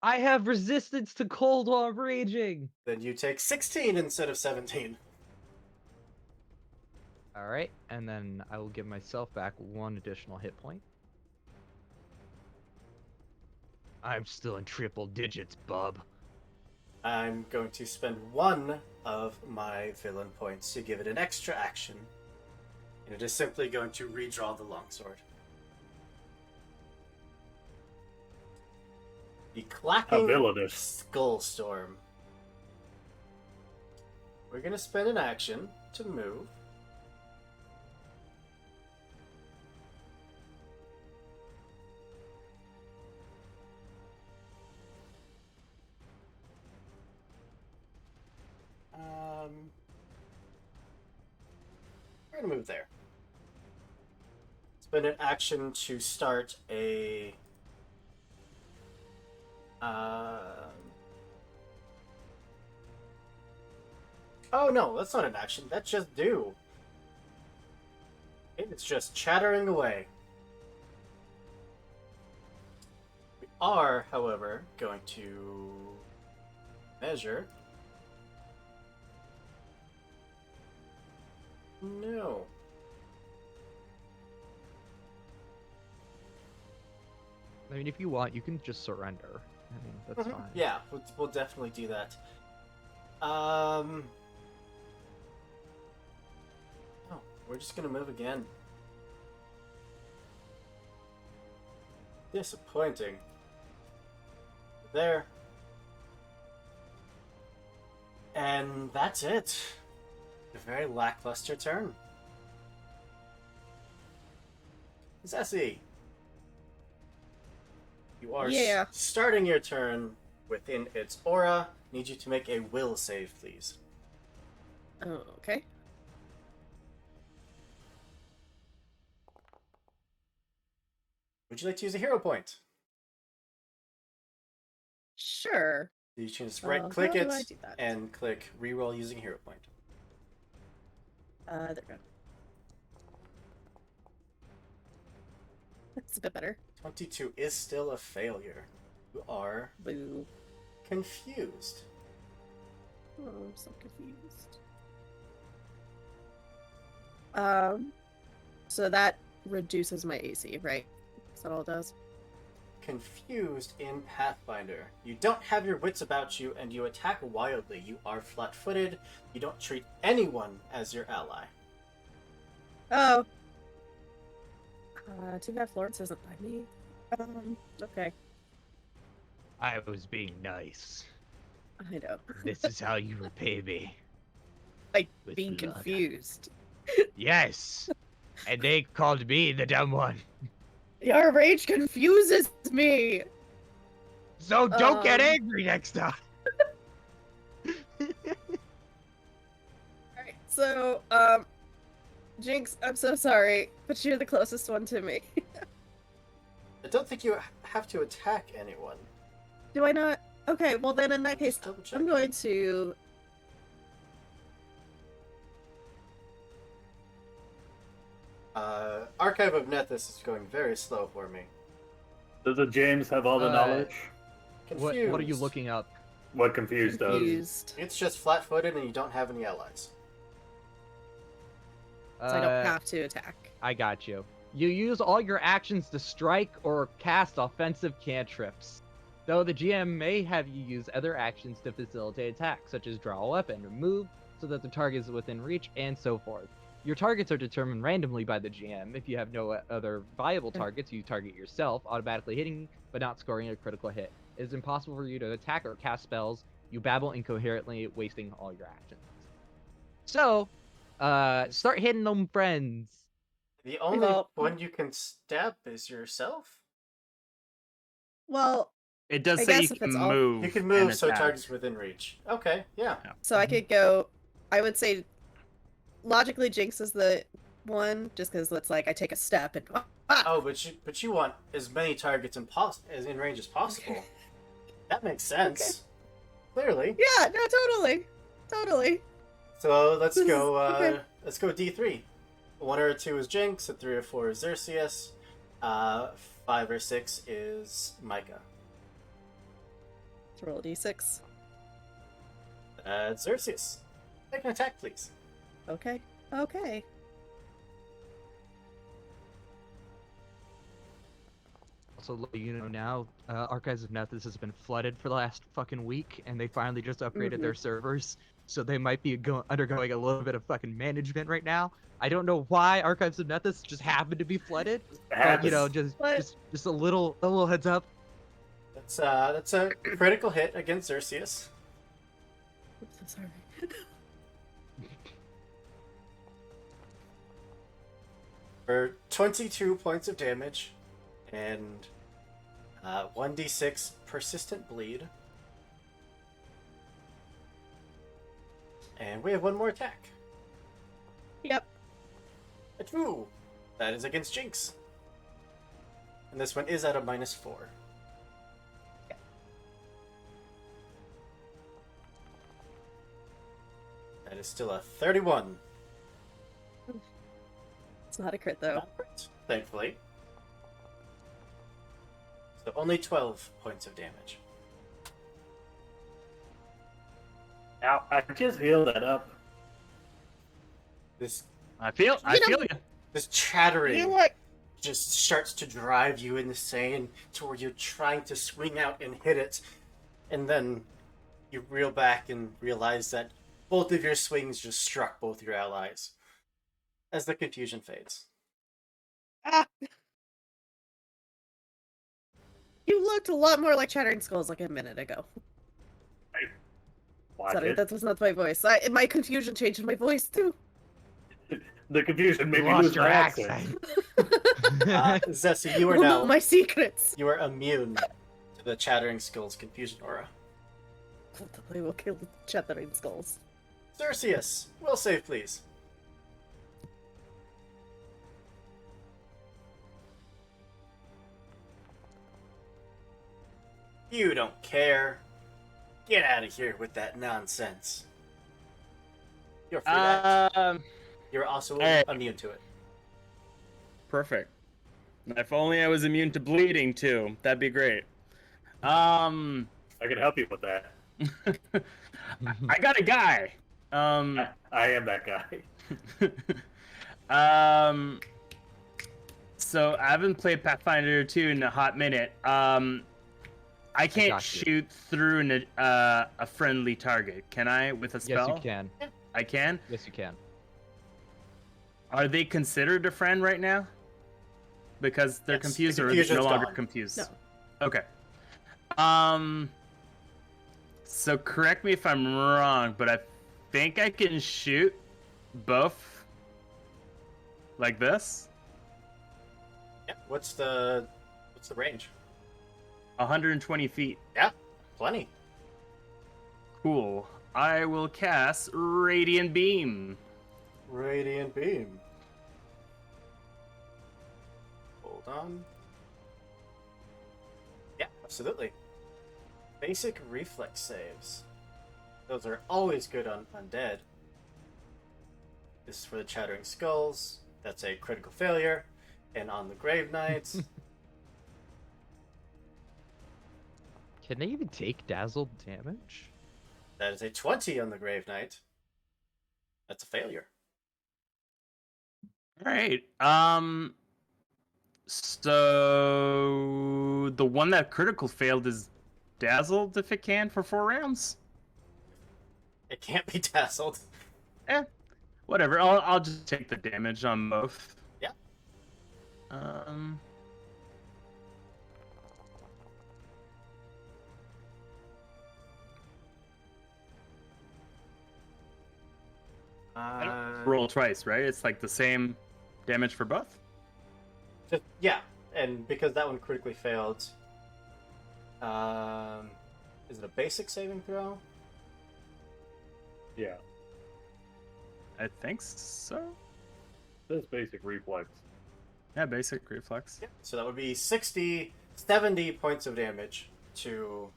I have resistance to cold while I'm raging! Then you take 16 instead of 17. Alright, and then I will give myself back 1 additional hit point. I'm still in triple digits, bub. I'm going to spend 1 of my villain points to give it an extra action. And it is simply going to redraw the longsword. The clacking villainous. skull storm. We're gonna spend an action to move. We're gonna move there. Spend an action to start a oh no, that's not an action. That's just do. It's just chattering away. We are, however, going to measure. No. I mean, if you want, you can just surrender. I mean, that's fine. Yeah, we'll definitely do that. Oh, we're just gonna move again. Disappointing. There. And that's it. A very lackluster turn. Zessie. You are starting your turn within its aura. Need you to make a will save, please. Oh, okay. Would you like to use a hero point? Sure. You can just right-click how it do I do that? and click reroll using hero point. There we go. That's a bit better. 22 is still a failure. You are Boo. confused. Oh, I'm so confused. So that reduces my AC, right? Is that all it does? Confused in Pathfinder. You don't have your wits about you and you attack wildly. You are flat-footed. You don't treat anyone as your ally. Oh. Too bad Florence isn't by me. Okay. I was being nice. I know. This is how you repay me. Like, With being blood. confused. Yes. And they called me the dumb one. Your rage confuses me! So don't get Um, angry next time. Alright, so, Jinx, I'm so sorry, but you're the closest one to me. I don't think you have to attack anyone. Do I not? Okay, well then in that case, Just double check. I'm going to... Archive of Nethys is going very slow for me. Does the James have all the knowledge? Confused. What are you looking up? What confused does? confused. It's just flat-footed and you don't have any allies. So I don't have to attack. I got you. You use all your actions to strike or cast offensive cantrips. Though the GM may have you use other actions to facilitate attacks, such as draw a weapon or move so that the target is within reach, and so forth. Your targets are determined randomly by the GM. If you have no other viable targets, you target yourself, automatically hitting but not scoring a critical hit. It is impossible for you to attack or cast spells. You babble incoherently, wasting all your actions. So, start hitting them friends. The only Well- one you can stab is yourself? Well, It does I say guess you if it's can all- move. You can and move so attack. target's within reach. Okay, yeah. so I could go... I would say, logically, Jinx is the one, just because it's like, I take a step and... Ah! Oh, but you want as many targets as in range as possible. That makes sense. Clearly. Yeah, no, totally. Totally. So let's This is- go. okay. Let's go D3. 1 or 2 is Jinx. A 3 or 4 is Xerxes. 5 or 6 is Micah. Let's roll a d6. Xerxes, make an attack, please. Okay. Okay. Also, let you know now, Archives of Nethys has been flooded for the last fucking week, and they finally just upgraded their servers, so they might be undergoing a little bit of fucking management right now. I don't know why Archives of Nethys just happened to be flooded, but you know, just a little heads up. That's a critical hit against Xerxes. I'm so sorry. For 22 points of damage and 1d6 persistent bleed. And we have one more attack. Yep. A true. That is against Jinx. And this one is at a -4. That is still a 31. It's not a crit though. Not crit, thankfully. So only 12 points of damage. Now, I just healed that up. This I feel you. this chattering You know what? just starts to drive you insane to where you're trying to swing out and hit it, and then you reel back and realize that both of your swings just struck both your allies as the confusion fades. Ah. You looked a lot more like Chattering Skulls like a minute ago. Watch Sorry, it. that was not my voice. My confusion changed my voice too. The confusion made You me lost lose your my accent. Zessie, you are All now my secrets. you are immune to the Chattering Skulls confusion aura. I will kill the Chattering Skulls. Xerxes, will save, please. You don't care. Get out of here with that nonsense. You're free to act. You're also alright. immune to it. Perfect. If only I was immune to bleeding too. That'd be great. I can help you with that. I got a guy. I am that guy. So I haven't played Pathfinder 2 in a hot minute. I can't got you. shoot through a friendly target, can I, with a spell? Yes, you can. I can? Yes, you can. Are they considered a friend right now? Because they're Yes, confused the or they're confusion's no longer gone. confused? No. Okay. So correct me if I'm wrong, but I think I can shoot both like this. Yeah. What's the range? 120 feet. Yeah, plenty. Cool. I will cast Radiant Beam. Radiant beam. Hold on. Yeah, absolutely. Basic reflex saves. Those are always good on undead. This is for the Chattering Skulls. That's a critical failure. And on the Grave Knights, Can they even take dazzled damage? that is a 20 on the Grave Knight. That's a failure. All right. So the one that critical failed is dazzled if it can for 4 rounds. It can't be dazzled. Whatever. I'll just take the damage on both. Yeah. Roll twice, right? It's like the same damage for both. Yeah, and because that one critically failed, is it a basic saving throw? Yeah, I think so. that's basic reflex. Yeah, basic reflex. Yeah. So that would be 70 points of damage to...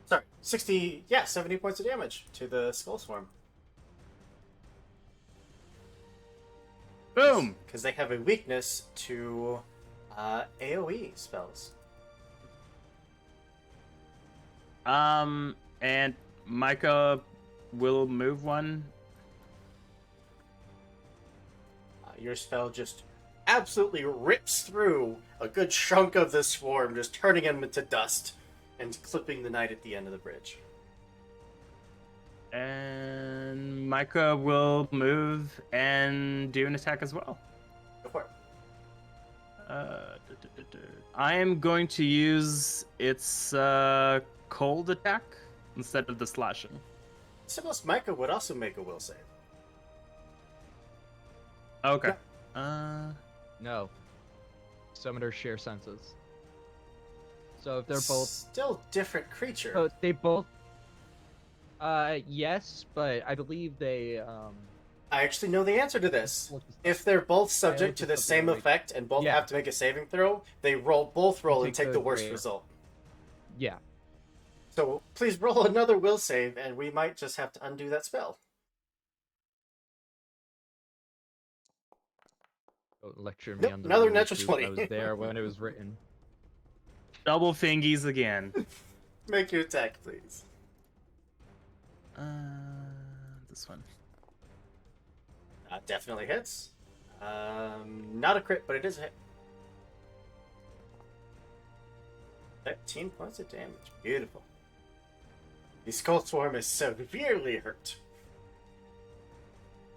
Sorry, 70 points of damage to the Skull Swarm. Boom! Because they have a weakness to AoE spells. And Micah will move one. Your spell just absolutely rips through a good chunk of the swarm, just turning him into dust and clipping the knight at the end of the bridge. And Micah will move and do an attack as well. Go for it. I am going to use its cold attack instead of the slashing. Sibyll's Micah would also make a will save. Okay. No. Summoners share senses. So if they're both... Still different creature. So they both... yes, but I believe they, I actually know the answer to this. If they're both subject to the same effect and both have to make a saving throw, they both roll and take the worst result. Yeah. So please roll another will save, and we might just have to undo that spell. Don't lecture me Nope, on the another rules, natural dude. 20. I was there when it was written. Double fingies again. Make your attack, please. This one. Definitely hits. Not a crit, but it is a hit. 13 points of damage. Beautiful. The Skull Swarm is severely hurt.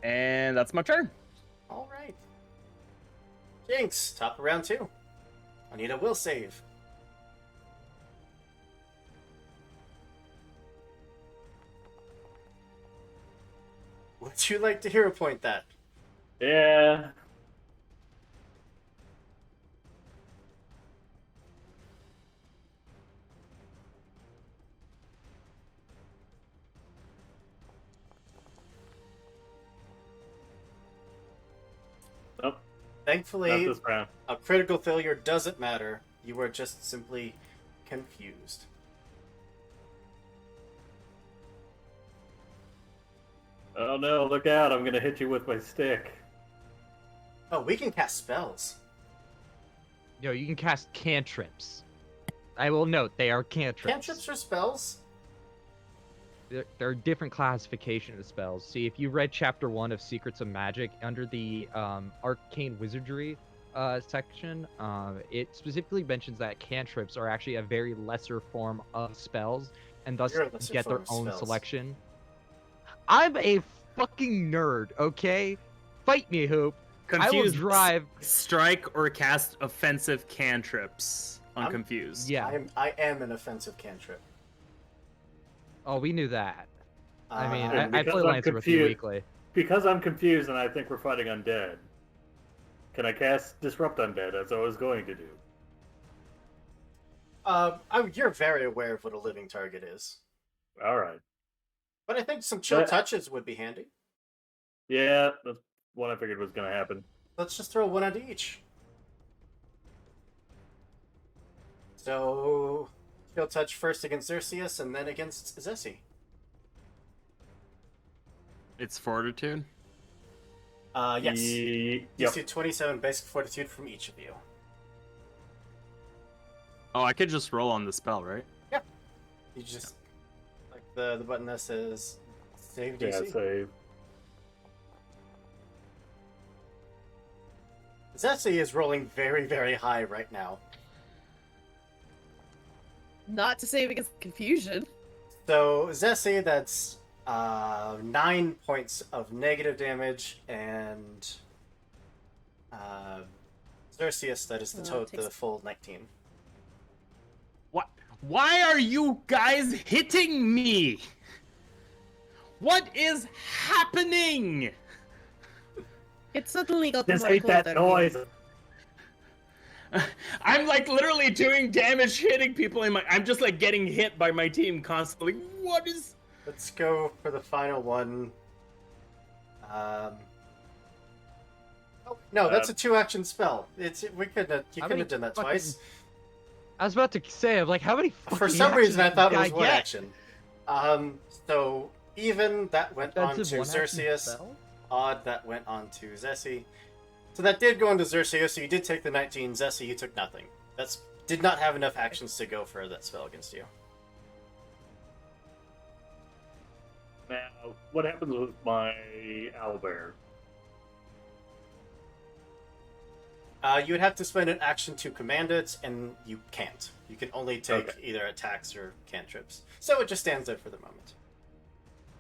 And that's my turn. All right. Jinx, top of round 2. I need a will save. Would you like to hero point that? Yeah. Nope. Not Thankfully, this round. a critical failure doesn't matter. You are just simply confused. Oh no, look out, I'm gonna hit you with my stick. Oh, we can cast spells. Yo, you can cast cantrips. I will note, they are cantrips. Cantrips are spells? There are different classification of spells. See, if you read Chapter 1 of Secrets of Magic, under the Arcane Wizardry section, it specifically mentions that cantrips are actually a very lesser form of spells, and thus You're a lesser get their form of own spells. selection. I'm a fucking nerd, okay? Fight me, Hoop. I will Confused. drive... Strike or cast offensive cantrips on I'm- Confused. Yeah. I am an offensive cantrip. Oh, we knew that. I mean, and I because play I'm Lancer with you confused- weekly. Because I'm confused and I think we're fighting undead, can I cast Disrupt Undead as I was going to do? You're very aware of what a living target is. Alright. But I think some chill But- touches would be handy. Yeah, that's what I figured was gonna happen. Let's just throw one onto each. So, chill touch first against Xerxes and then against Zessie. It's Fortitude. Yes. Yep. DC 27 basic fortitude from each of you. Oh, I could just roll on the spell, right? You just like the button that says save Yeah, DC. save. Zessie is rolling very, very high right now. Not to save against confusion. So Zessie, that's 9 points of negative damage, and Xerxes, that is the full 19. What? Why are you guys hitting me? What is happening? It suddenly got Just more hate cool that than noise. I'm like literally doing damage hitting people in my. I'm just like getting hit by my team constantly. What is. Let's go for the final one. Oh, no, that's a 2-action spell. You couldn't How have many done that fucking- twice. I was about to say, I'm like, how many For fucking some reason, I actions thought it did was one get? action. So even that went on Defensive to one-action Xerxes. spell? Odd that went on to Zessie. So that did go into Xerxes, so you did take the 19. Zessie, you took nothing. That's did not have enough actions to go for that spell against you. Now, what happens with my owlbear? You would have to spend an action to command it, and you can't. You can only take Okay. either attacks or cantrips. So it just stands there for the moment.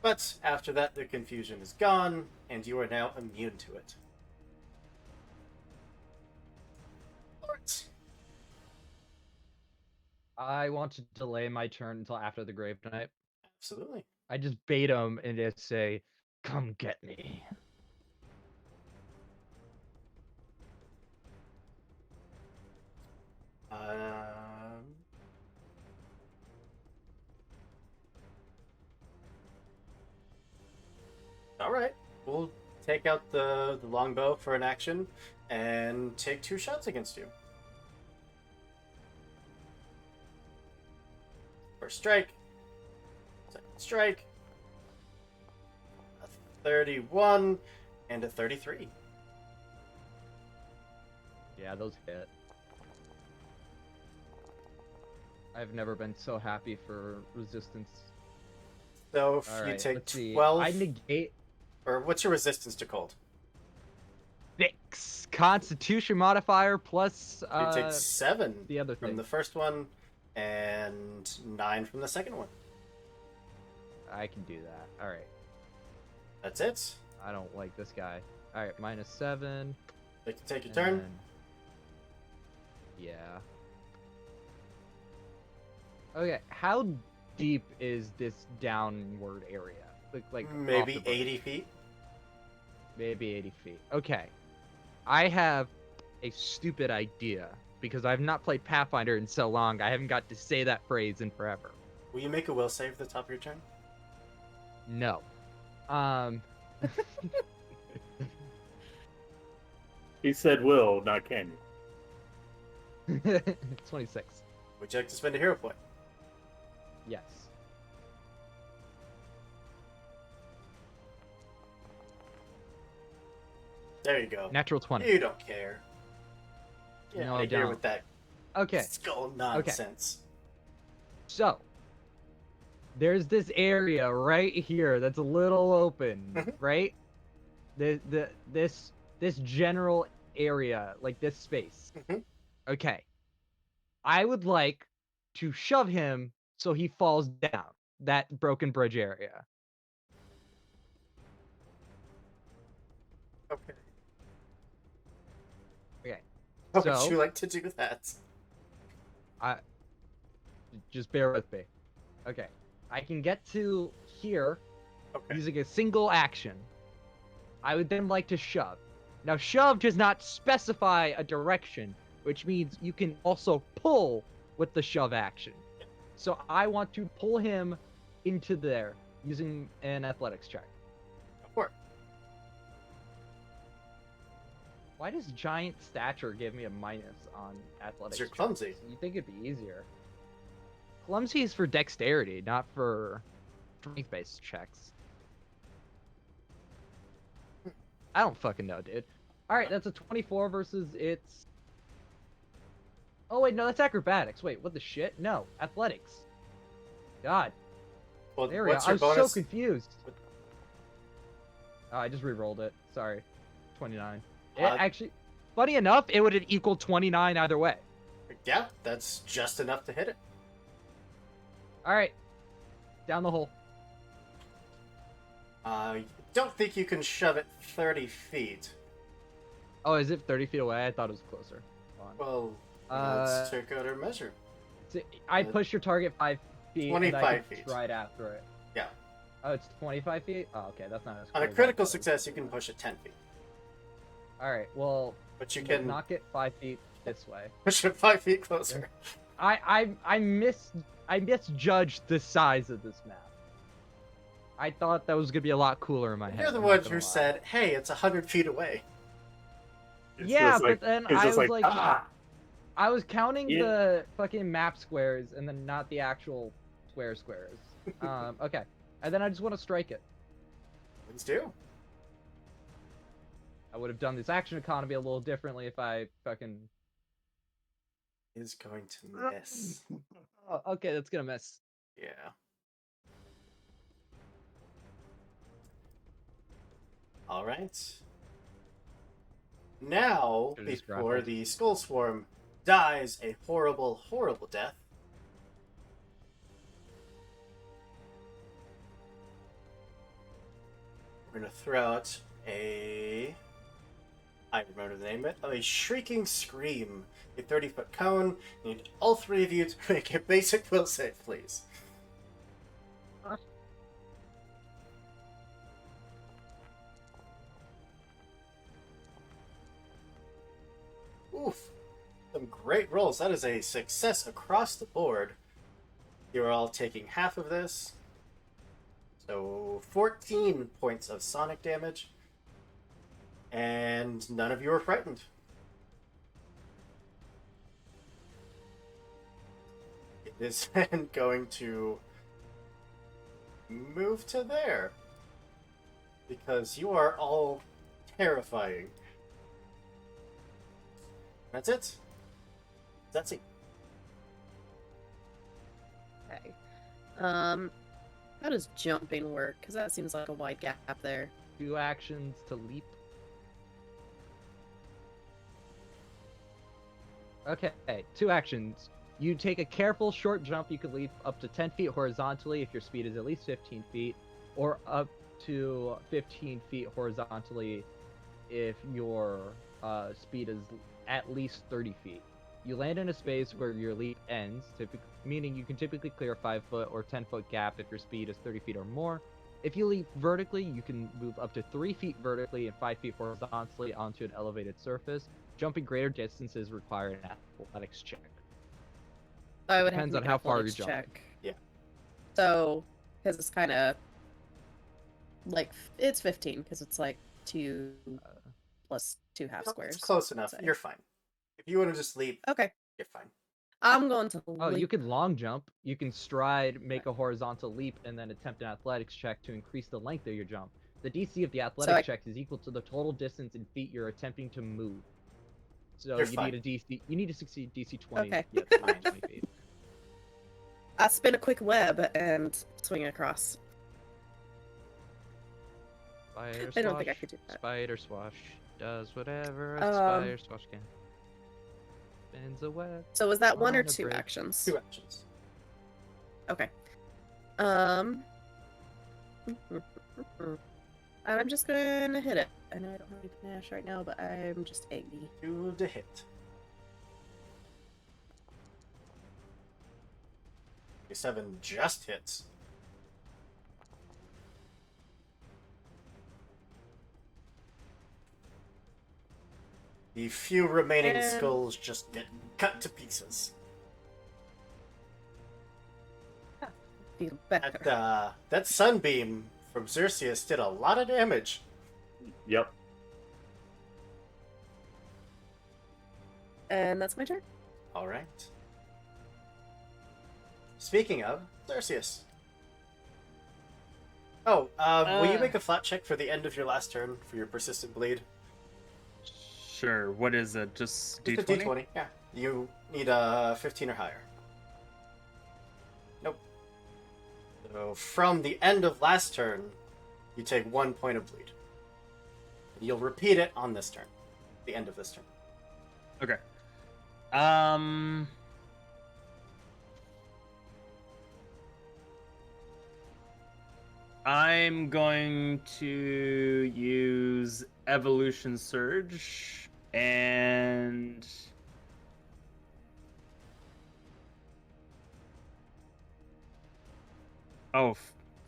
But after that, the confusion is gone, and you are now immune to it. it. I want to delay my turn until after the Grave Knight. Absolutely. I just bait him and just say, "Come get me." All right. We'll take out the longbow for an action and take 2 shots against you. First strike. Second strike. A 31 and a 33. Yeah, those hit. I've never been so happy for resistance. So if All you right, take let's see. 12, I negate or what's your resistance to cold? 6 Constitution modifier plus You take 7 the other from thing. the first one and 9 from the second one. I can do that. All right. That's it. I don't like this guy. All right, -7. Take your turn. and- Yeah. Okay, how deep is this downward area? Like off Maybe the bridge? 80 feet. Maybe 80 feet. Okay. I have a stupid idea because I've not played Pathfinder in so long. I haven't got to say that phrase in forever. Will you make a will save at the top of your turn? No. He said will, not can you. 26. Would you like to spend a hero point? Yes. There you go. Natural 20. You don't care. Yeah, No, I I agree don't. with that Okay. skull nonsense. So, there's this area right here that's a little open, Mhm. right? This general area, like this space. Mhm. Okay. I would like to shove him so he falls down that broken bridge area. Okay. Okay. How So- would you like to do that? Just bear with me. Okay. I can get to here Okay. using a single action. I would then like to shove. Now, shove does not specify a direction, which means you can also pull with the shove action. So I want to pull him into there using an athletics check. Of course. Why does giant stature give me a minus on athletics? You're checks? clumsy. You think it'd be easier? Clumsy is for dexterity, not for strength-based checks. I don't fucking know, dude. All right, that's a 24 versus its. Oh wait, no, that's acrobatics. Wait, what the shit? No, athletics. God, Well, there we go. what's I your was bonus? so confused. Oh, I just re-rolled it. Sorry, 29. It Uh, actually, funny enough, it would have equaled 29 either way. Yeah, that's just enough to hit it. All right, down the hole. I don't think you can shove it 30 feet. Oh, is it 30 feet away? I thought it was closer. Hold on. Well, Uh, let's take out our measure. I push your target 5 feet. 25 and I can feet. Right after it. Yeah. Oh, it's 25 feet? Oh, okay, that's not as On a cool as I critical thought it was. success, you can push it 10 feet. Alright, well, But you we'll can knock it 5 feet this way. push it 5 feet closer. I misjudged the size of this map. I thought that was gonna be a lot cooler in my head. You're the I'm not one gonna who lie. said, hey, it's 100 feet away. It's Yeah, just but then it's I just was like, ah! I was counting Yeah. the fucking map squares and then not the actual squares. Okay. And then I just want to strike it. Let's do. I would have done this action economy a little differently if I fucking. Is going to miss. Oh, okay, that's gonna miss. Yeah. All right. Now, Should've just before grappled. the skull swarm dies a horrible, horrible death, we're gonna throw out a. I I remember the name of it, of a Shrieking Scream, a 30-foot cone. I need all three of you to make a basic will save, please. Oof. Some great rolls. That is a success across the board. You're all taking half of this. So 14 points of sonic damage. And none of you are frightened. It is then going to move to there. Because you are all terrifying. That's it. That's it. Okay. How does jumping work? Because that seems like a wide gap there. 2 actions to leap. Okay, 2 actions. You take a careful short jump. You can leap up to 10 feet horizontally if your speed is at least 15 feet, or up to 15 feet horizontally if your speed is at least 30 feet. You land in a space where your leap ends, meaning you can typically clear a 5-foot or 10-foot gap if your speed is 30 feet or more. If you leap vertically, you can move up to 3 feet vertically and 5 feet horizontally onto an elevated surface. Jumping greater distances require an athletics check. I would Depends have on to make how an far you're athletics jumping. check. Yeah. So, because it's kind of like it's 15 because it's like 2 plus 2 half squares. It's close enough. so- You're fine. If you want to just leap, Okay, you're fine. I'm going to. Oh, you leap. can long jump. You can stride, make a horizontal leap, and then attempt an athletics check to increase the length of your jump. The DC of the athletics check is equal to the total distance in feet you're attempting to move. So You're you fine. need a DC. You need to succeed DC 20. Okay. Yeah, 20 feet. I spin a quick web and swing across. Spider I don't think I swash, could do that. Spider swash does whatever a spider swash can. Spins a web. So was that 1 or On a 2 bridge. actions? 2 actions. Okay. I'm just gonna hit it. I know I don't have any panache right now, but I'm just 80. 2 to hit. 7 just hits. The few remaining And- skulls just get cut to pieces. Feel better. That sunbeam from Xerxes did a lot of damage. Yep. And that's my turn. All right. Speaking of Xerxes. Oh, will you make a flat check for the end of your last turn for your persistent bleed? Sure. What is it? Just Just D20? a D20. Yeah. You need a 15 or higher. Nope. So from the end of last turn, you take 1 point of bleed. You'll repeat it on this turn. The end of this turn. Okay. I'm going to use Evolution Surge and oh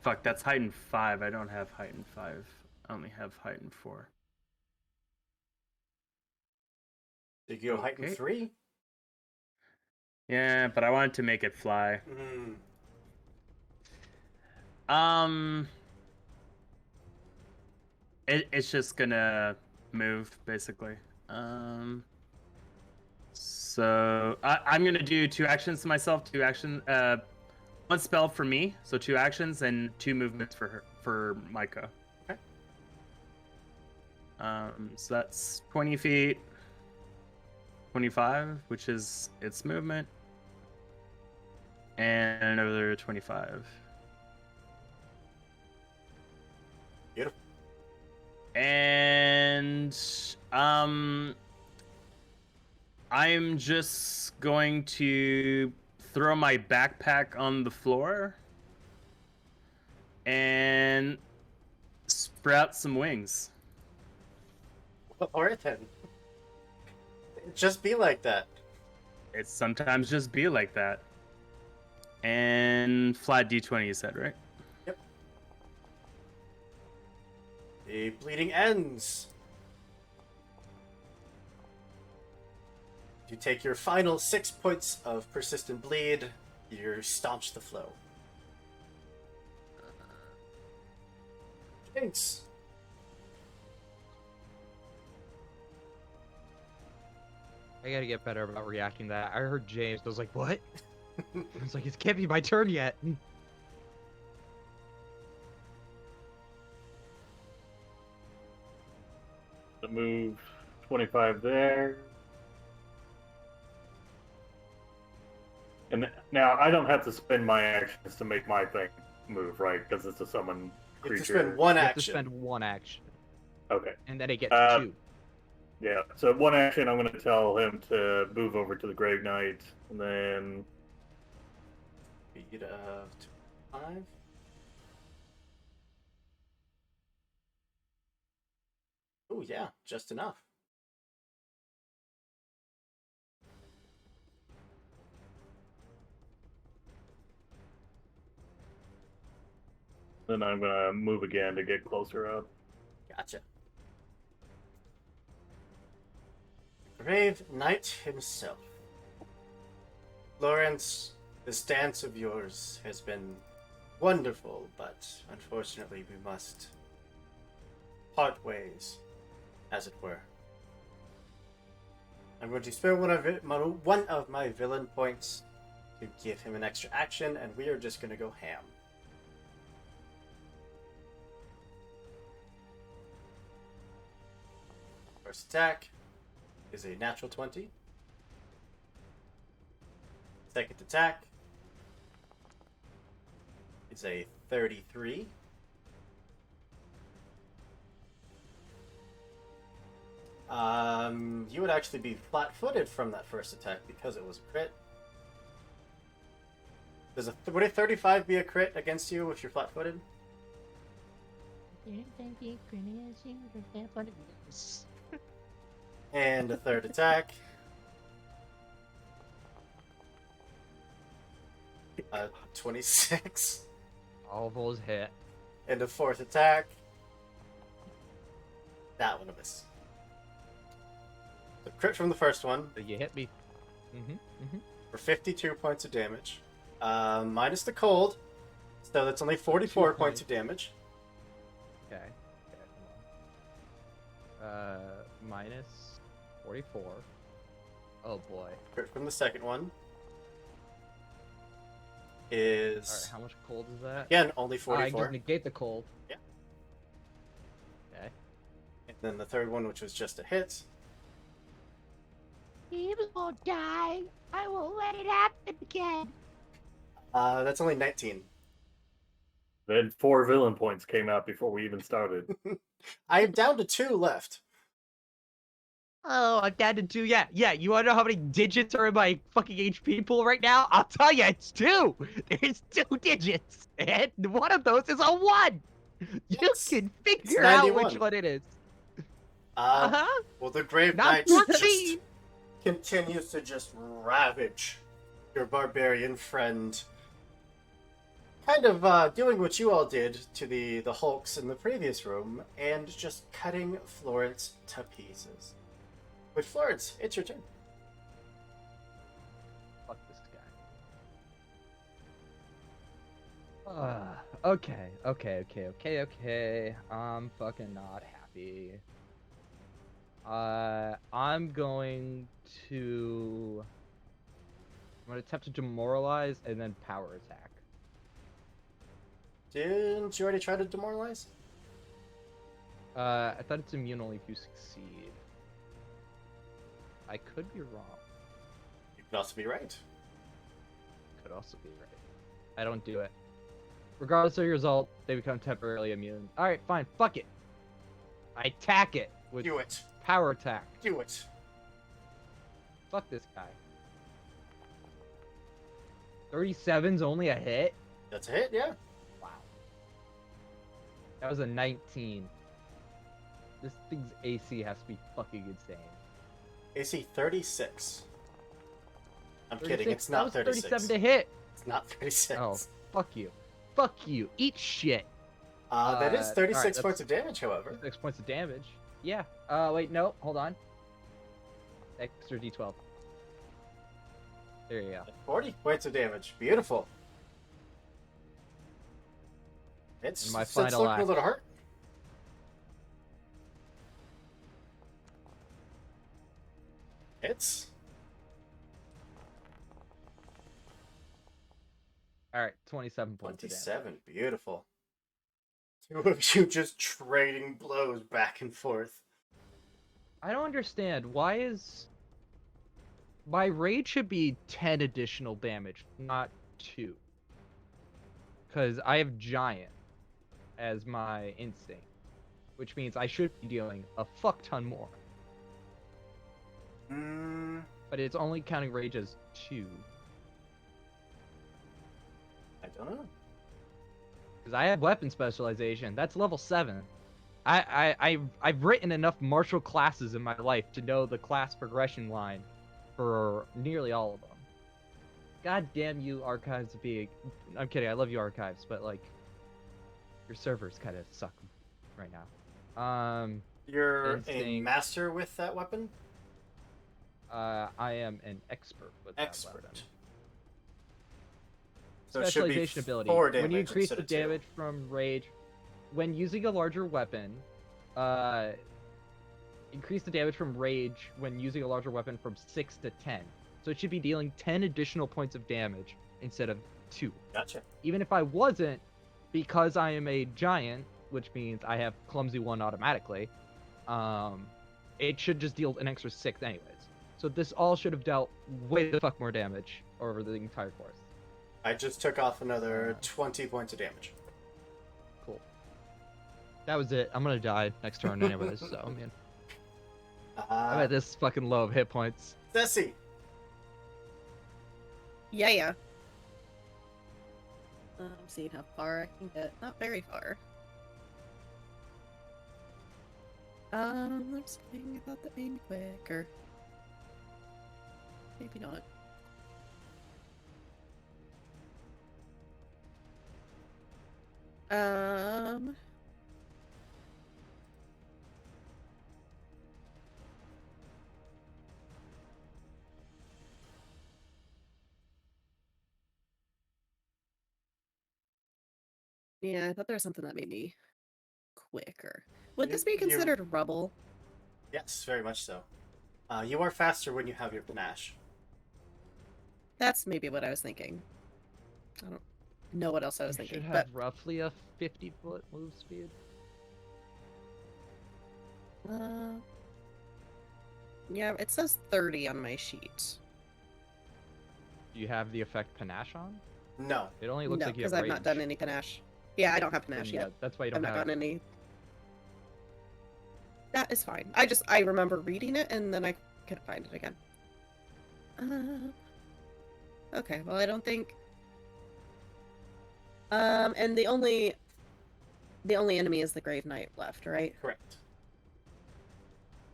fuck, that's heightened 5. I don't have heightened 5. I only have heightened 4. Did you go heighten Okay. 3? Yeah, but I wanted to make it fly. It's just gonna move basically. So I'm gonna do 2 actions to myself. 2 action, 1 spell for me, so 2 actions and 2 movements for her, for Micah. Okay. So that's 20 feet, 25, which is its movement, and another 25. Beautiful. And I'm just going to throw my backpack on the floor and sprout some wings. Alright then. It just be like that. It sometimes just be like that. And flat d20, you said, right? Yep. The bleeding ends. You take your final 6 points of persistent bleed. You staunch the flow. Thanks. I gotta get better about reacting to that. I heard James. I was like, what? I was like, it can't be my turn yet. To move 25 there. And now I don't have to spend my actions to make my thing move, right? Because it's a summon You creature. have to spend one You have to action. spend one action, Okay. and then it gets Uh, 2. Yeah. So one action, I'm going to tell him to move over to the Grave Knight, and then Speed of 5. Oh yeah, just enough. I'm going to move again to get closer up. Gotcha. Grave Knight himself. Lawrence, this dance of yours has been wonderful, but unfortunately we must part ways, as it were. I'm going to spare one of my villain points to give him an extra action, and we are just going to go ham. First attack is a natural 20. Second attack is a 33. You would actually be flat-footed from that first attack because it was a crit. Would a 35 be a crit against you if you're flat-footed? And a third attack. 26. All those hit. And a fourth attack. That one will miss. The crit from the first one So you hit me. for 52 points of damage. Minus the cold. So that's only 44 points of damage. Okay. Hold on. Minus 44. Oh boy. Crit from the second one All is, right, how much cold is that? again, only I 44. just negate the cold. Yeah. Okay. And then the third one, which was just a hit. He will die. I will let it happen again. That's only 19. Then 4 villain points came out before we even started. I am down to 2 left. Oh, I'm down to 2. Yeah. You wanna know how many digits are in my fucking HP pool right now? I'll tell you, it's 2. There's 2 digits, and one of those is a 1. You Yes, can it's figure out which 91. one it is. Well, the Grave Not Knight 14. just continues to just ravage your barbarian friend. Kind of doing what you all did to the Hulks in the previous room, and just cutting Florence to pieces. But Florence, it's your turn. Fuck this guy. Okay. I'm fucking not happy. I'm going to attempt to demoralize and then power attack. Didn't you already try to demoralize? I thought it's immune only if you succeed. I could be wrong. You could also be right. Could also be right. I don't do it. Regardless of your result, they become temporarily immune. Alright, fine. Fuck it. I attack it with Do it. power attack. Do it. Fuck this guy. 37's only a hit? That's a hit, yeah. Wow. That was a 19. This thing's AC has to be fucking insane. AC 36. I'm kidding, 36? it's not That was 36. 37 to hit. It's not 36. Oh, fuck you. Fuck you. Eat shit. That is 36 alright, points of damage, however. 6 points of damage. Yeah. Wait, no. Hold on. Extra d12. There you go. 40 points of damage. Beautiful. It's, And my it's final looking a act. little hurt. It's Alright, 27 points of damage. 27. Beautiful. Two of you just trading blows back and forth. I don't understand. Why is... My rage should be 10 additional damage, not 2. Because I have Giant as my instinct. Which means I should be dealing a fuck ton more. But it's only counting rage as 2. I don't know. Because I have weapon specialization. That's level 7. I've written enough martial classes in my life to know the class progression line for nearly all of them. God damn you, Archives of being... I'm kidding, I love you, Archives, but like... Your servers kind of suck right now. You're a Instinct. master with that weapon? I am an expert with that Expert. weapon. So it should be Specialization ability. 4 damage When you increase instead the of 2. damage from rage, when using a larger weapon, increase the damage from rage when using a larger weapon from 6 to 10. So it should be dealing 10 additional points of damage instead of 2. Gotcha. Even if I wasn't, because I am a giant, which means I have clumsy 1 automatically, it should just deal an extra 6 anyways. So this all should have dealt way the fuck more damage over the entire course. I just took off another 20 points of damage. Cool. That was it. I'm gonna die next turn anyways, so man. I'm at this fucking low of hit points. Ceci. Yeah. I'm seeing how far I can get. Not very far. I'm just thinking about the aim quicker. Maybe not. Yeah, I thought there was something that made me quicker. Would this be You- considered rubble? Yes, very much so. You are faster when you have your panache. That's maybe what I was thinking. I don't know what else I was You should thinking, have but roughly a 50-foot move speed. yeah, it says 30 on my sheet. Do you have the effect panache on? No. It only looks No, like you have because I've not done rage. any panache. Yeah, I don't have panache Then, yet. yeah, that's why you I've don't not have gotten any. That is fine. I remember reading it and then I couldn't find it again. Okay, well I don't think. And the only enemy is the Grave Knight left, right? Correct.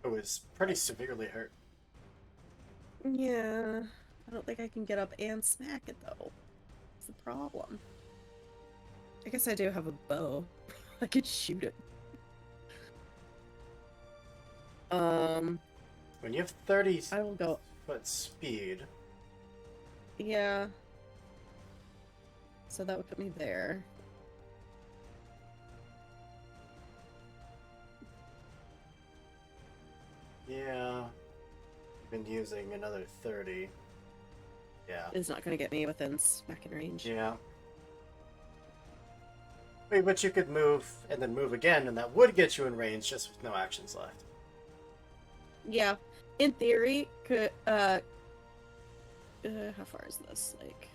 It was pretty severely hurt. Yeah, I don't think I can get up and smack it though. That's the problem. I guess I do have a bow. I could shoot it. When you have 30 I will go. foot speed, Yeah. So that would put me there. yeah. Been using another 30. Yeah. It's not gonna get me within smacking range. Yeah. Wait, but you could move and then move again, and that would get you in range just with no actions left. Yeah. In theory, could how far is this? Like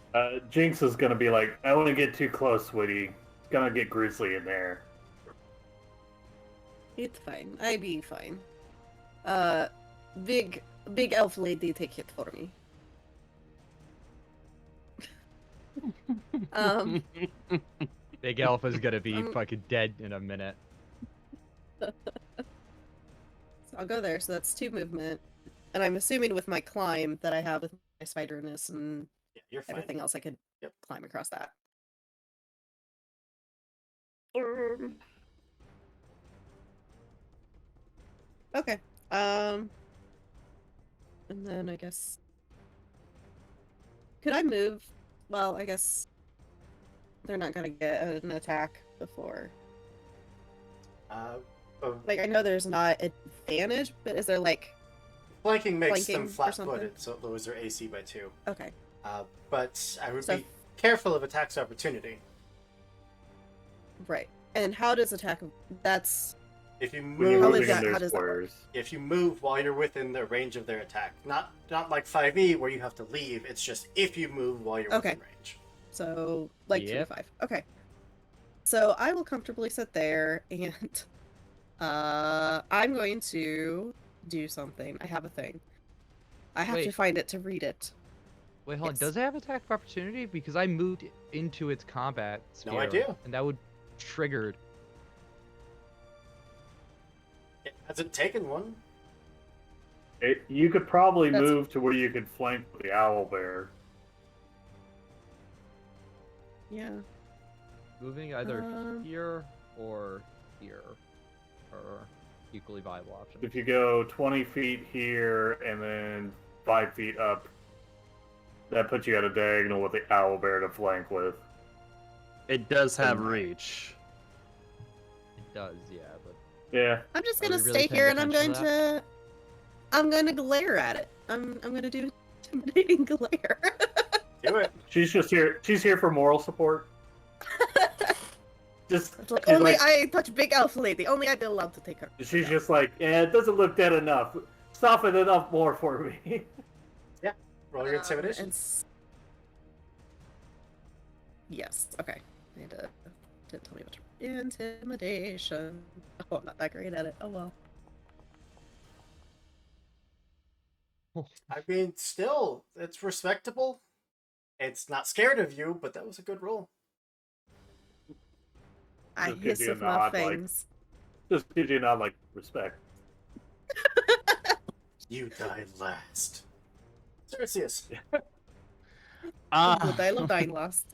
Jinx is gonna be like, I wouldn't get too close, Woody. It's gonna get grisly in there. it's fine. I be fine. Big elf lady take it for me. Big Elf is gonna be Um, fucking dead in a minute. So I'll go there, so that's 2 movement. And I'm assuming with my climb that I have with my spiderness and Yeah, you're fine. everything else, I could Yep. climb across that. Okay. And then I guess could I move? Well, I guess they're not gonna get an attack before. Like I know there's not advantage, but is there like flanking makes flanking them or flat-footed, something? so it lowers their AC by 2. Okay. But I would So- be careful of attacks of opportunity. Right. And how does attack that's If you When you're How move, is moving that- in how their does that work? squares. if you move while you're within the range of their attack, not like 5e where you have to leave. It's just if you move while you're Okay. within range. so like Yep. 2 to 5. Okay. So I will comfortably sit there and I'm going to do something. I have a thing. I have to Wait. find it to read it. Wait, hold on. Yes. Does it have attack of opportunity? Because I moved into its combat sphere. No idea. And that would triggered. It hasn't taken one. You could probably That's- move to where you could flank the owl bear. Yeah. Moving either Um. here or here are equally viable options. If you go 20 feet here and then 5 feet up, that puts you at a diagonal with the owl bear to flank with. It does have reach. It does, yeah, but Yeah. I'm just Are gonna we really stay paying here and I'm going attention to I'm gonna glare at it. I'm gonna do intimidating glare. Do it. She's just here. She's here for moral support. Just It's like she's only like- I touch big elf lady. Only I'd be allowed to take her. she's just like, yeah, it doesn't look dead enough. Soften it up more for me. Roll your intimidation. and yes. Okay. I need to didn't tell me what to intimidation. Oh, I'm not that great at it. Oh well. I mean, still, it's respectable. It's not scared of you, but that was a good roll. I Just gives hiss you a with my nod, like- fangs. Just gives you not like respect. You died last. Cercius. Good, I love dying last.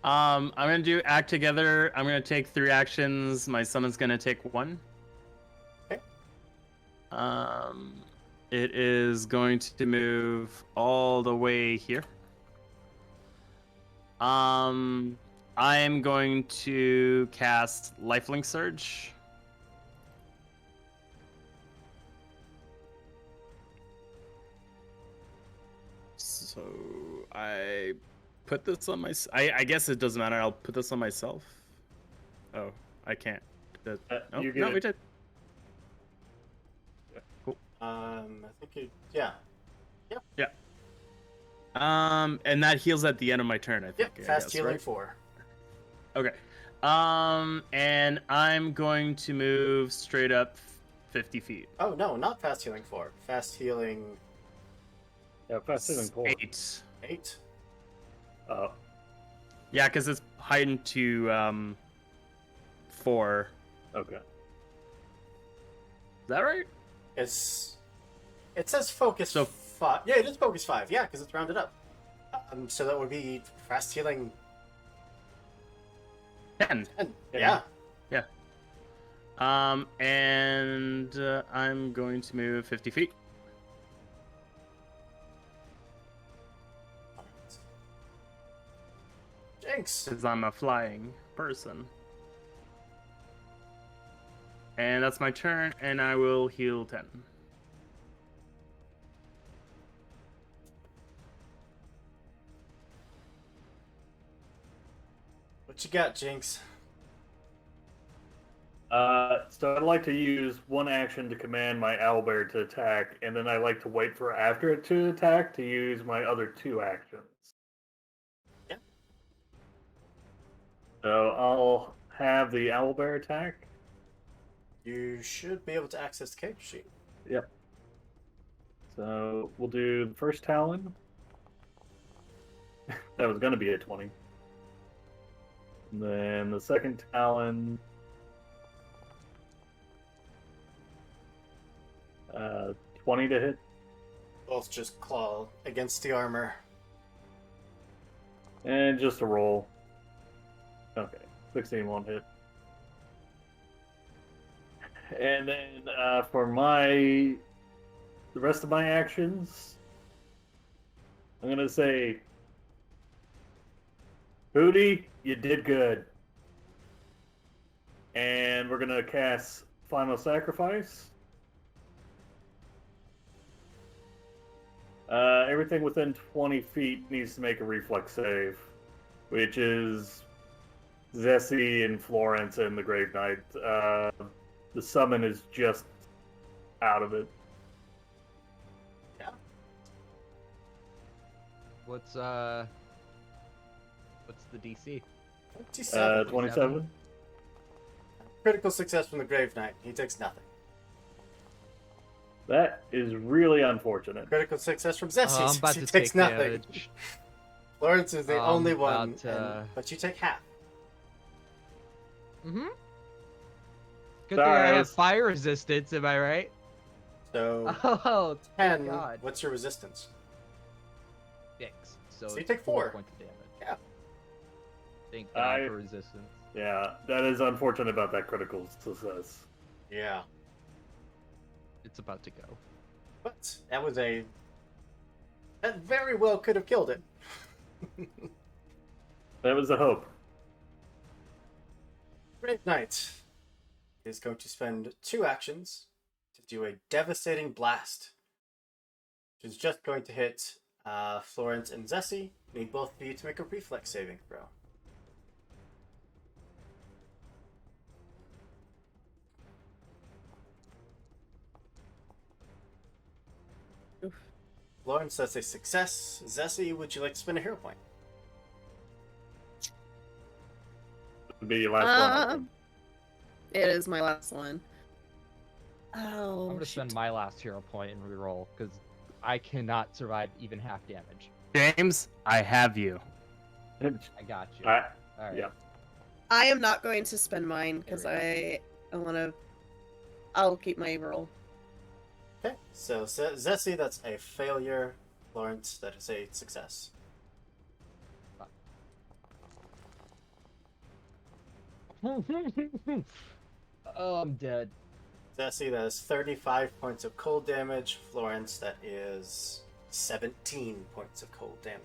I'm gonna do act together. I'm gonna take 3 actions. My summon's gonna take 1. Okay. It is going to move all the way here. I am going to cast Lifelink Surge. So I put this on my. I guess it doesn't matter. I'll put this on myself. Oh, I can't. No, you no, get we it. did. I think you. Yeah. And that heals at the end of my turn. I think. Yep. I Fast guess, healing right? 4. Okay. And I'm going to move straight up 50 feet. Oh no, not fast healing 4. Fast healing Yeah, fast healing 4. 8. 8. Yeah, because it's heightened to 4. Okay. Is that right? It says focus So- 5. Yeah, it is focus 5. Yeah, because it's rounded up. So that would be fast healing 10. 10. Yeah. And I'm going to move 50 feet. Jinx. Because I'm a flying person. And that's my turn, and I will heal 10. What you got, Jinx? So I'd like to use one action to command my owlbear to attack, and then I like to wait for after it to attack to use my other 2 actions. Yeah. So I'll have the owlbear attack. You should be able to access the character sheet. Yep. So we'll do the first Talon. That was going to be a 20. And then the second Talon. 20 to hit. Both just claw against the armor. And just a roll. Okay, 16 won't hit. And then for the rest of my actions, I'm gonna say, Hootie, you did good. And we're gonna cast Final Sacrifice. Everything within 20 feet needs to make a reflex save, which is Zessie and Florence and the Grave Knight. The summon is just out of it. Yeah. What's the DC? 27. 27. Critical success from the Grave Knight. He takes nothing. That is really unfortunate. Critical success from I'm Zessie. about She to takes take nothing. damage. Florence is the only one, about to- but you take half. Mm-hmm. Good Sorry, thing I I have was- fire resistance, am I right? So, Oh, 10. God. What's your resistance? 6. So So you it's take 4. points of damage. Yeah. Thank God for resistance. Yeah, that is unfortunate about that critical success. Yeah. It's about to go. But that very well could have killed it. That was the hope. Grave Knight is going to spend 2 actions to do a devastating blast, which is just going to hit Florence and Zessie. Need both of you to make a reflex saving throw. Oof. Florence, that's a success. Zessie, would you like to spend a hero point? Would be your last one. I Um, think. It is my last one. Oh, I'm gonna spend my last hero point and reroll because I cannot survive even half damage. James, I have you. I got you. I- All right. yeah. I am not going to spend mine because There I want to. I'll keep my roll. Okay, so Zessie, that's a failure. Florence, that is a success. Oh, I'm dead. Zessie, that is 35 points of cold damage. Florence, that is 17 points of cold damage.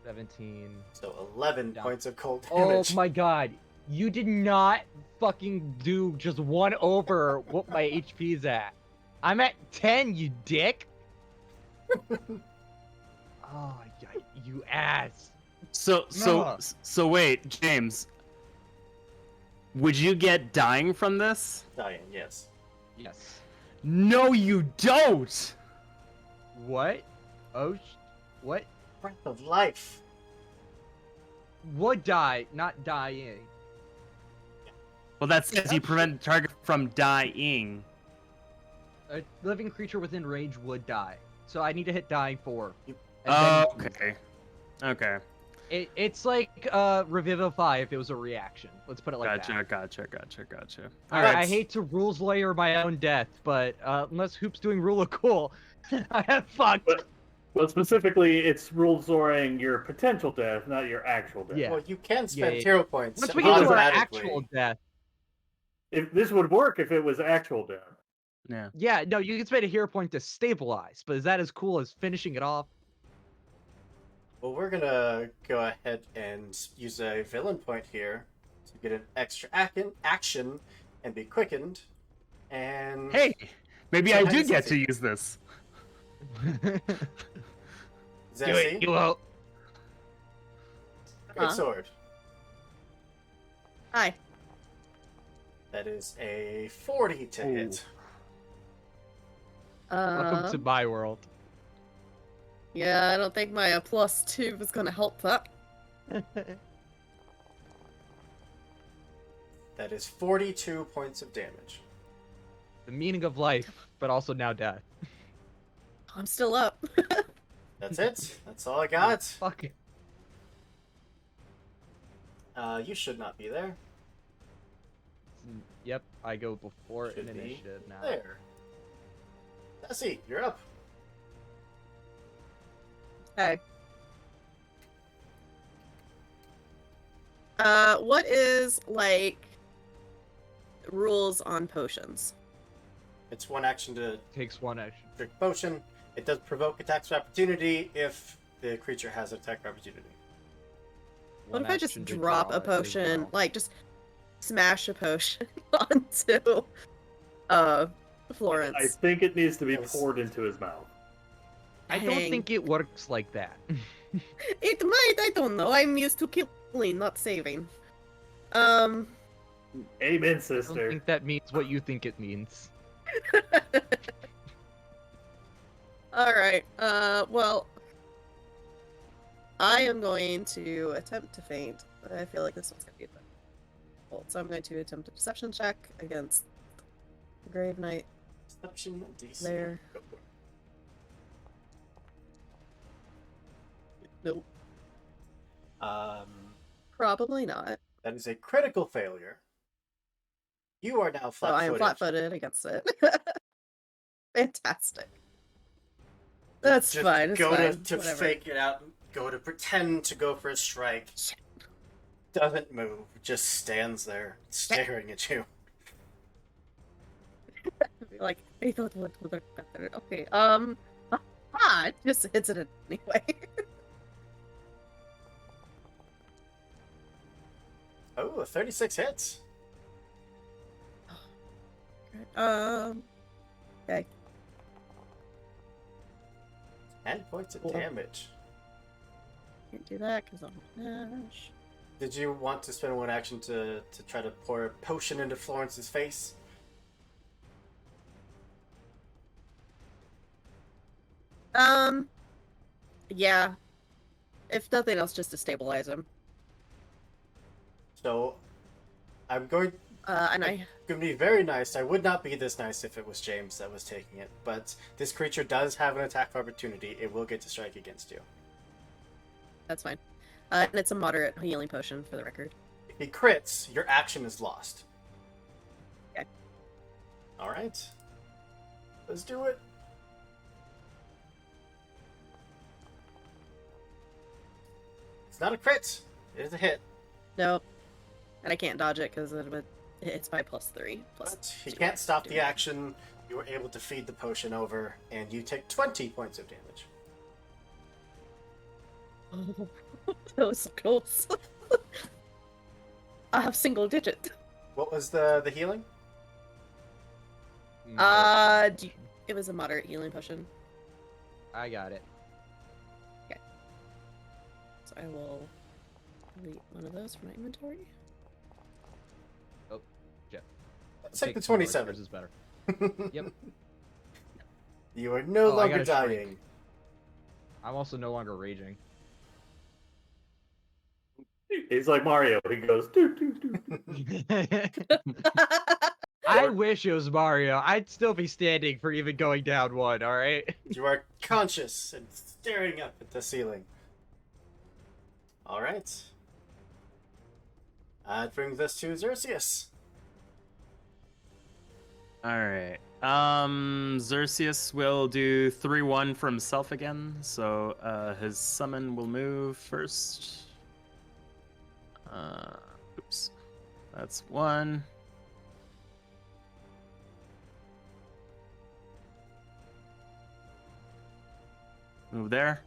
17. So 11 Down. points of cold Oh damage. my God! You did not fucking do just 1 over what my HP's at. I'm at 10, you dick. Oh, you ass. So wait, James. Would you get dying from this? Dying, yes. Yes. No, you don't. What? Oh, what? Breath of life. Would die, not dying. Well, that says you prevent the target from dying. A living creature within range would die. So I need to hit dying 4. And Oh, then okay. Okay. It's like Revivify if it was a reaction. Let's put it like that. Gotcha. I hate to rules layer my own death, but unless Hoop's doing rule of cool, I have fucked. Well, specifically, it's rule soaring your potential death, not your actual death. Yeah. Well, you can spend yeah. hero points Once we get to our automatically. actual death, If this would work if it was actual death. Yeah. yeah, no, you can spend a hero point to stabilize, but is that as cool as finishing it off? Well, we're gonna go ahead and use a villain point here to get an extra action and be quickened. And Hey, maybe So I how do does get it to do? use this. Zessie, You won't. great Huh? sword. Hi. That is a 40 to Ooh. hit. Welcome to my world. Yeah, I don't think my +2 was gonna help that. That is 42 points of damage. The meaning of life, but also now death. I'm still up. That's it. That's all I got. Fuck it. You should not be there. Yep, I go before Should be initiative now. There. Cassie, you're up. Okay. What is like rules on potions? It's one action to Takes one action. drink potion. It does provoke attacks of opportunity if the creature has an attack of opportunity. What One if I just action to drop draw a it as potion, well. like just smash a potion onto Florence? I think it needs to be Yes. poured into his mouth. I don't Dang. think it works like that. It might, I don't know. I'm used to killing, not saving. Amen, I don't sister. think that means what you think it means. Alright, well, I am going to attempt to faint, but I feel like this one's gonna be difficult. So I'm going to attempt a deception check against the Grave Knight Deception DC. there. Go for it. Nope, Um, probably not. that is a critical failure. You are now So I am flat-footed. flat-footed against it. Fantastic. That's Just fine, it's go fine. to Whatever. fake it out, go to pretend to go for a strike. Doesn't move, just stands there staring at you. Like, I thought what would look better. Okay, it just hits it anyway. Oh, a 36 hits. Okay. 10 points of Cool. damage. Can't do that because I'm dash. Did you want to spend one action to try to pour a potion into Florence's face? Yeah. If nothing else, just to stabilize him. So, I'm going And I. to be very nice. I would not be this nice if it was James that was taking it, but this creature does have an attack of opportunity. It will get to strike against you. That's fine. And it's a moderate healing potion for the record. If he crits, your action is lost. Okay. Alright. Let's do it. It's not a crit. It is a hit. Nope. And I can't dodge it because it's by +3. But he two. can't stop the action. You were able to feed the potion over, and you take 20 points of damage. Oh, that was so close. I have single digit. What was the healing? It was a moderate healing potion. I got it. So I will delete one of those from my inventory. Let's take the some more, 27. yours is better. Yep. You are no Oh, I longer gotta shrink. dying. I'm also no longer raging. He's like Mario. He goes, doo, doo, doo. I wish it was Mario. I'd still be standing for even going down one, alright? You are conscious and staring up at the ceiling. Alright. That brings us to Xerxes. Alright. Xerxes will do 3-1 for himself again. So his summon will move first. Oops. That's 1. Move there.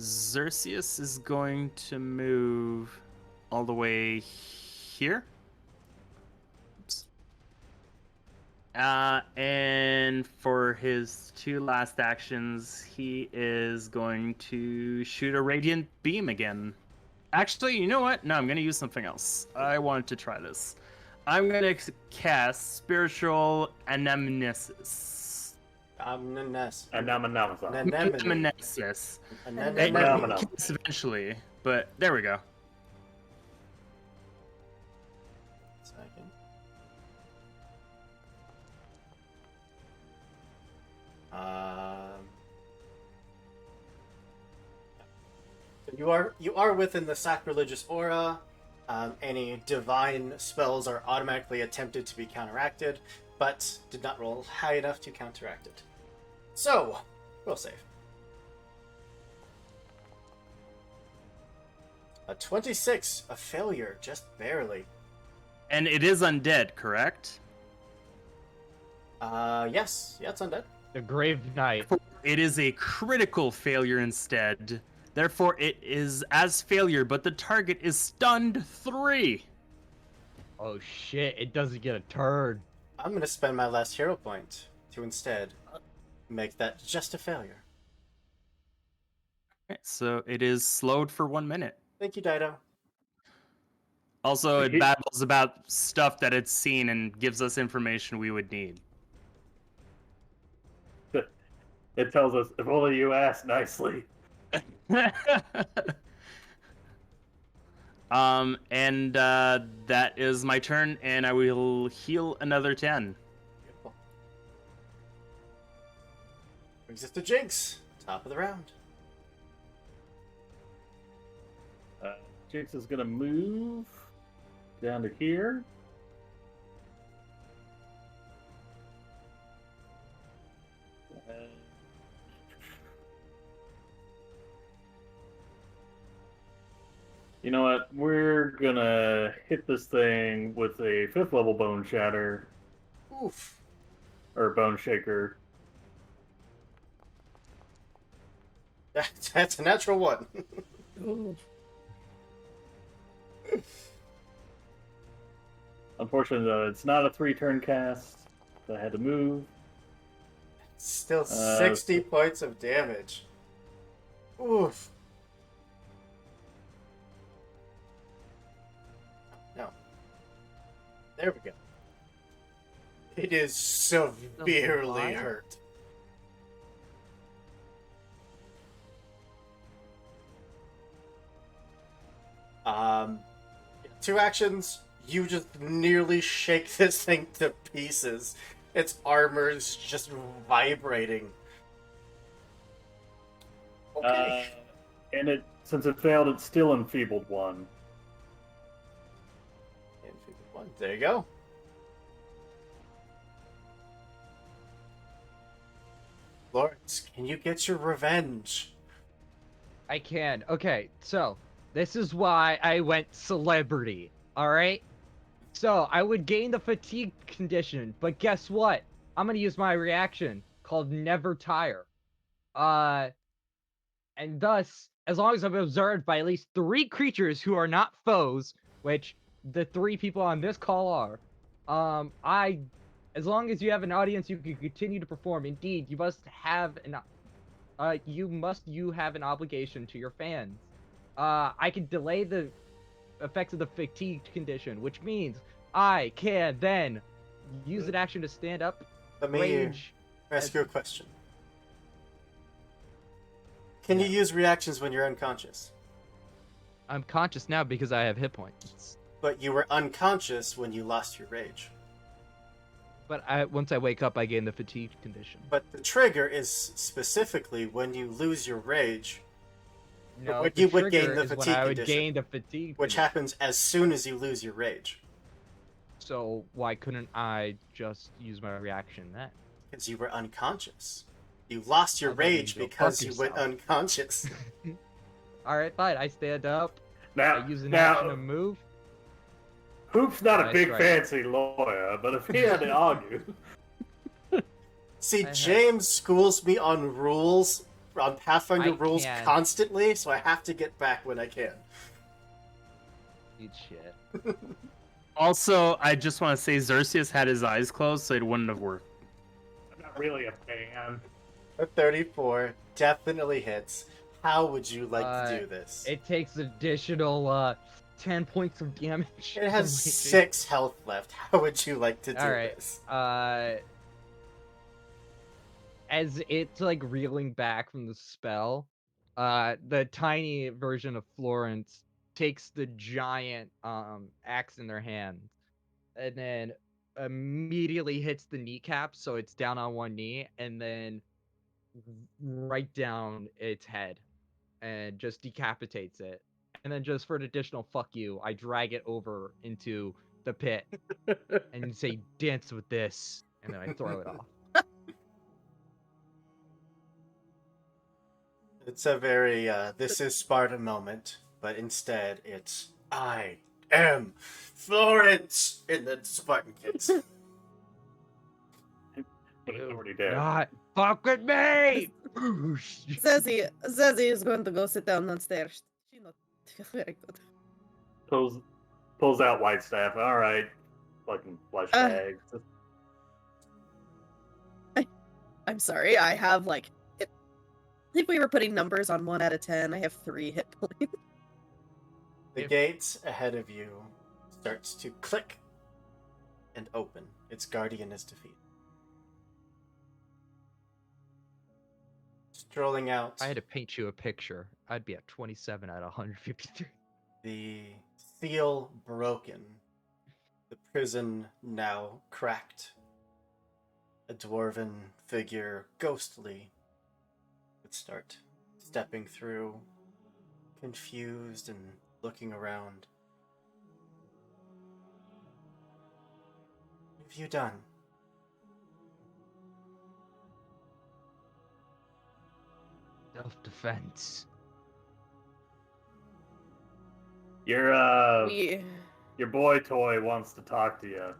Xerxes is going to move all the way here. Oops. And for his 2 last actions, he is going to shoot a radiant beam again. Actually, you know what? No, I'm going to use something else. I wanted to try this. I'm going to cast Spiritual Anemnesis. Amnenes. Anamanamas. Anemone. Anemnesis. Anemone. It Phenomenal. kills eventually, but there we go. Second. So you are within the sacrilegious aura. Any divine spells are automatically attempted to be counteracted. but did not roll high enough to counteract it. So, we'll save. A 26, a failure, just barely. And it is undead, correct? Yes. Yeah, it's undead. The Grave Knight. It is a critical failure instead. Therefore, it is as failure, but the target is stunned 3. Oh shit! It doesn't get a turn. I'm gonna spend my last hero point to instead make that just a failure. Okay, so it is slowed for 1 minute. Thank you, Dido. Also, it babbles about stuff that it's seen and gives us information we would need. It tells us, if only you asked nicely. And that is my turn, and I will heal another 10. Beautiful. Brings us to Jinx, top of the round. Jinx is going to move down to here. You know what? We're gonna hit this thing with a 5th level Bone Shatter. Oof. Or Bone Shaker. That's a natural 1. Unfortunately, though, it's not a 3-turn cast. So I had to move. Still 60 points of damage. Oof. No. There we go. It is severely hurt. Two actions. You just nearly shake this thing to pieces. Its armor is just vibrating. Okay. And it, since it failed, it's still enfeebled 1. Enfeebled 1. There you go. Lawrence, can you get your revenge? I can. Okay, so this is why I went celebrity. All right. So I would gain the fatigue condition, but guess what? I'm gonna use my reaction called Never Tire. And thus, as long as I'm observed by at least 3 creatures who are not foes, which the 3 people on this call are, as long as you have an audience, you can continue to perform. Indeed, you have an obligation to your fans. I can delay the effects of the fatigued condition, which means I can then use an action to stand up, Let me rage. ask you a question. Can you use reactions when you're unconscious? I'm conscious now because I have hit points. But you were unconscious when you lost your rage. But once I wake up, I gain the fatigue condition. But the trigger is specifically when you lose your rage. No, when the you would gain trigger the is when fatigue I would condition, gain the fatigue which condition. happens as soon as you lose your rage. So why couldn't I just use my reaction then? Because you were unconscious. You lost your I thought you rage could go because fuck you went yourself. unconscious. Alright, fine. I stand up. Now, I use an action to move. Hoop's not a Nice big strike. fancy lawyer, but if he had to argue... See, I have- James schools me on rules, on Pathfinder I rules can. constantly, so I have to get back when I can. Eat shit. Also, I just want to say Xerxes had his eyes closed, so it wouldn't have worked. I'm not really a fan. A 34 definitely hits. How would you like to do this? It takes additional 10 points of damage. It has 6 health left. How would you like to do Alright. this? As it's like reeling back from the spell, the tiny version of Florence takes the giant axe in their hand and then immediately hits the kneecap, so it's down on one knee, and then right down its head and just decapitates it. And then just for an additional fuck you, I drag it over into the pit and say, dance with this. and then I throw it off. It's a very this is Sparta moment, but instead it's I am Florence, and then Spartan kicks. But it's Do already dead. not fuck with me! Zazie is going to go sit down downstairs. She's not very good. Pulls out white staff. All right, fucking flesh bags. I'm sorry, I have like if we were putting numbers on 1 out of 10, I have 3 hit points. The gates ahead of you starts to click and open. Its guardian is defeated. Strolling out, If I had to paint you a picture, I'd be at 27 out of 153. the seal broken, the prison now cracked. A dwarven figure, ghostly, would start stepping through, confused and looking around. What have you done? Self-defense. Your We your boy toy wants to talk to you.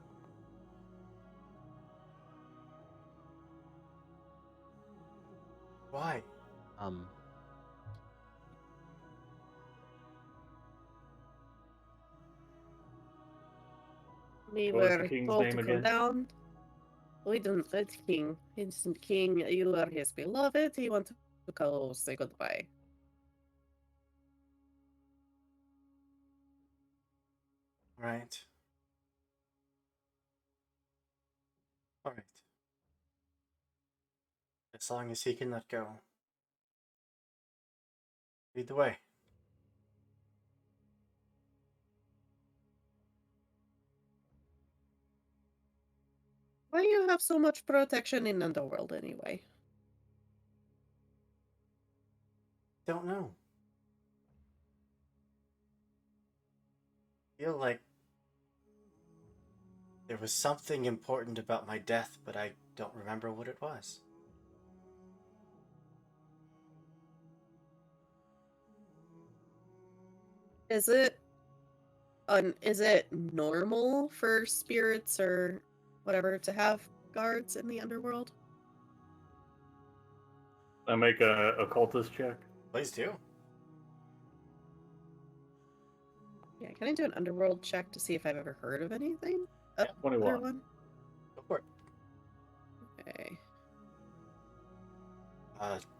Why? we What was the were king's told name to come again? down. We didn't let King. Instant King, you are his beloved. He wants to go say goodbye. Right. Alright. As long as he can let go. Lead the way. Why do you have so much protection in Underworld anyway? Don't know. Feel like there was something important about my death, but I don't remember what it was. Is it normal for spirits or whatever to have guards in the Underworld? I make a occultist check. Please do. Yeah, can I do an Underworld check to see if I've ever heard of anything? Yeah, 21. Other one? Go for it. Okay.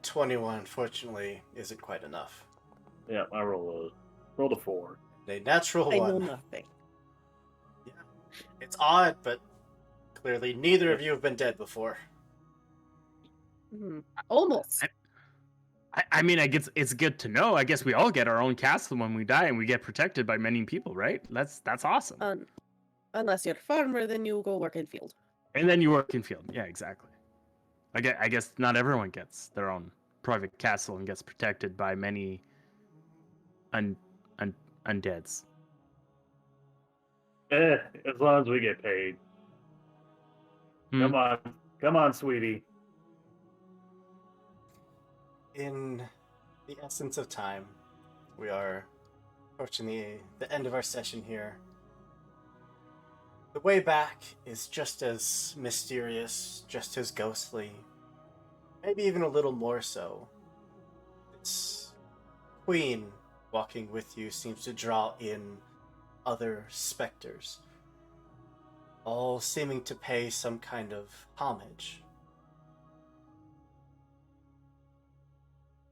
21, unfortunately, isn't quite enough. Yeah, I rolled a 4. A natural I one. know nothing. Yeah. It's odd, but clearly neither of you have been dead before. Almost. I mean, I guess it's good to know. I guess we all get our own castle when we die, and we get protected by many people, right? That's awesome. Unless you're a farmer, then you go work in field. And then you work in field. Yeah, exactly. I guess not everyone gets their own private castle and gets protected by many undeads. As long as we get paid. Hmm. Come on, sweetie. In the essence of time, we are approaching the end of our session here. The way back is just as mysterious, just as ghostly, maybe even a little more so. This queen walking with you seems to draw in other specters, all seeming to pay some kind of homage.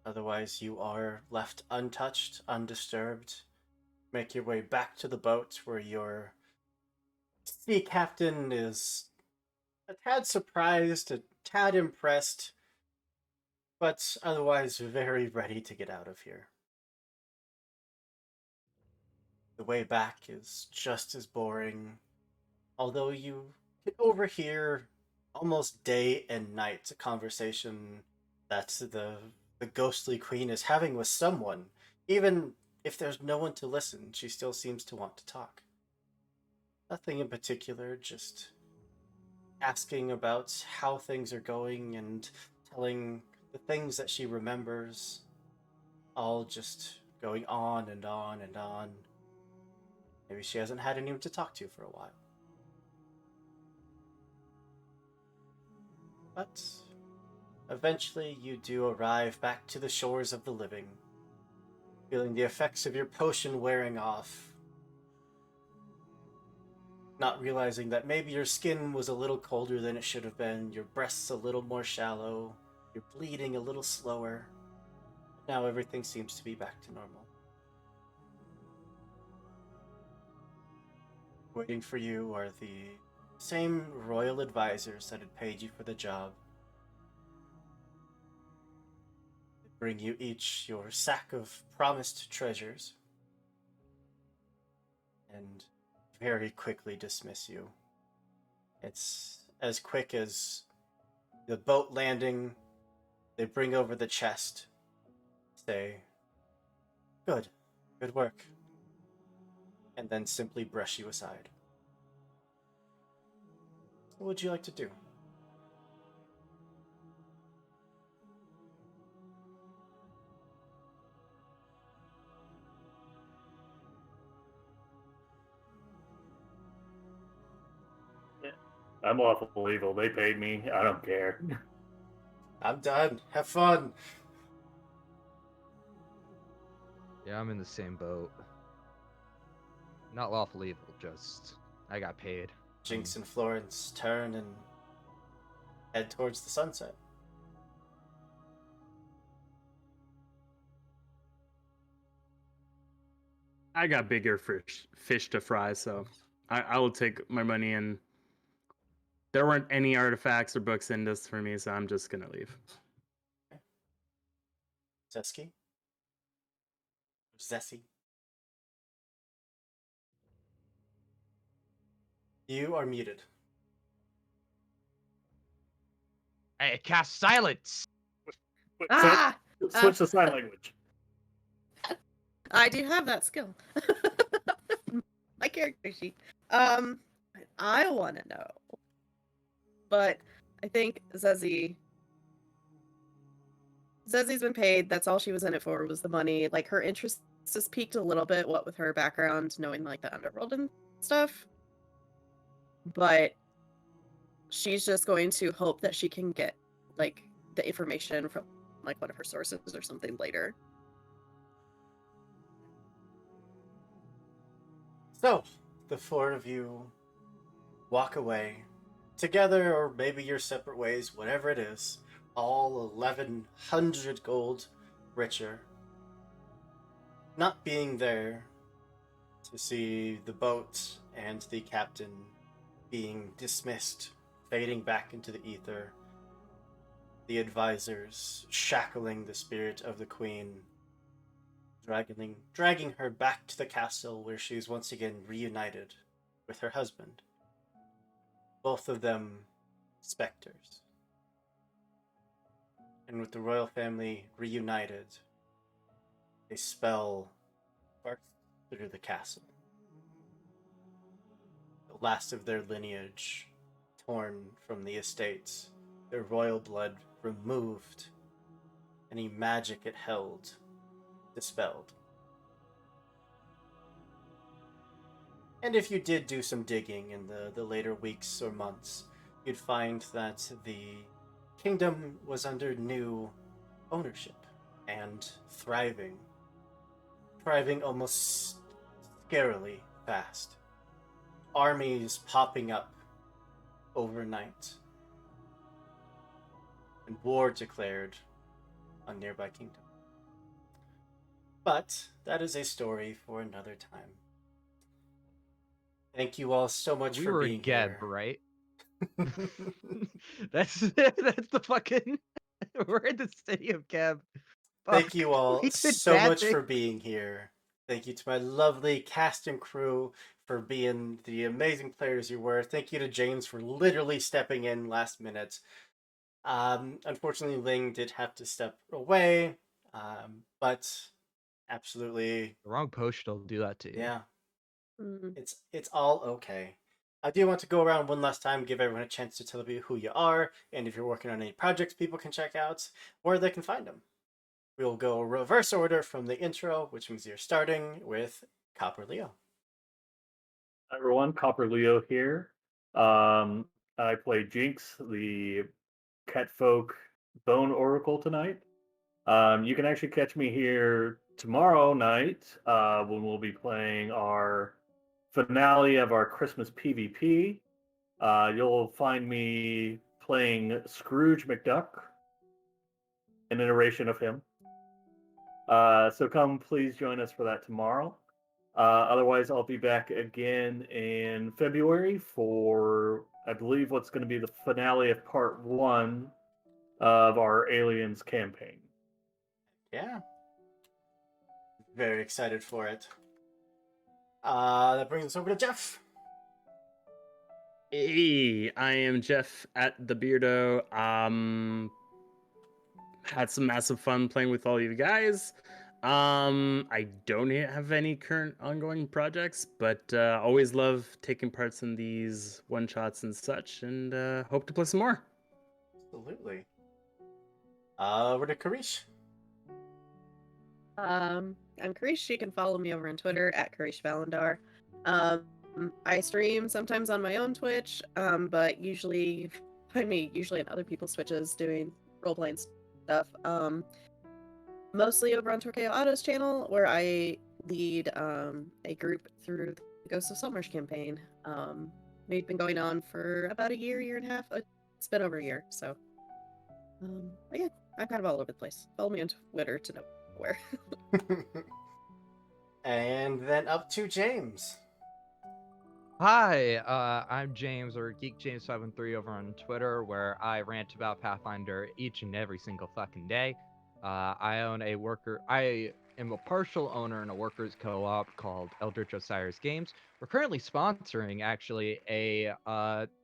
Otherwise, you are left untouched, undisturbed. Make your way back to the boat where your sea captain is a tad surprised, a tad impressed, but otherwise very ready to get out of here. The way back is just as boring, although you can overhear almost day and night a conversation that the ghostly queen is having with someone. Even if there's no one to listen, she still seems to want to talk. Nothing in particular, just asking about how things are going and telling the things that she remembers, all just going on and on and on. Maybe she hasn't had anyone to talk to for a while. But eventually you do arrive back to the shores of the living, feeling the effects of your potion wearing off, not realizing that maybe your skin was a little colder than it should have been, your breasts a little more shallow, you're bleeding a little slower. Now everything seems to be back to normal. Waiting for you are the same royal advisors that had paid you for the job. They bring you each your sack of promised treasures and very quickly dismiss you. It's as quick as the boat landing. They bring over the chest, say, good work, and then simply brush you aside. What would you like to do? I'm lawful evil. They paid me. I don't care. I'm done. Have fun. Yeah, I'm in the same boat. Not lawful evil, just I got paid. Jinx and Florence turn and head towards the sunset. I got bigger fish to fry, so I will take my money. And there weren't any artifacts or books in this for me, so I'm just gonna leave. Zeski? Zessie? You are muted. Hey, cast silence. Ah! Switch to sign language. I do have that skill. My character sheet. I want to know, but I think Zezzy's been paid. That's all she was in it for, was the money. Like, her interest has peaked a little bit, what with her background, knowing like the underworld and stuff. But she's just going to hope that she can get like the information from like one of her sources or something later. So, the four of you walk away together, or maybe your separate ways, whatever it is, all 1,100 gold richer. Not being there to see the boat and the captain being dismissed, fading back into the ether, the advisors shackling the spirit of the queen, dragging her back to the castle where she is once again reunited with her husband. Both of them specters. And with the royal family reunited, a spell burst through the castle. The last of their lineage torn from the estates, their royal blood removed, any magic it held dispelled. And if you did do some digging in the later weeks or months, you'd find that the kingdom was under new ownership and thriving almost scarily fast. Armies popping up overnight, and war declared on nearby kingdom. But that is a story for another time. Thank you all so much We for were being in Geb, here. right? that's the fucking. We're in the city of Geb. Thank Fuck. you all We did so bad much for things. being here. Thank you to my lovely cast and crew for being the amazing players you were. Thank you to James for literally stepping in last minute. Unfortunately, Ling did have to step away, but absolutely, The wrong post will do that to you. yeah, Mm. it's all okay. I do want to go around one last time, give everyone a chance to tell me who you are, and if you're working on any projects people can check out, where they can find them. We'll go reverse order from the intro, which means you're starting with Copper Leo. Hi everyone, Copper Leo here. I play Jinx, the Catfolk Bone Oracle tonight. You can actually catch me here tomorrow night when we'll be playing our finale of our Christmas PvP. You'll find me playing Scrooge McDuck, an iteration of him. So come please join us for that tomorrow. Otherwise, I'll be back again in February for, I believe, what's going to be the finale of part 1 of our Aliens campaign. Yeah. Very excited for it. That brings us over to Jeff. Hey, I am Jeff at the Beardo. Had some massive fun playing with all you guys. I don't have any current ongoing projects, but always love taking parts in these one shots and such, and hope to play some more. Absolutely. Over to Karish. I'm Karish. You can follow me over on Twitter at Karish Valandar. I stream sometimes on my own Twitch, but usually you find me on other people's Twitches doing role-playing stuff. Mostly over on Torqueo Auto's channel, where I lead a group through the Ghosts of Saltmarsh campaign. We've been going on for about a year and a half. It's been over a year, so. But yeah, I'm kind of all over the place. Follow me on Twitter to know where. And then up to James. Hi, I'm James, or Geek James 513 over on Twitter, where I rant about Pathfinder each and every single fucking day. I am a partial owner in a workers co-op called Eldritch Osiris Games. We're currently sponsoring actually a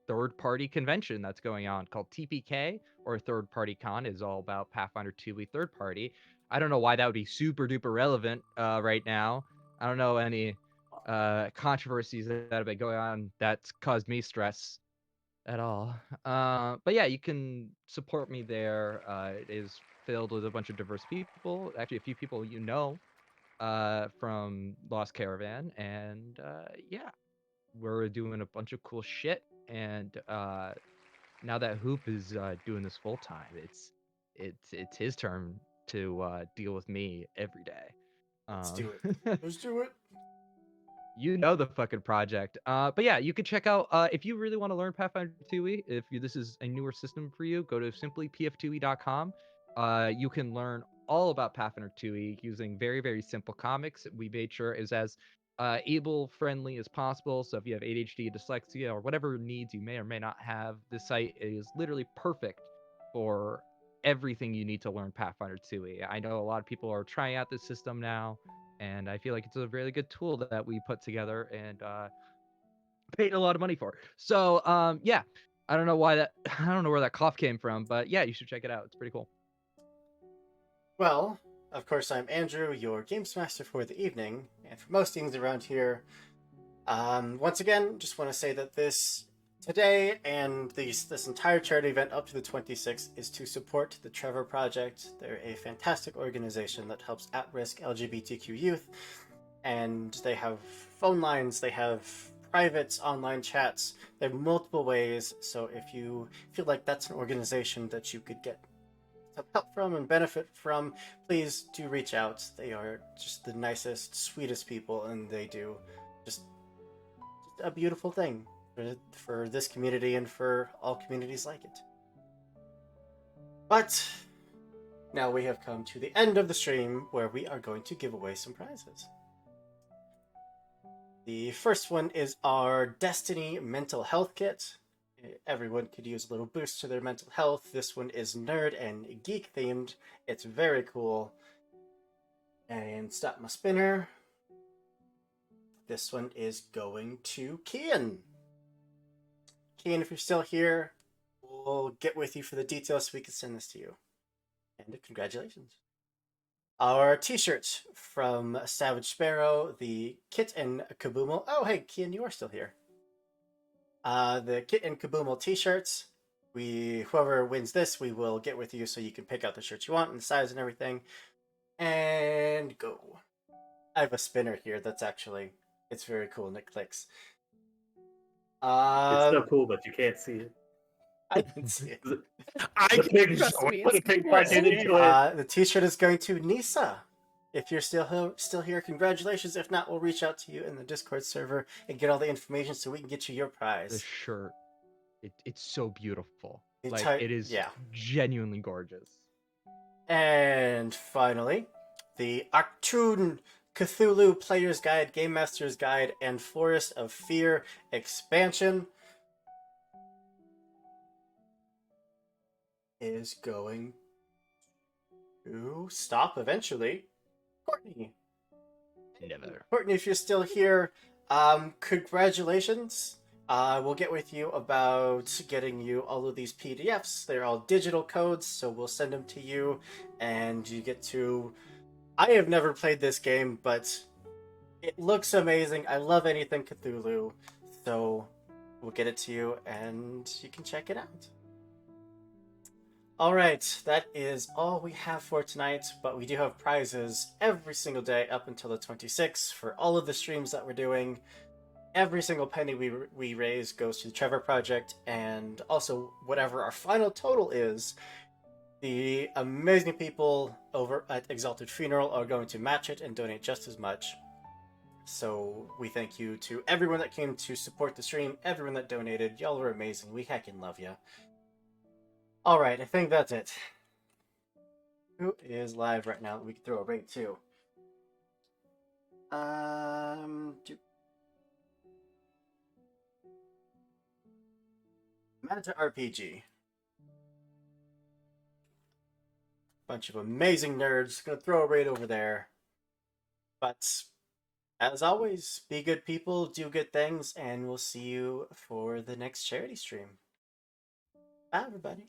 third-party convention that's going on called TPK, or Third Party Con. Is all about Pathfinder2e third party. I don't know why that would be super duper relevant right now. I don't know any controversies that have been going on that's caused me stress at all. But yeah, you can support me there. It is filled with a bunch of diverse people, actually a few people you know from Lost Caravan, and yeah, we're doing a bunch of cool shit. And now that Hoop is doing this full time, it's his turn to deal with me every day. Let's do it. Let's do it. You know the fucking project. But yeah, you can check out if you really want to learn Pathfinder 2e. This is a newer system for you, go to simplypf2e.com. You can learn all about Pathfinder 2e using very, very simple comics. We made sure it was as able friendly as possible. So if you have ADHD, dyslexia, or whatever needs you may or may not have, this site is literally perfect for everything you need to learn Pathfinder 2e. I know a lot of people are trying out this system now, and I feel like it's a really good tool that we put together and paid a lot of money for. So yeah, I don't know why that I don't know where that cough came from, but yeah, you should check it out. It's pretty cool. Well, of course, I'm Andrew, your Games Master for the evening, and for most things around here. Once again, just want to say that today and this entire charity event up to the 26th is to support the Trevor Project. They're a fantastic organization that helps at-risk LGBTQ youth, and they have phone lines, they have private online chats, they have multiple ways, so if you feel like that's an organization that you could get some help from and benefit from, please do reach out. They are just the nicest, sweetest people, and they do just a beautiful thing for this community and for all communities like it. But now we have come to the end of the stream where we are going to give away some prizes. The first one is our Destiny Mental Health Kit. Everyone could use a little boost to their mental health. This one is nerd and geek themed. It's very cool. And stop my spinner. This one is going to Kian. Kian, if you're still here, we'll get with you for the details so we can send this to you. And congratulations. Our t-shirt from Savage Sparrow, the Kit and Kabumo. Oh, hey, Kian, you are still here. The Kit and Kaboomel t-shirts. Whoever wins this, we will get with you so you can pick out the shirts you want and the size and everything. And go. I have a spinner here that's actually, it's very cool and it clicks. It's so cool, but you can't see it. I can see it. I The pig, Trust me, put a it's pig cool. cartoon into it. The t-shirt is going to Nisa. If you're still here, congratulations. If not, we'll reach out to you in the Discord server and get all the information so we can get you your The prize. shirt, it's so beautiful. It's Like how- it is yeah. genuinely gorgeous. And finally, the Actun Cthulhu Player's Guide, Game Master's Guide, and Forest of Fear expansion is going to stop eventually. Courtney. Never. Courtney, if you're still here, congratulations. We'll get with you about getting you all of these PDFs. They're all digital codes, so we'll send them to you, and you get to... I have never played this game, but it looks amazing. I love anything Cthulhu, so we'll get it to you, and you can check it out. Alright, that is all we have for tonight, but we do have prizes every single day up until the 26th for all of the streams that we're doing. Every single penny we raise goes to the Trevor Project, and also whatever our final total is, the amazing people over at Exalted Funeral are going to match it and donate just as much. So we thank you to everyone that came to support the stream, everyone that donated. Y'all are amazing. We heckin' love you. Alright, I think that's it. Who is live right now? We can throw a rate too. Manta RPG. Bunch of amazing nerds. Gonna throw a raid over there. But as always, be good people, do good things, and we'll see you for the next charity stream. Bye, everybody.